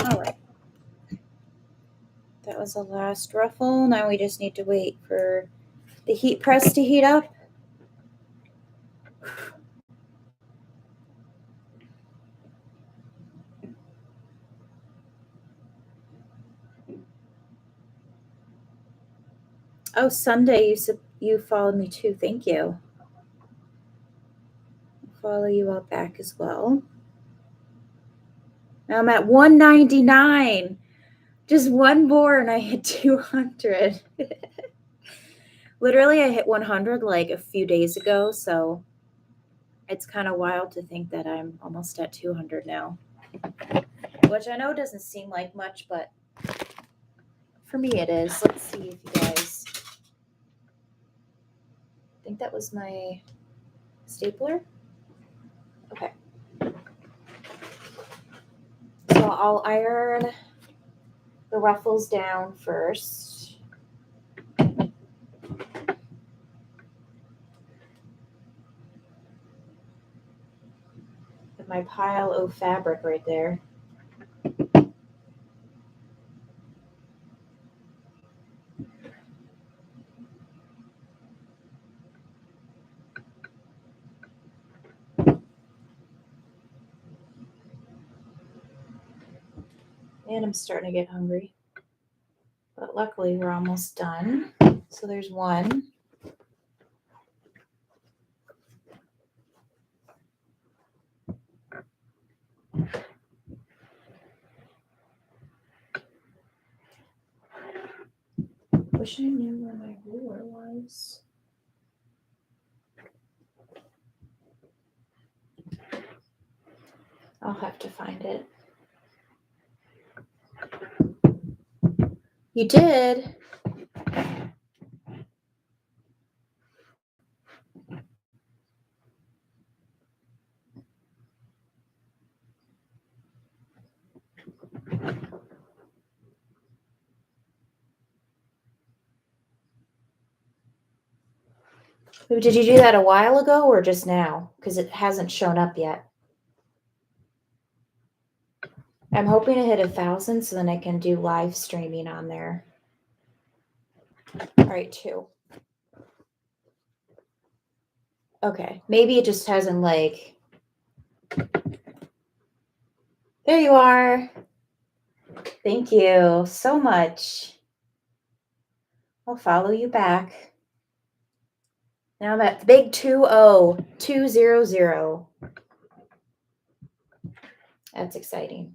All right. That was the last ruffle. Now we just need to wait for the heat press to heat up. Oh, Sunday, you followed me too. Thank you. I'll follow you all back as well. Now I'm at 199. Just one more and I hit 200. Literally, I hit 100 like a few days ago, so it's kind of wild to think that I'm almost at 200 now. Which I know doesn't seem like much, but for me it is. Let's see if you guys... I think that was my stapler. Okay. So I'll iron the ruffles down first. With my pile of fabric right there. And I'm starting to get hungry. But luckily we're almost done. So there's one. Wish I knew where my ruler was. I'll have to find it. You did? Did you do that a while ago or just now? Because it hasn't shown up yet. I'm hoping to hit 1,000 so then I can do live streaming on there. All right, 2. Okay, maybe it just hasn't like. There you are. Thank you so much. I'll follow you back. Now I'm at the big 20200. That's exciting.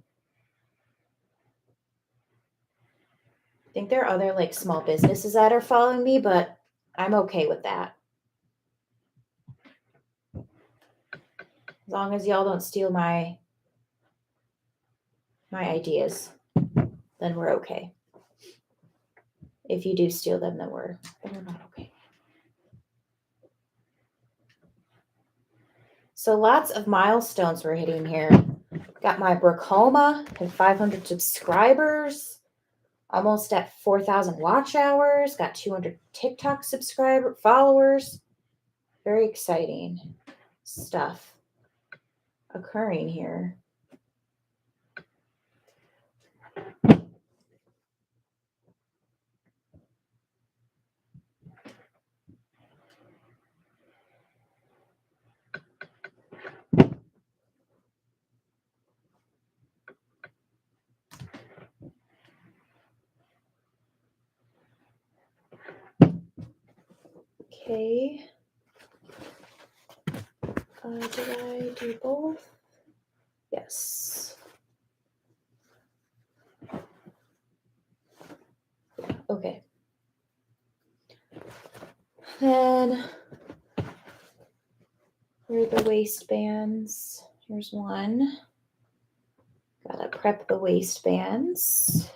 I think there are other like small businesses that are following me, but I'm okay with that. As long as y'all don't steal my ideas, then we're okay. If you do steal them, then we're not okay. So lots of milestones we're hitting here. Got my Bracoma at 500 subscribers, almost at 4,000 watch hours, got 200 TikTok followers. Very exciting stuff occurring here. Okay. Did I do both? Yes. Okay. Then here are the waistbands. Here's one. Gotta prep the waistbands.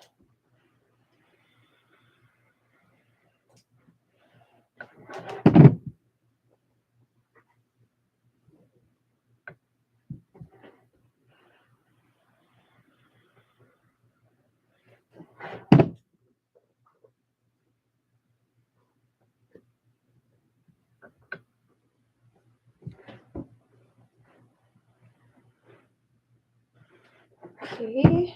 Okay.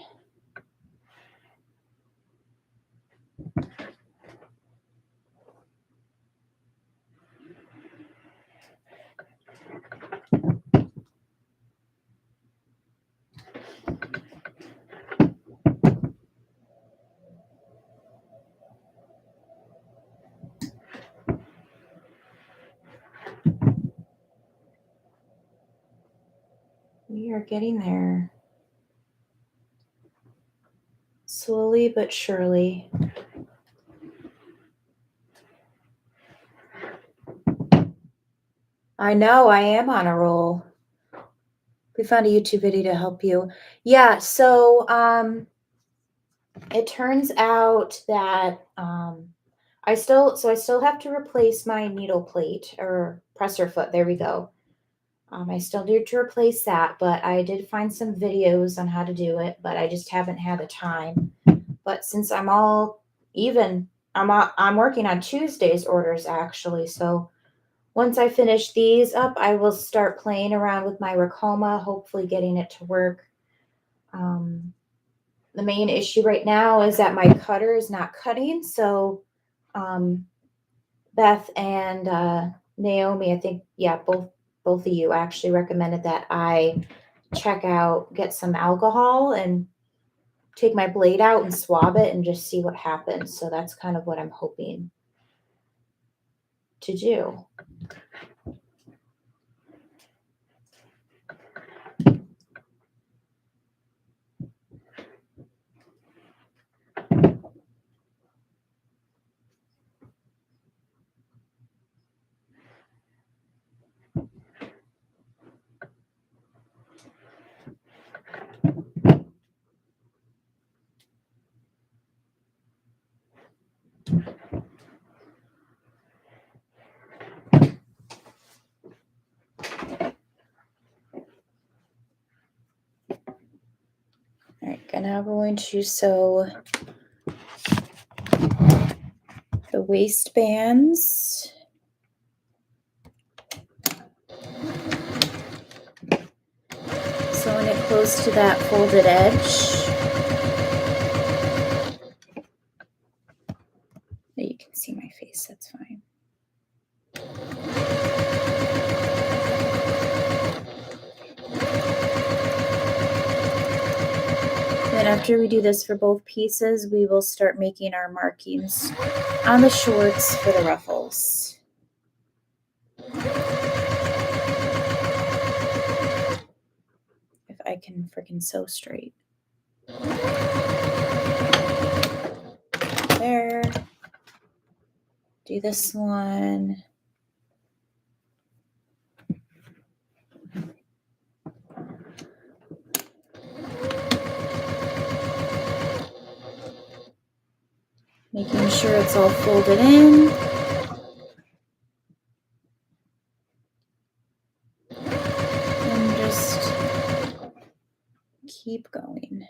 We are getting there. Slowly but surely. I know, I am on a roll. We found a YouTube video to help you. Yeah, so it turns out that I still have to replace my needle plate or presser foot. There we go. I still need to replace that, but I did find some videos on how to do it, but I just haven't had the time. But since I'm all even, I'm working on Tuesday's orders actually. So once I finish these up, I will start playing around with my Racoma, hopefully getting it to work. The main issue right now is that my cutter is not cutting. So Beth and Naomi, I think, yeah, both of you actually recommended that I get some alcohol and take my blade out and swab it and just see what happens. So that's kind of what I'm hoping to do. All right, now we're going to sew the waistbands. Sewing it close to that folded edge. You can see my face, that's fine. Then after we do this for both pieces, we will start making our markings on the shorts for the ruffles. If I can freaking sew straight. There. Do this one. Making sure it's all folded in. And just keep going.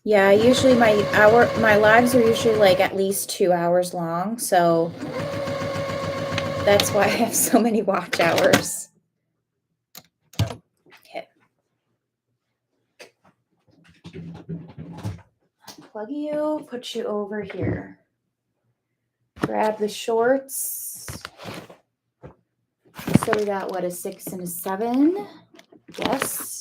Yeah, usually my lives are usually like at least 2 hours long, so that's why I have so many watch hours. Okay. Plug you, put you over here. Grab the shorts. So we got what, a 6 and a 7? Yes.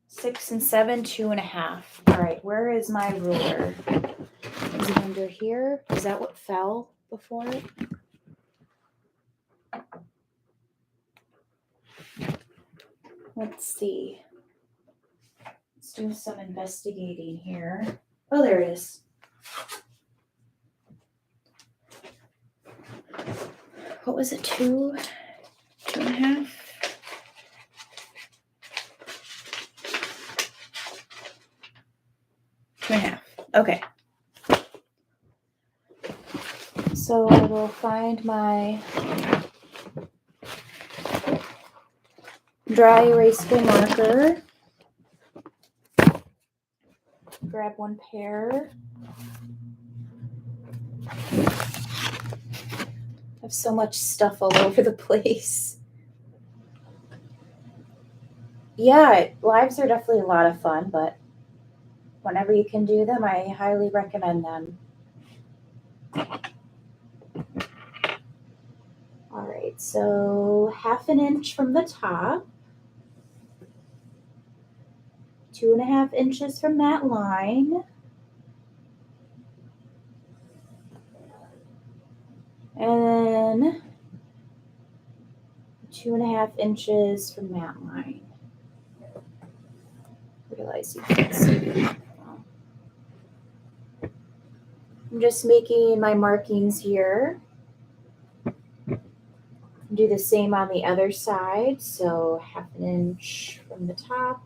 Six and 7, 2.5. All right, where is my ruler? Is it under here? Is that what fell before it? Let's see. Let's do some investigating here. Oh, there it is. What was it? 2, 2.5? Two and a half. Okay. So I will find my dry erasable marker. Grab one pair. I have so much stuff all over the place. Yeah, lives are definitely a lot of fun, but whenever you can do them, I highly recommend them. All right, so 1/2 inch from the top, 2.5 inches from that line, and then 2.5 inches from that line. Realize you can't see. I'm just making my markings here. Do the same on the other side. So 1/2 inch from the top,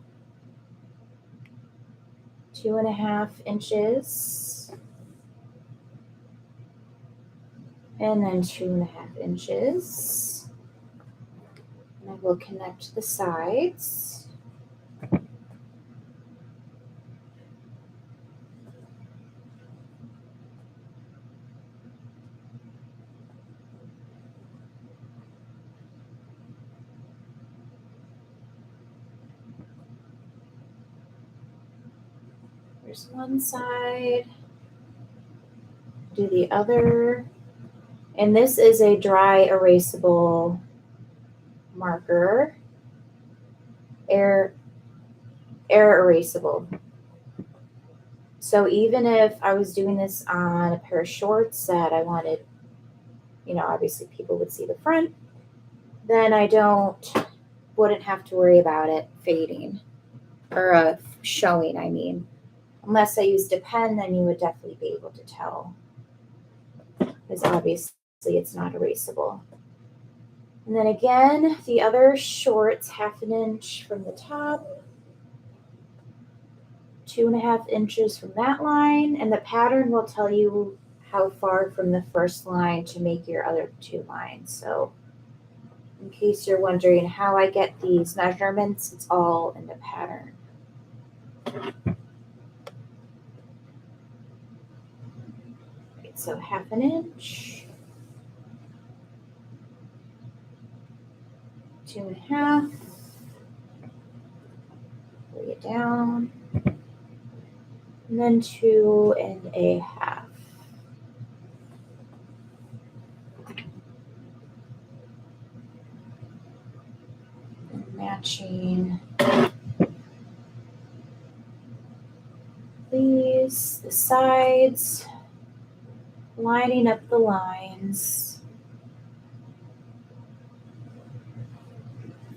2.5 inches, and then 2.5 inches. And I will connect the sides. There's one side, do the other. And this is a dry erasable marker, air erasable. So even if I was doing this on a pair of shorts that I wanted, obviously people would see the front, then I wouldn't have to worry about it fading or showing, I mean. Unless I used a pen, then you would definitely be able to tell, because obviously it's not erasable. And then again, the other shorts, 1/2 inch from the top, 2.5 inches from that line, and the pattern will tell you how far from the first line to make your other 2 lines. So in case you're wondering how I get these measurements, it's all in the pattern. Right, so 1/2 inch, 2.5, lay it down, and then 2.5. Matching these, the sides, lining up the lines,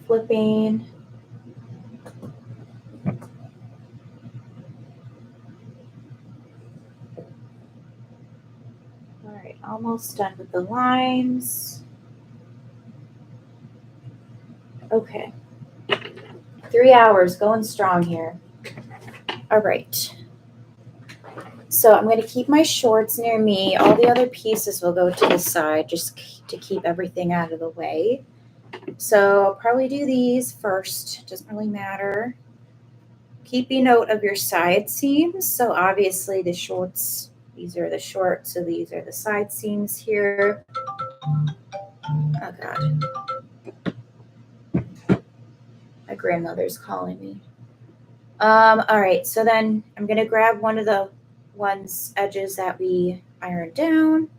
flipping. All right, almost done with the lines. Okay, 3 hours, going strong here. All right. So I'm going to keep my shorts near me. All the other pieces will go to the side just to keep everything out of the way. So I'll probably do these first. Doesn't really matter. Keeping note of your side seams. So obviously the shorts, these are the shorts, so these are the side seams here. Oh God. My grandmother's calling me. All right, so then I'm gonna grab one of the edges that we ironed down.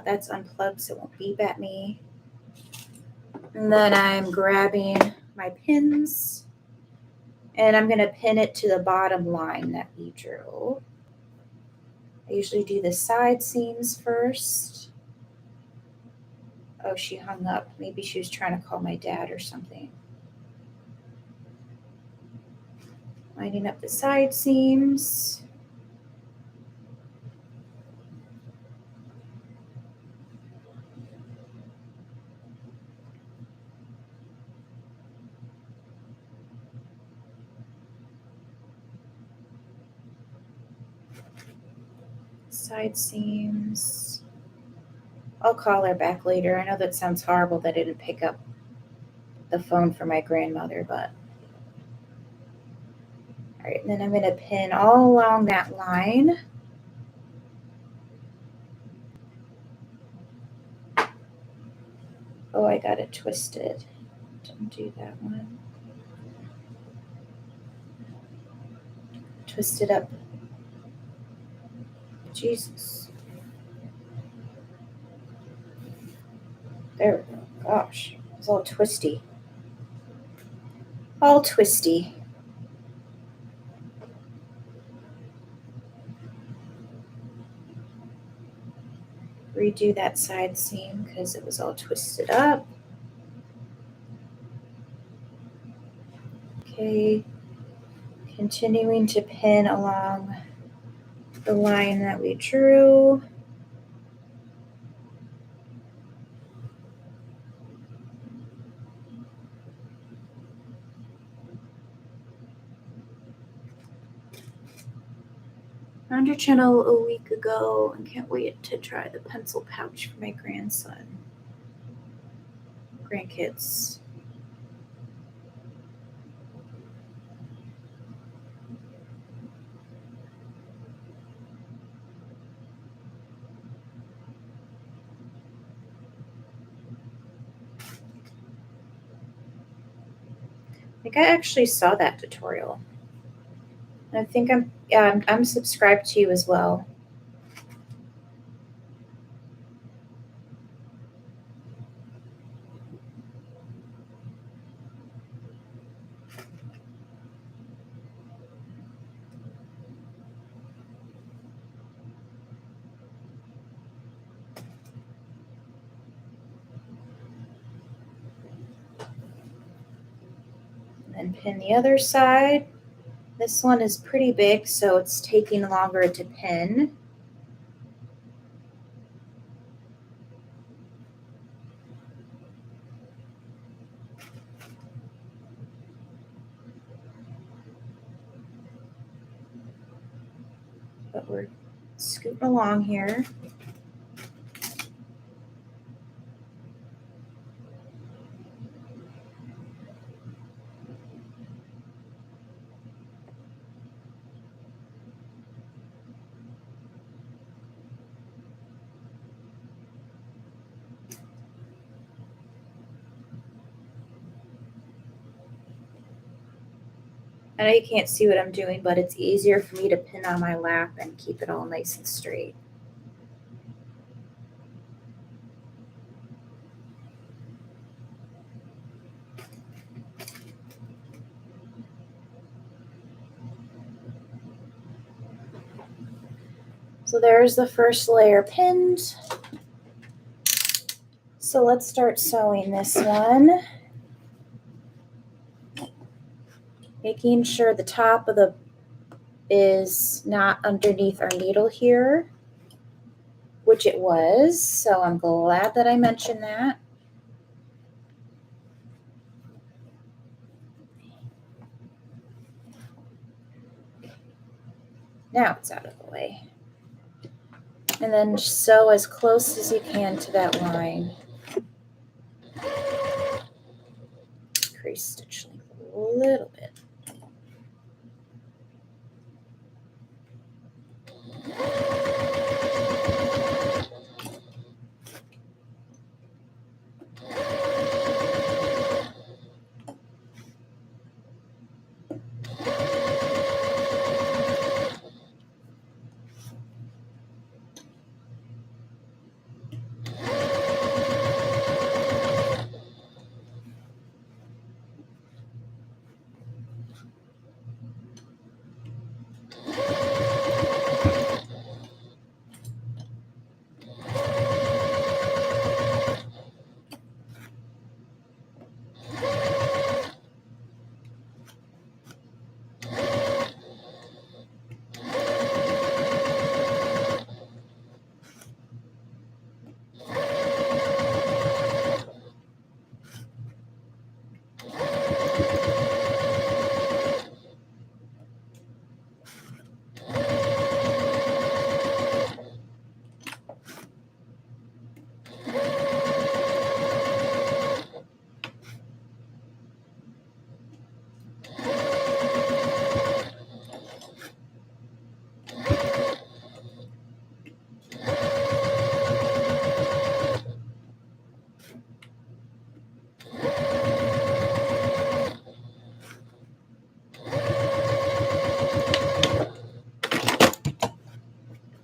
That's unplugged, so it won't beep at me. And then I'm grabbing my pins, and I'm gonna pin it to the bottom line that we drew. I usually do the side seams first. Oh, she hung up. Maybe she was trying to call my dad or something. Lining up the side seams. Side seams. I'll call her back later. I know that sounds horrible that I didn't pick up the phone for my grandmother, but all right, and then I'm going to pin all along that line. Oh, I got it twisted. Didn't do that one. Twist it up. Jesus. There we go. Gosh, it's all twisty. All twisty. Redo that side seam because it was all twisted up. Okay, continuing to pin along the line that we drew. Found your channel a week ago and can't wait to try the pencil pouch for my grandkids. I think I actually saw that tutorial. I think I'm subscribed to you as well. And pin the other side. This one is pretty big, so it's taking longer to pin. but we're scooting along here. I know you can't see what I'm doing, but it's easier for me to pin on my lap and keep it all nice and straight. So there's the first layer pinned. So let's start sewing this one. Making sure the top of the is not underneath our needle here, which it was. So I'm glad that I mentioned that. Now it's out of the way. And then sew as close as you can to that line. Increase stitch length a little bit.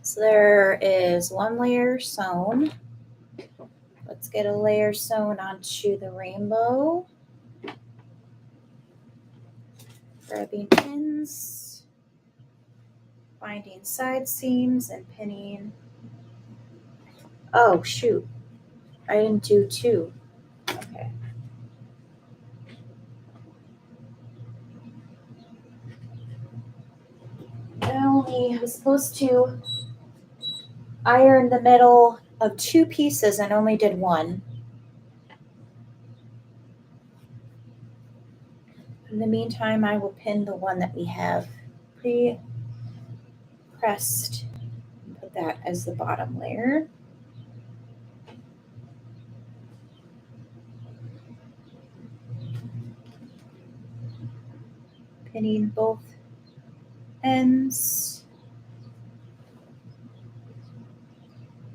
So there is one layer sewn. Let's get a layer sewn onto the rainbow. Grabbing pins, finding side seams and pinning. Oh shoot, I didn't do two. Okay. I was supposed to iron the middle of two pieces and only did one. In the meantime, I will pin the one that we have pre-pressed and put that as the bottom layer. Pinning both ends.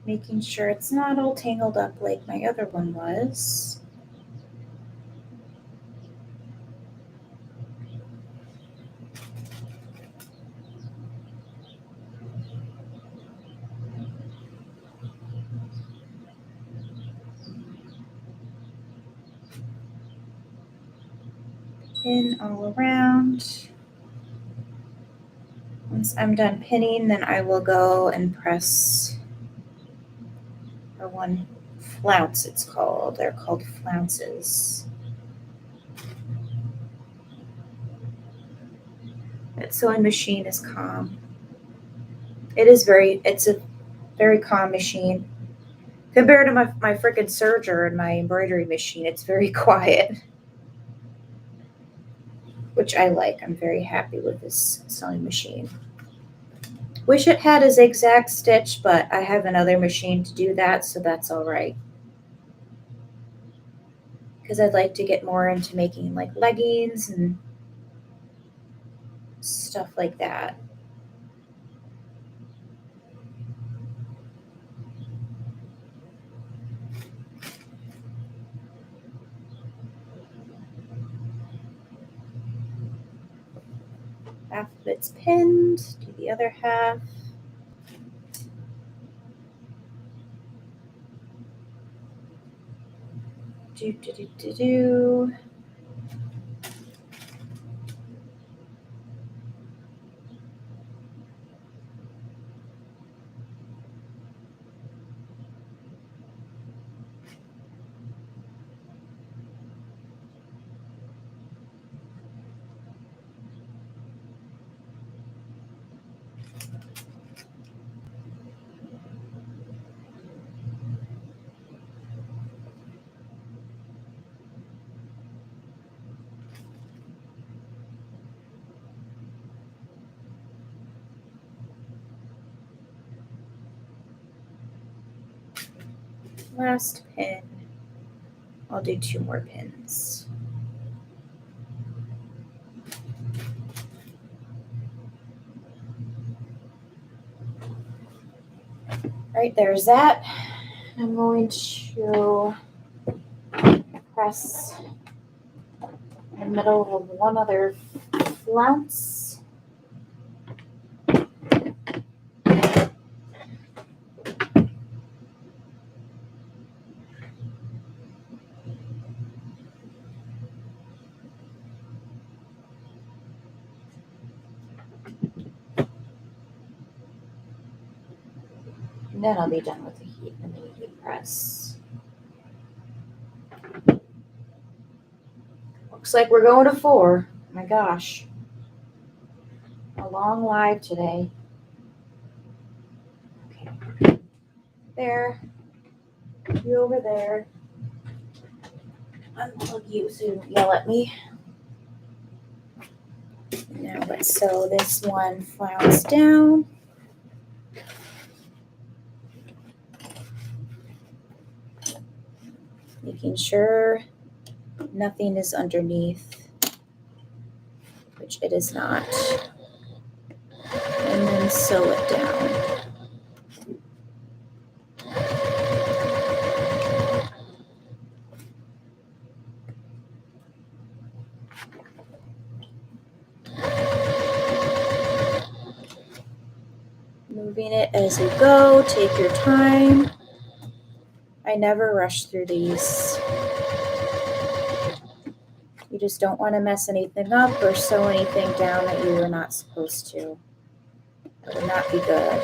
Making sure it's not all tangled up like my other one was. Pin all around. Once I'm done pinning, then I will go and press or one flounce it's called. They're called flounces. That sewing machine is calm. It's a very calm machine. Compared to my freaking serger and my embroidery machine, it's very quiet. Which I like. I'm very happy with this sewing machine. Wish it had a zigzag stitch, but I have another machine to do that, so that's all right. Because I'd like to get more into making like leggings and stuff like that. Half of it's pinned, do the other half. Do, do, do, do, do. Last pin. I'll do 2 more pins. Right, there's that. I'm going to press in the middle of one other flounce. And then I'll be done with the heat and the heat press. Looks like we're going to 4. Oh my gosh. A long live today. Okay. There. You over there. Unplug you so you don't yell at me. Now let's sew this one flounce down. Making sure nothing is underneath, which it is not. And then sew it down. Moving it as you go, take your time. I never rush through these. You just don't want to mess anything up or sew anything down that you were not supposed to. It would not be good.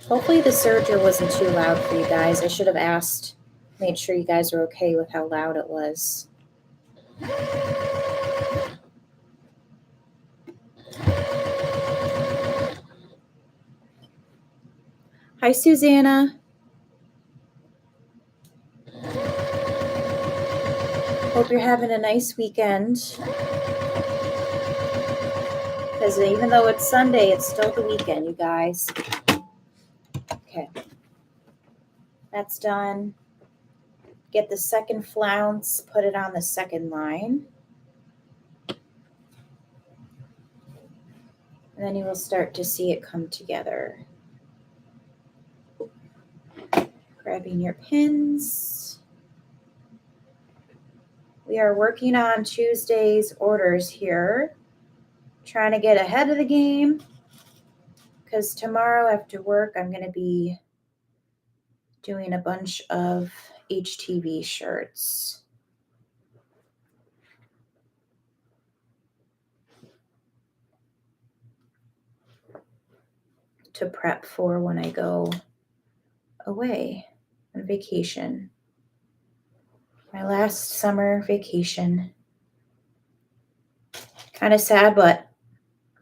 Hopefully the serger wasn't too loud for you guys. I should have asked, made sure you guys were okay with how loud it was. Hi, Susanna. Hope you're having a nice weekend. Because even though it's Sunday, it's still the weekend, you guys. Okay. That's done. Get the second flounce, put it on the second line. And then you will start to see it come together. Grabbing your pins. We are working on Tuesday's orders here. Trying to get ahead of the game. Because tomorrow after work, I'm going to be doing a bunch of HTV shirts. To prep for when I go away on vacation. My last summer vacation. Kind of sad, but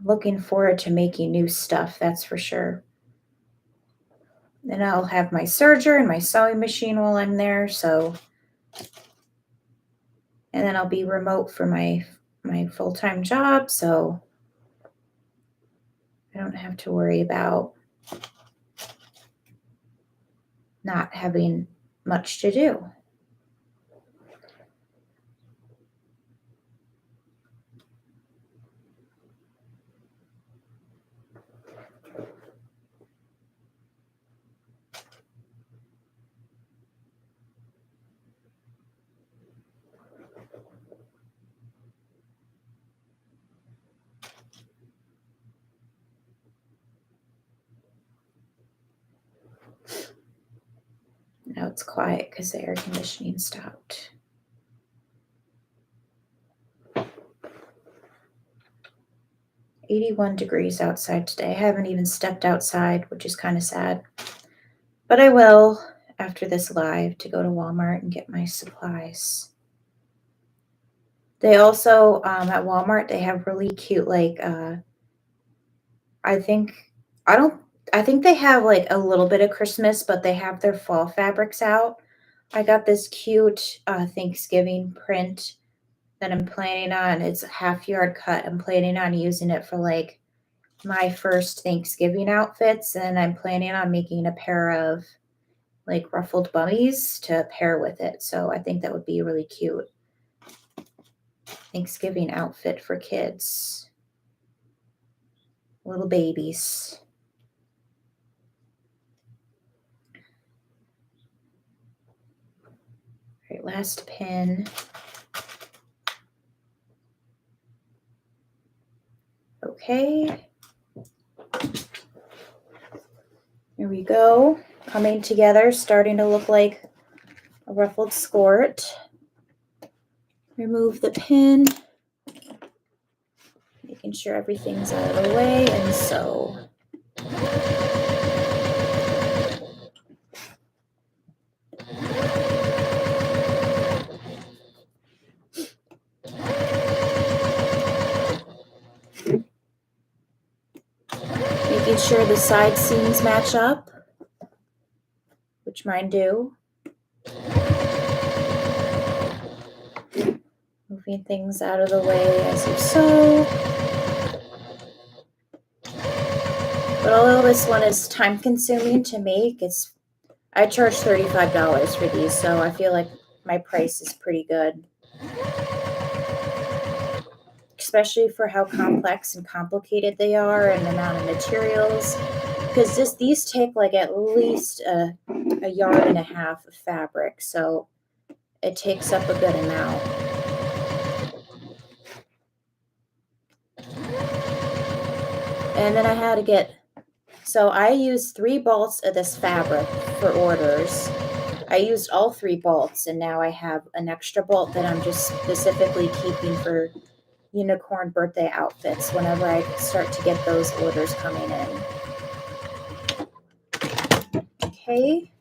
looking forward to making new stuff, that's for sure. Then I'll have my serger and my sewing machine while I'm there, so and then I'll be remote for my full-time job, so I don't have to worry about not having much to do. Now it's quiet because the air conditioning stopped. $81 outside today. I haven't even stepped outside, which is kind of sad. But I will after this live to go to Walmart and get my supplies. They also at Walmart they have really cute I think I don't I think they have like a little bit of Christmas, but they have their fall fabrics out. I got this cute Thanksgiving print that I'm planning on. It's a half yard cut. I'm planning on using it for like my first Thanksgiving outfits, and I'm planning on making a pair of like ruffled bummies to pair with it. So I think that would be a really cute Thanksgiving outfit for kids, little babies. All right, last pin. Okay. Here we go. Coming together, starting to look like a ruffled skirt. Remove the pin. Making sure everything's out of the way, and sew. Making sure the side seams match up, which mine do. Moving things out of the way as you sew. But although this one is time consuming to make, I charge $35 for these, so I feel like my price is pretty good. Especially for how complex and complicated they are and the amount of materials. Because these take like at least a yard and a half of fabric, so it takes up a good amount. And then I had to get, so I used 3 bolts of this fabric for orders. I used all 3 bolts, and now I have an extra bolt that I'm just specifically keeping for unicorn birthday outfits whenever I start to get those orders coming in. Okay,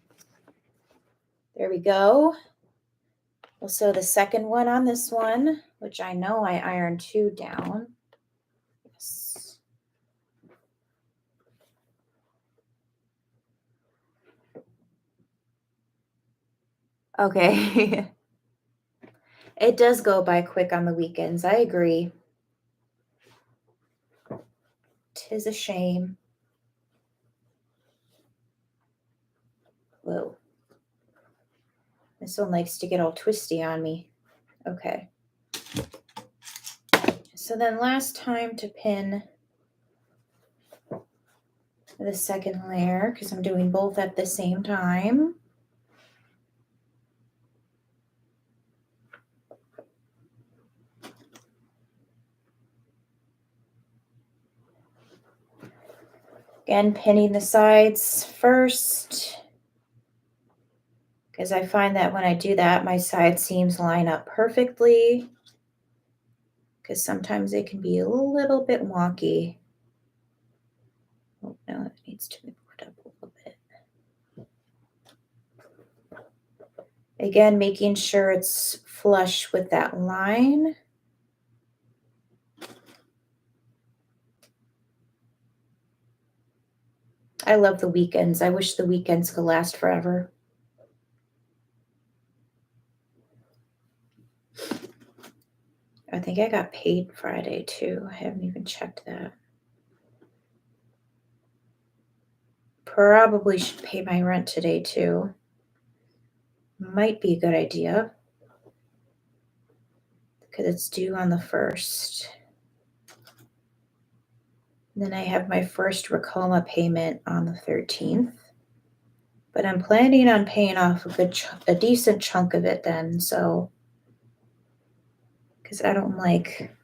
there we go. We'll sew the second one on this one, which I know I ironed 2 down. Yes. Okay. It does go by quick on the weekends. I agree. 'Tis a shame. Whoa. This one likes to get all twisty on me. Okay. So then last time to pin the second layer, because I'm doing both at the same time. Again, pinning the sides first, because I find that when I do that, my side seams line up perfectly, because sometimes they can be a little bit wonky. Oh, no, it needs to be put up a little bit. Again, making sure it's flush with that line. I love the weekends. I wish the weekends could last forever. I think I got paid Friday too. I haven't even checked that. Probably should pay my rent today too. Might be a good idea because it's due on the 1st. Then I have my first Racoma payment on the 13th. But I'm planning on paying off a decent chunk of it then, so because I don't like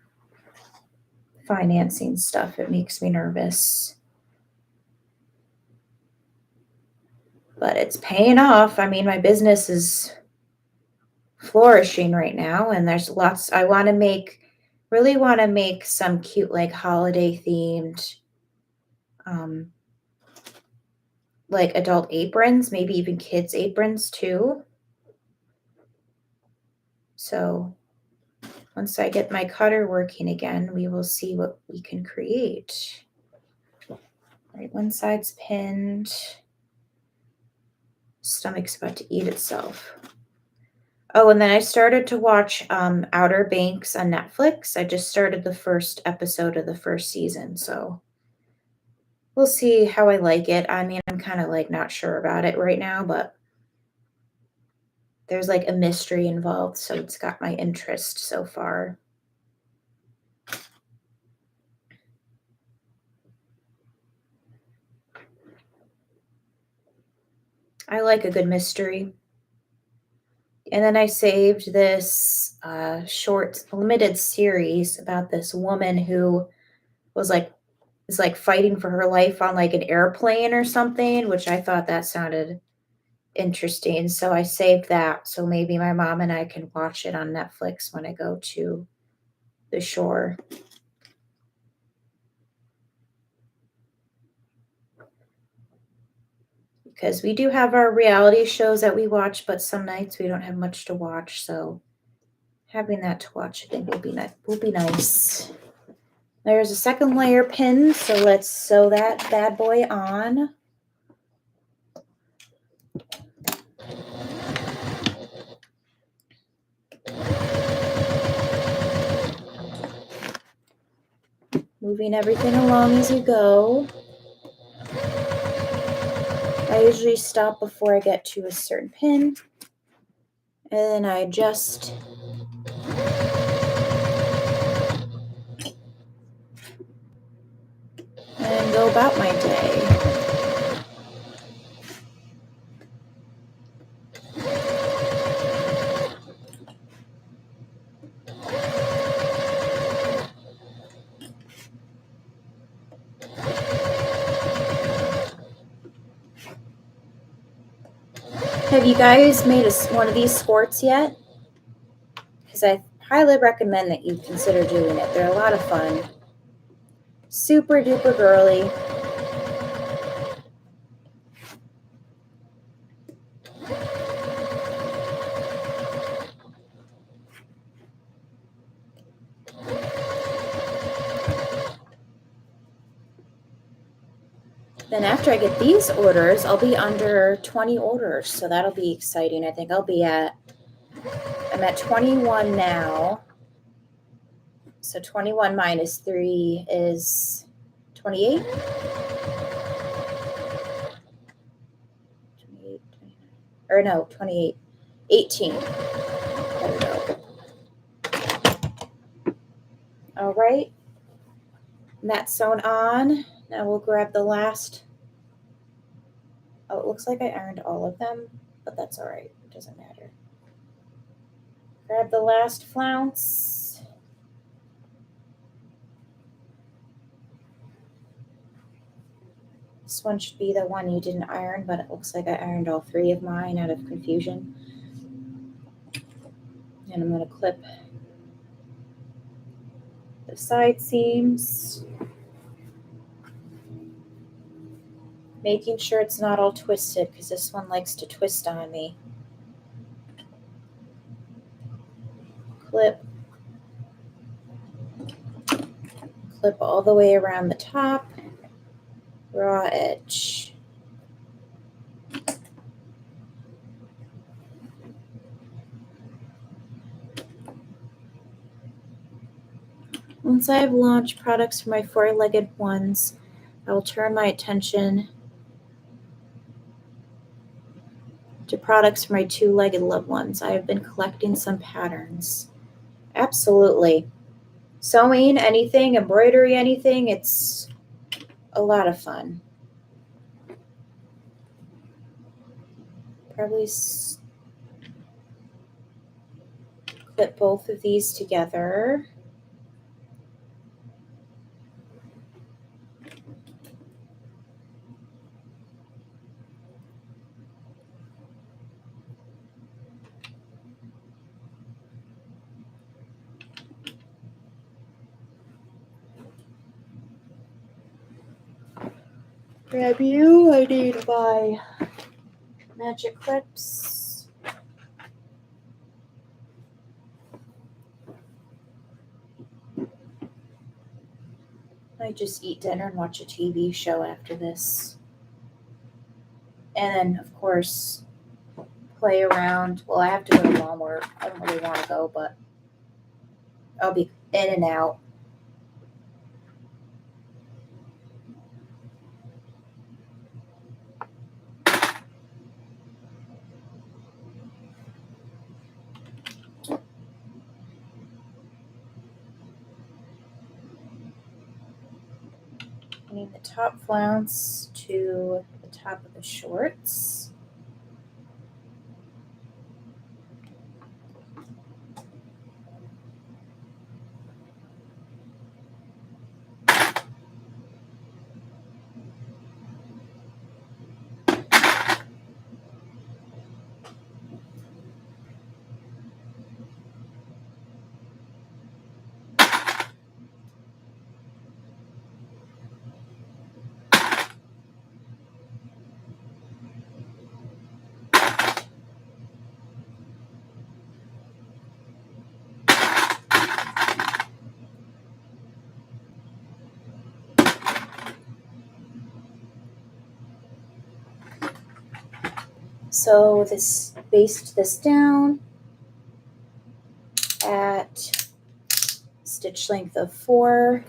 financing stuff. It makes me nervous. But it's paying off. I mean, my business is flourishing right now, and there's lots. I want to really want to make some cute, like holiday themed, um, like adult aprons, maybe even kids' aprons too. So once I get my cutter working again, we will see what we can create. Right, one side's pinned. Stomach's about to eat itself. Oh, and then I started to watch Outer Banks on Netflix. I just started the first episode of the first season, so we'll see how I like it. I mean, I'm kind of like not sure about it right now, but there's like a mystery involved, so it's got my interest so far. I like a good mystery. And then I saved this short limited series about this woman who was like is like fighting for her life on like an airplane or something, which I thought that sounded interesting. So I saved that. So maybe my mom and I can watch it on Netflix when I go to the shore. Because we do have our reality shows that we watch, but some nights we don't have much to watch. So having that to watch, I think will be nice. There's a second layer pin, so let's sew that bad boy on. Moving everything along as you go. I usually stop before I get to a certain pin, and then I adjust and go about my day. Have you guys made one of these sports yet? Because I highly recommend that you consider doing it. They're a lot of fun. Super duper girly. Then after I get these orders, I'll be under 20 orders, so that'll be exciting. I think I'm at 21 now. So 21 minus 3 is 28. 28, 29. Or no, 28. 18. There we go. All right. And that's sewn on. Now we'll grab the last. Oh, it looks like I ironed all of them, but that's all right. It doesn't matter. Grab the last flounce. This one should be the one you didn't iron, but it looks like I ironed all 3 of mine out of confusion. And I'm going to clip the side seams, making sure it's not all twisted because this one likes to twist on me. Clip all the way around the top, raw edge. Once I have launched products for my four-legged ones, I will turn my attention to products for my two-legged loved ones. I have been collecting some patterns. Absolutely. Sewing anything, embroidery anything, it's a lot of fun. Probably clip both of these together. Grab you, I need my magic clips. I just eat dinner and watch a TV show after this. And then, of course, play around. Well, I have to go to Walmart. I don't really want to go, but I'll be in and out. I need the top flounce to the top of the shorts. So this basted this down at stitch length of 4,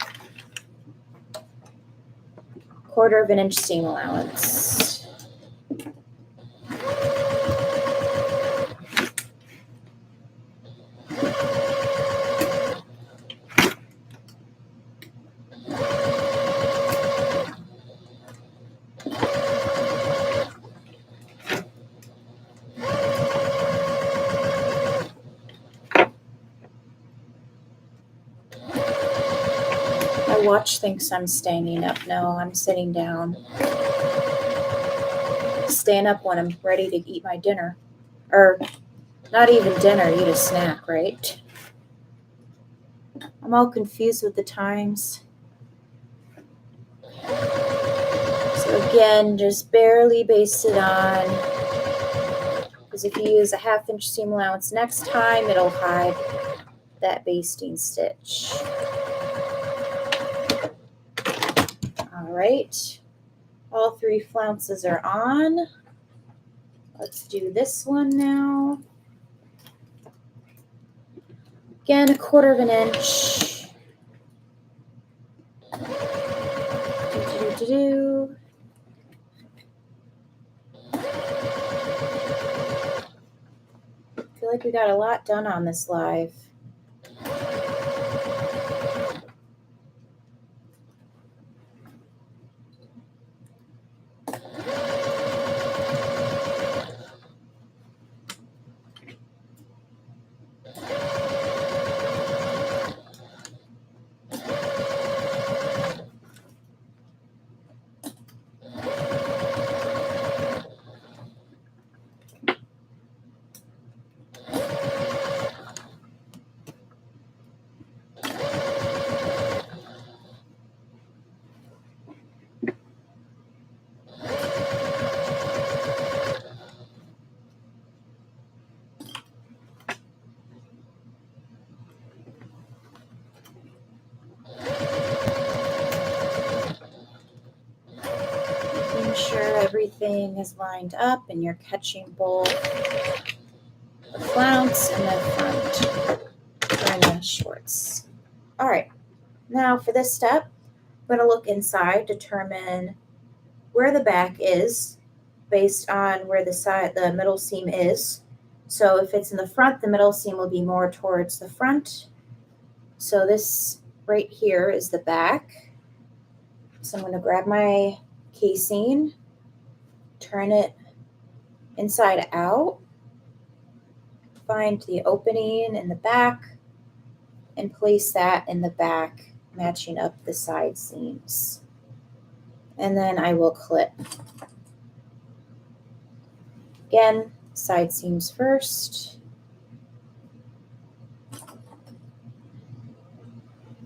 1/4 of an inch seam allowance. My watch thinks I'm standing up. No, I'm sitting down. Stand up when I'm ready to eat my dinner. Or not even dinner, eat a snack, right? I'm all confused with the times. So again, just barely baste it on. Because if you use a 1/2 inch seam allowance next time, it'll hide that basting stitch. All right, all 3 flounces are on. Let's do this one now. Again, 1/4 of an inch. Do. I feel like we got a lot done on this live. Sure everything is lined up and you're catching both the flounce and the front or in the shorts. All right, Now for this step, I'm going to look inside, determine where the back is based on where the middle seam is. So if it's in the front, the middle seam will be more towards the front. So this right here is the back. So I'm going to grab my casing, turn it inside out, find the opening in the back, and place that in the back, matching up the side seams. And then I will clip. Again, side seams first.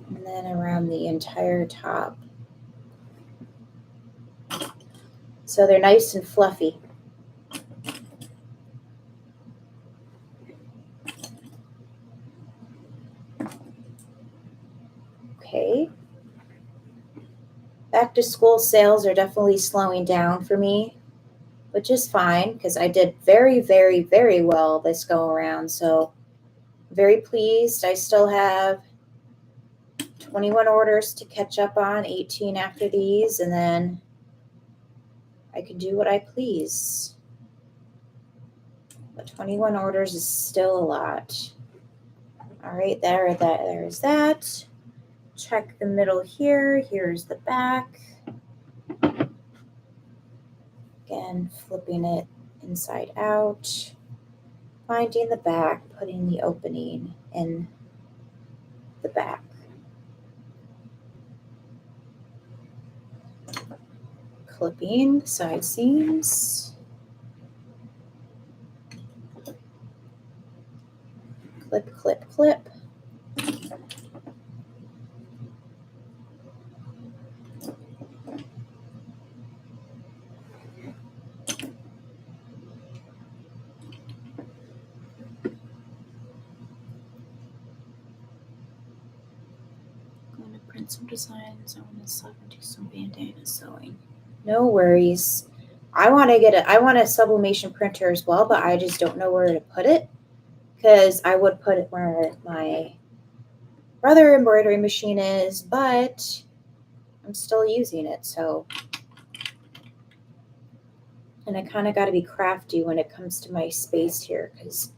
And then around the entire top. So they're nice and fluffy. Okay. Back to school sales are definitely slowing down for me, which is fine because I did very, very, very well this go around. So very pleased. I still have 21 orders to catch up on, 18 after these, and then I can do what I please. But 21 orders is still a lot. All right, there's that. Check the middle here. Here's the back. Again, flipping it inside out. Finding the back, putting the opening in the back. Clipping the side seams. Clip, clip, clip. I'm going to print some designs. I want to sew and do some bandana sewing. No worries. I want a sublimation printer as well, but I just don't know where to put it because I would put it where my brother embroidery machine is, but I'm still using it. So, and I kind of got to be crafty when it comes to my space here because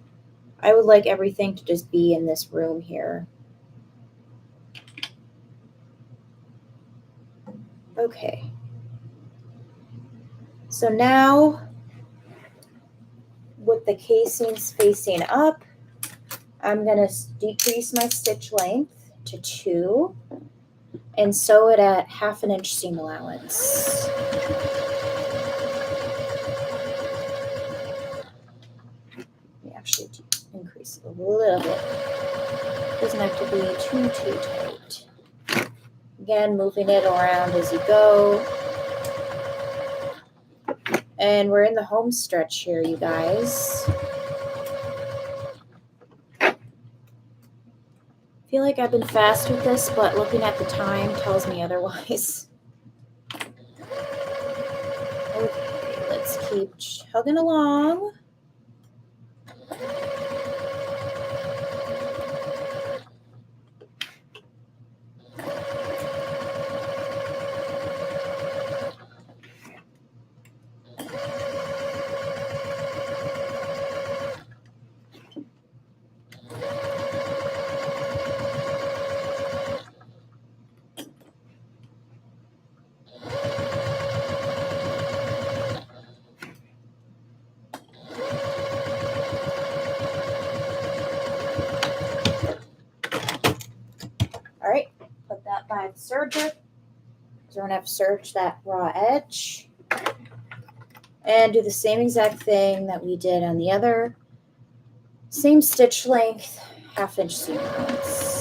I would like everything to just be in this room here. Okay. So now with the casings facing up, I'm going to decrease my stitch length to 2 and sew it at 1/2 inch seam allowance. Let me actually increase it a little bit. It doesn't have to be too tight. Again, moving it around as you go. And we're in the home stretch here, you guys. I feel like I've been fast with this, but looking at the time tells me otherwise. Okay, let's keep chugging along. All right, put that by the serger. So we're gonna have to serge that raw edge and do the same exact thing that we did on the other. Same stitch length, 1/2 inch seam allowance.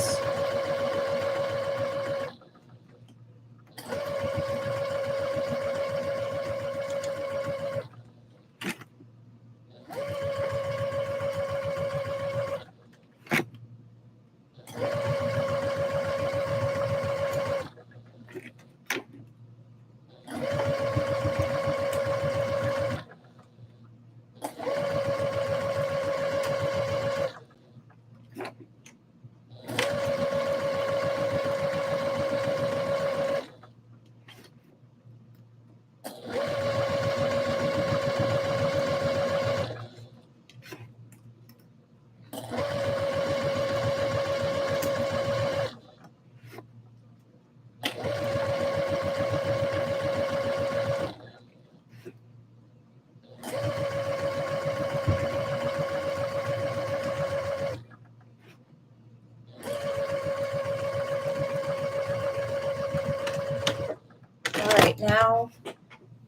now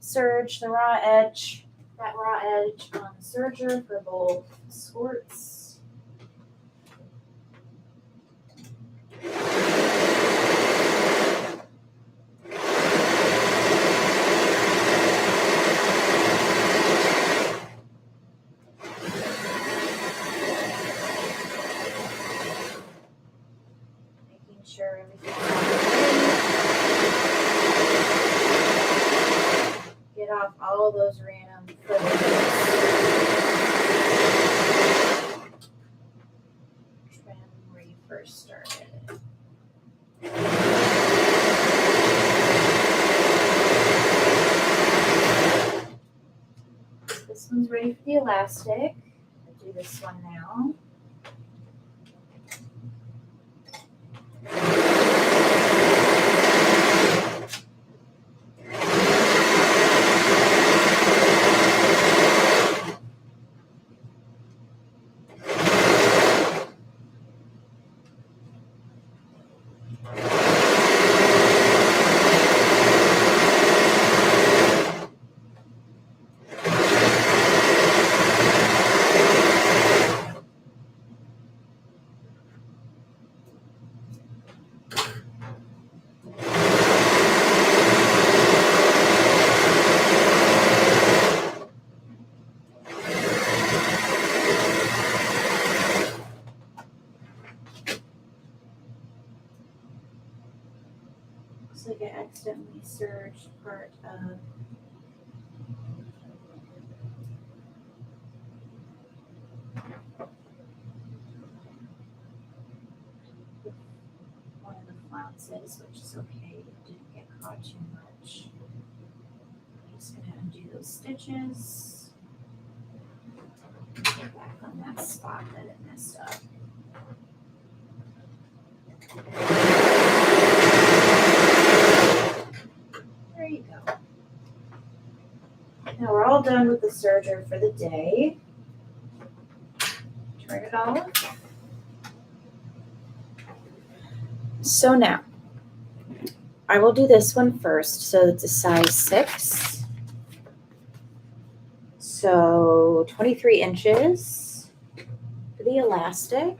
serge the raw edge, that raw edge on the serger for both skirts. Making sure everything's get off all those random footings. Trim where you first started. This one's ready for the elastic. I'll do this one now. Looks like I accidentally serged part of one of the flounces, which is okay. It didn't get caught too much. I'm just going to undo those stitches. Get back on that spot that it messed up. There you go. Now we're all done with the serger for the day. Turn it off. So now, I will do this one first. So it's a size 6. So 23 inches for the elastic.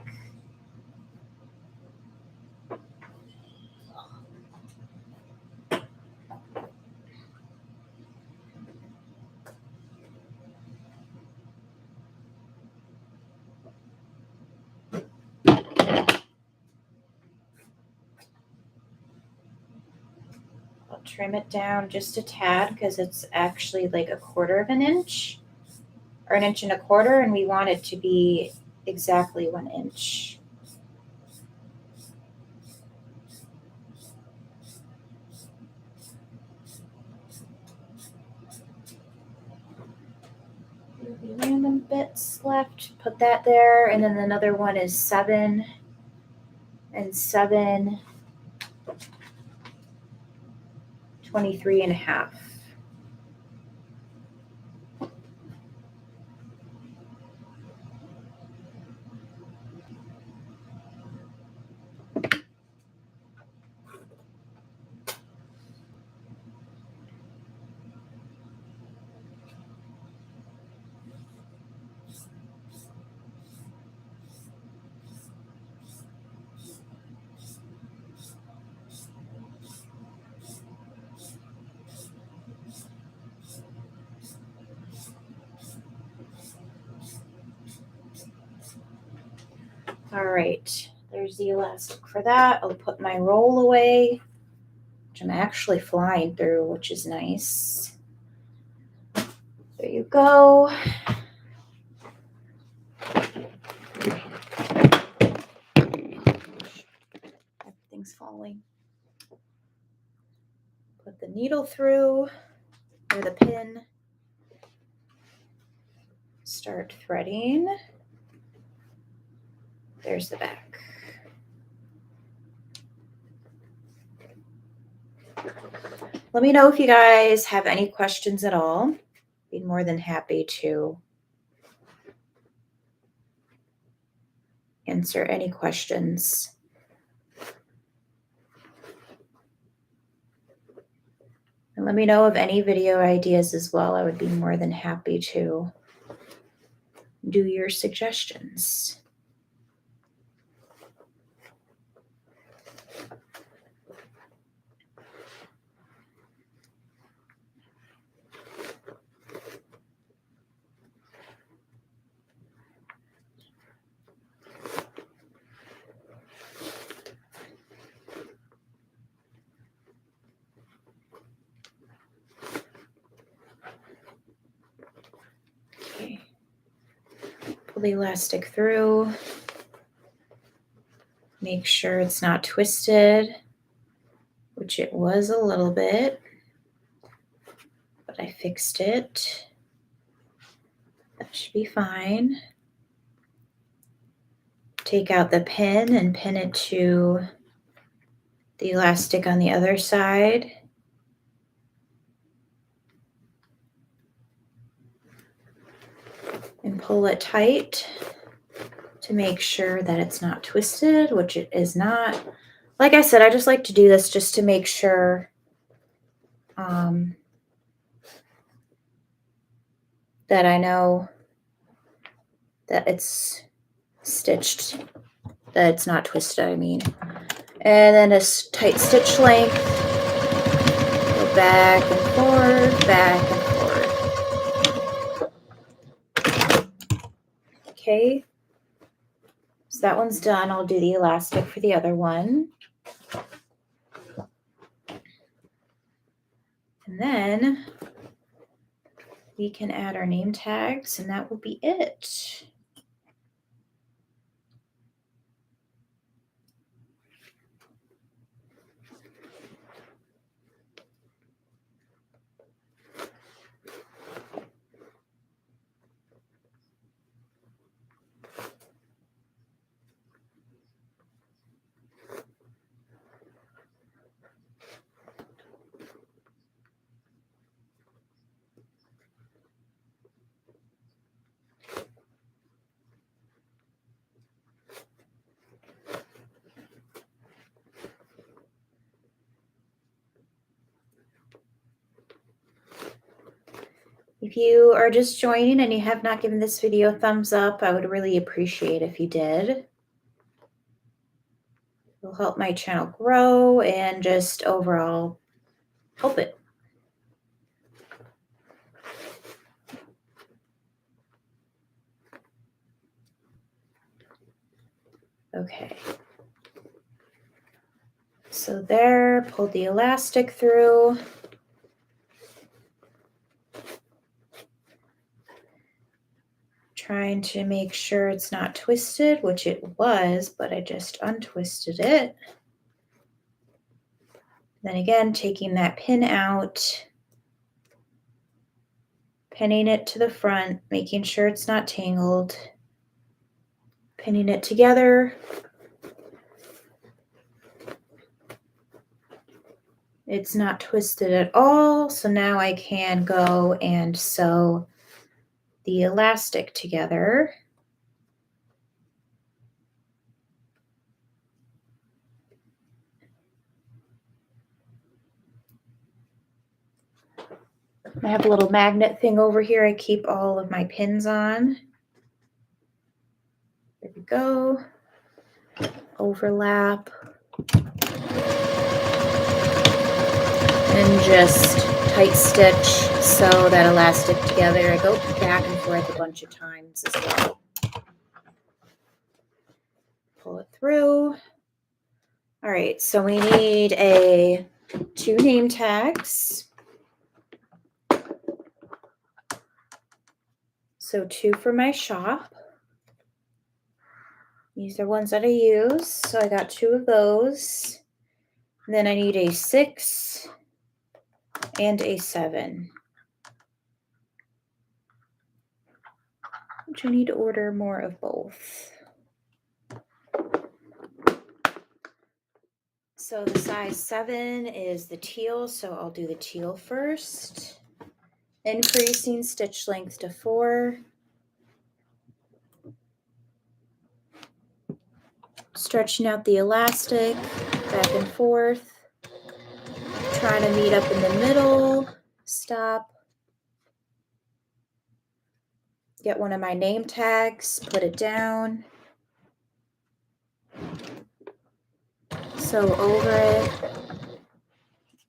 Trim it down just a tad because it's actually like 1/4 of an inch or 1 1/4 inches, and we want it to be exactly 1 inch. There'll be random bits left. Put that there, and then another one is 7 and 7. 23.5. All right, there's the elastic for that. I'll put my roll away, which I'm actually flying through, which is nice. There you go. Everything's falling. Put the needle through, or the pin. Start threading. There's the back. Let me know if you guys have any questions at all. Be more than happy to answer any questions. And let me know of any video ideas as well. I would be more than happy to do your suggestions. Okay. Pull the elastic through. Make sure it's not twisted, which it was a little bit, but I fixed it. That should be fine. Take out the pin and pin it to the elastic on the other side. And pull it tight to make sure that it's not twisted, which it is not. Like I said, I just like to do this just to make sure that I know that it's stitched, that it's not twisted, I mean. And then a tight stitch length. Go back and forth, back and forth. Okay. So that one's done. I'll do the elastic for the other one. And then we can add our name tags, and that will be it. If you are just joining and you have not given this video a thumbs up, I would really appreciate if you did. It'll help my channel grow and just overall help it. Okay. So there, pull the elastic through. Trying to make sure it's not twisted, which it was, but I just untwisted it. Then again, taking that pin out, pinning it to the front, making sure it's not tangled, pinning it together. It's not twisted at all, so now I can go and sew the elastic together. I have a little magnet thing over here I keep all of my pins on. There we go. Overlap. And just tight stitch, sew that elastic together. I go back and forth a bunch of times as well. Pull it through. All right, so we need 2 name tags. So 2 for my shop. These are ones that I use, so I got 2 of those. And then I need a 6 and a 7. Which I need to order more of both. So the size 7 is the teal, so I'll do the teal first. Increasing stitch length to 4. Stretching out the elastic back and forth. trying to meet up in the middle. Stop. Get one of my name tags, put it down. Sew over it.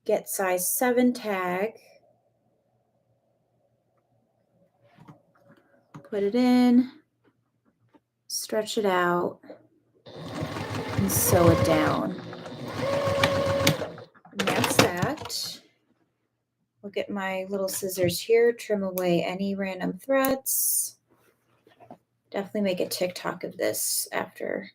Get size 7 tag. Put it in. Stretch it out. And sew it down. And that's that. Look at my little scissors here. Trim away any random threads. Definitely make a TikTok of this after.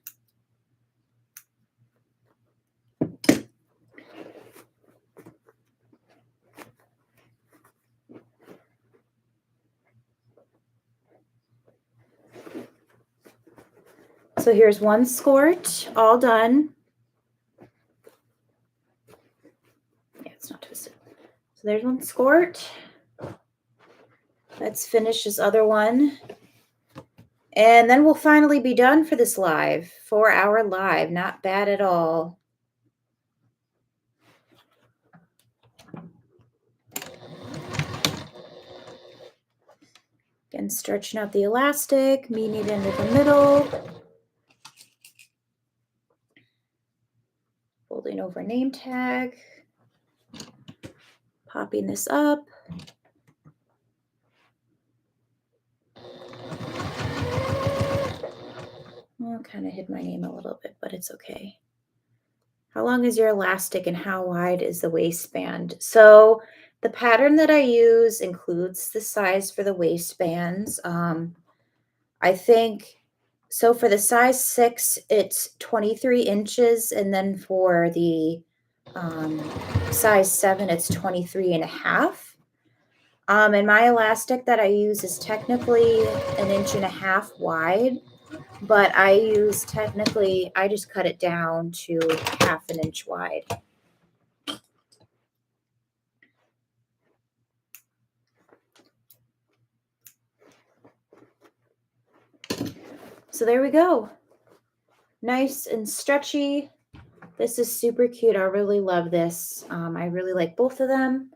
So here's one skirt, all done. Yeah, it's not twisted. So there's one skirt. Let's finish this other one. And then we'll finally be done for this live, 4-hour live. Not bad at all. Again, stretching out the elastic, meeting it into the middle. Folding over name tag. Popping this up. Well, kind of hid my name a little bit, but it's okay. How long is your elastic and how wide is the waistband? So the pattern that I use includes the size for the waistbands. I think, so for the size 6, it's 23 inches. And then for the size 7, it's 23 and a half. And my elastic that I use is technically 1.5 inches wide. But I just cut it down to 1/2 inch wide. So there we go. Nice and stretchy. This is super cute. I really love this. I really like both of them.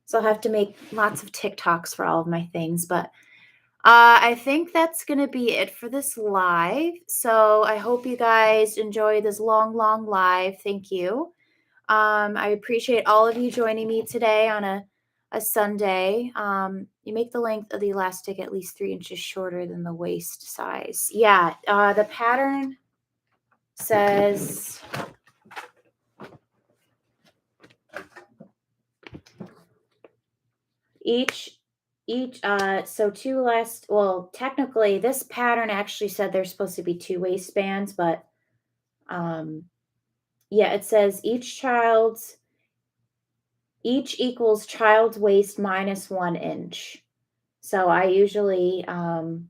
So I'll have to make lots of TikToks for all of my things. But I think that's going to be it for this live. So I hope you guys enjoyed this long, long live. Thank you. I appreciate all of you joining me today on a Sunday. You make the length of the elastic at least 3 inches shorter than the waist size. Yeah, the pattern says so technically this pattern actually said there's supposed to be 2 waistbands, but yeah, it says each equals child's waist minus 1 inch. So I usually I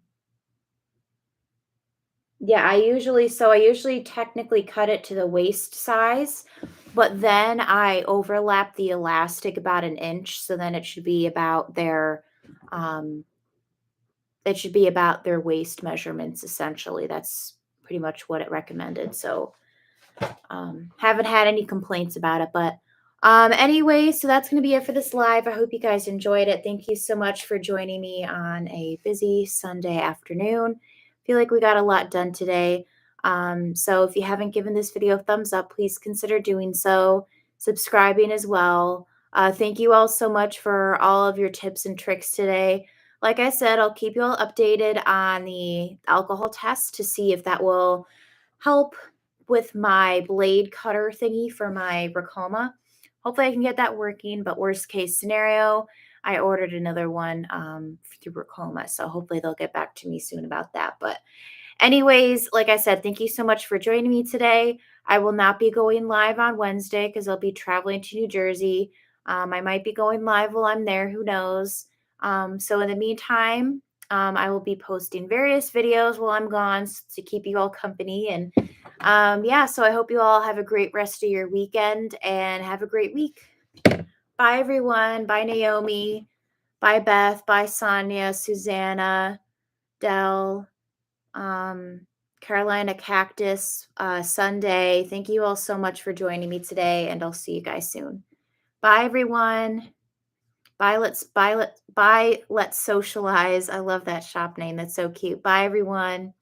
usually technically cut it to the waist size, but then I overlap the elastic about 1 inch. So then it should be about their waist measurements, essentially. That's pretty much what it recommended. So haven't had any complaints about it, but anyway, so that's going to be it for this live. I hope you guys enjoyed it. Thank you so much for joining me on a busy Sunday afternoon. Feel like we got a lot done today. So if you haven't given this video a thumbs up, please consider doing so, subscribing as well. Thank you all so much for all of your tips and tricks today. Like I said, I'll keep you all updated on the alcohol test to see if that will help with my blade cutter thingy for my Racoma. Hopefully I can get that working, but worst case scenario, I ordered another one through Racoma. So hopefully they'll get back to me soon about that. But anyways, like I said, thank you so much for joining me today. I will not be going live on Wednesday because I'll be traveling to New Jersey. I might be going live while I'm there. Who knows? So in the meantime, I will be posting various videos while I'm gone to keep you all company. And so I hope you all have a great rest of your weekend and have a great week. Bye, everyone. Bye, Naomi. Bye, Beth. Bye, Sonia, Susanna, Dell, Carolina Cactus, Sunday. Thank you all so much for joining me today, and I'll see you guys soon. Bye, everyone. Bye, let's socialize. I love that shop name. That's so cute. Bye, everyone.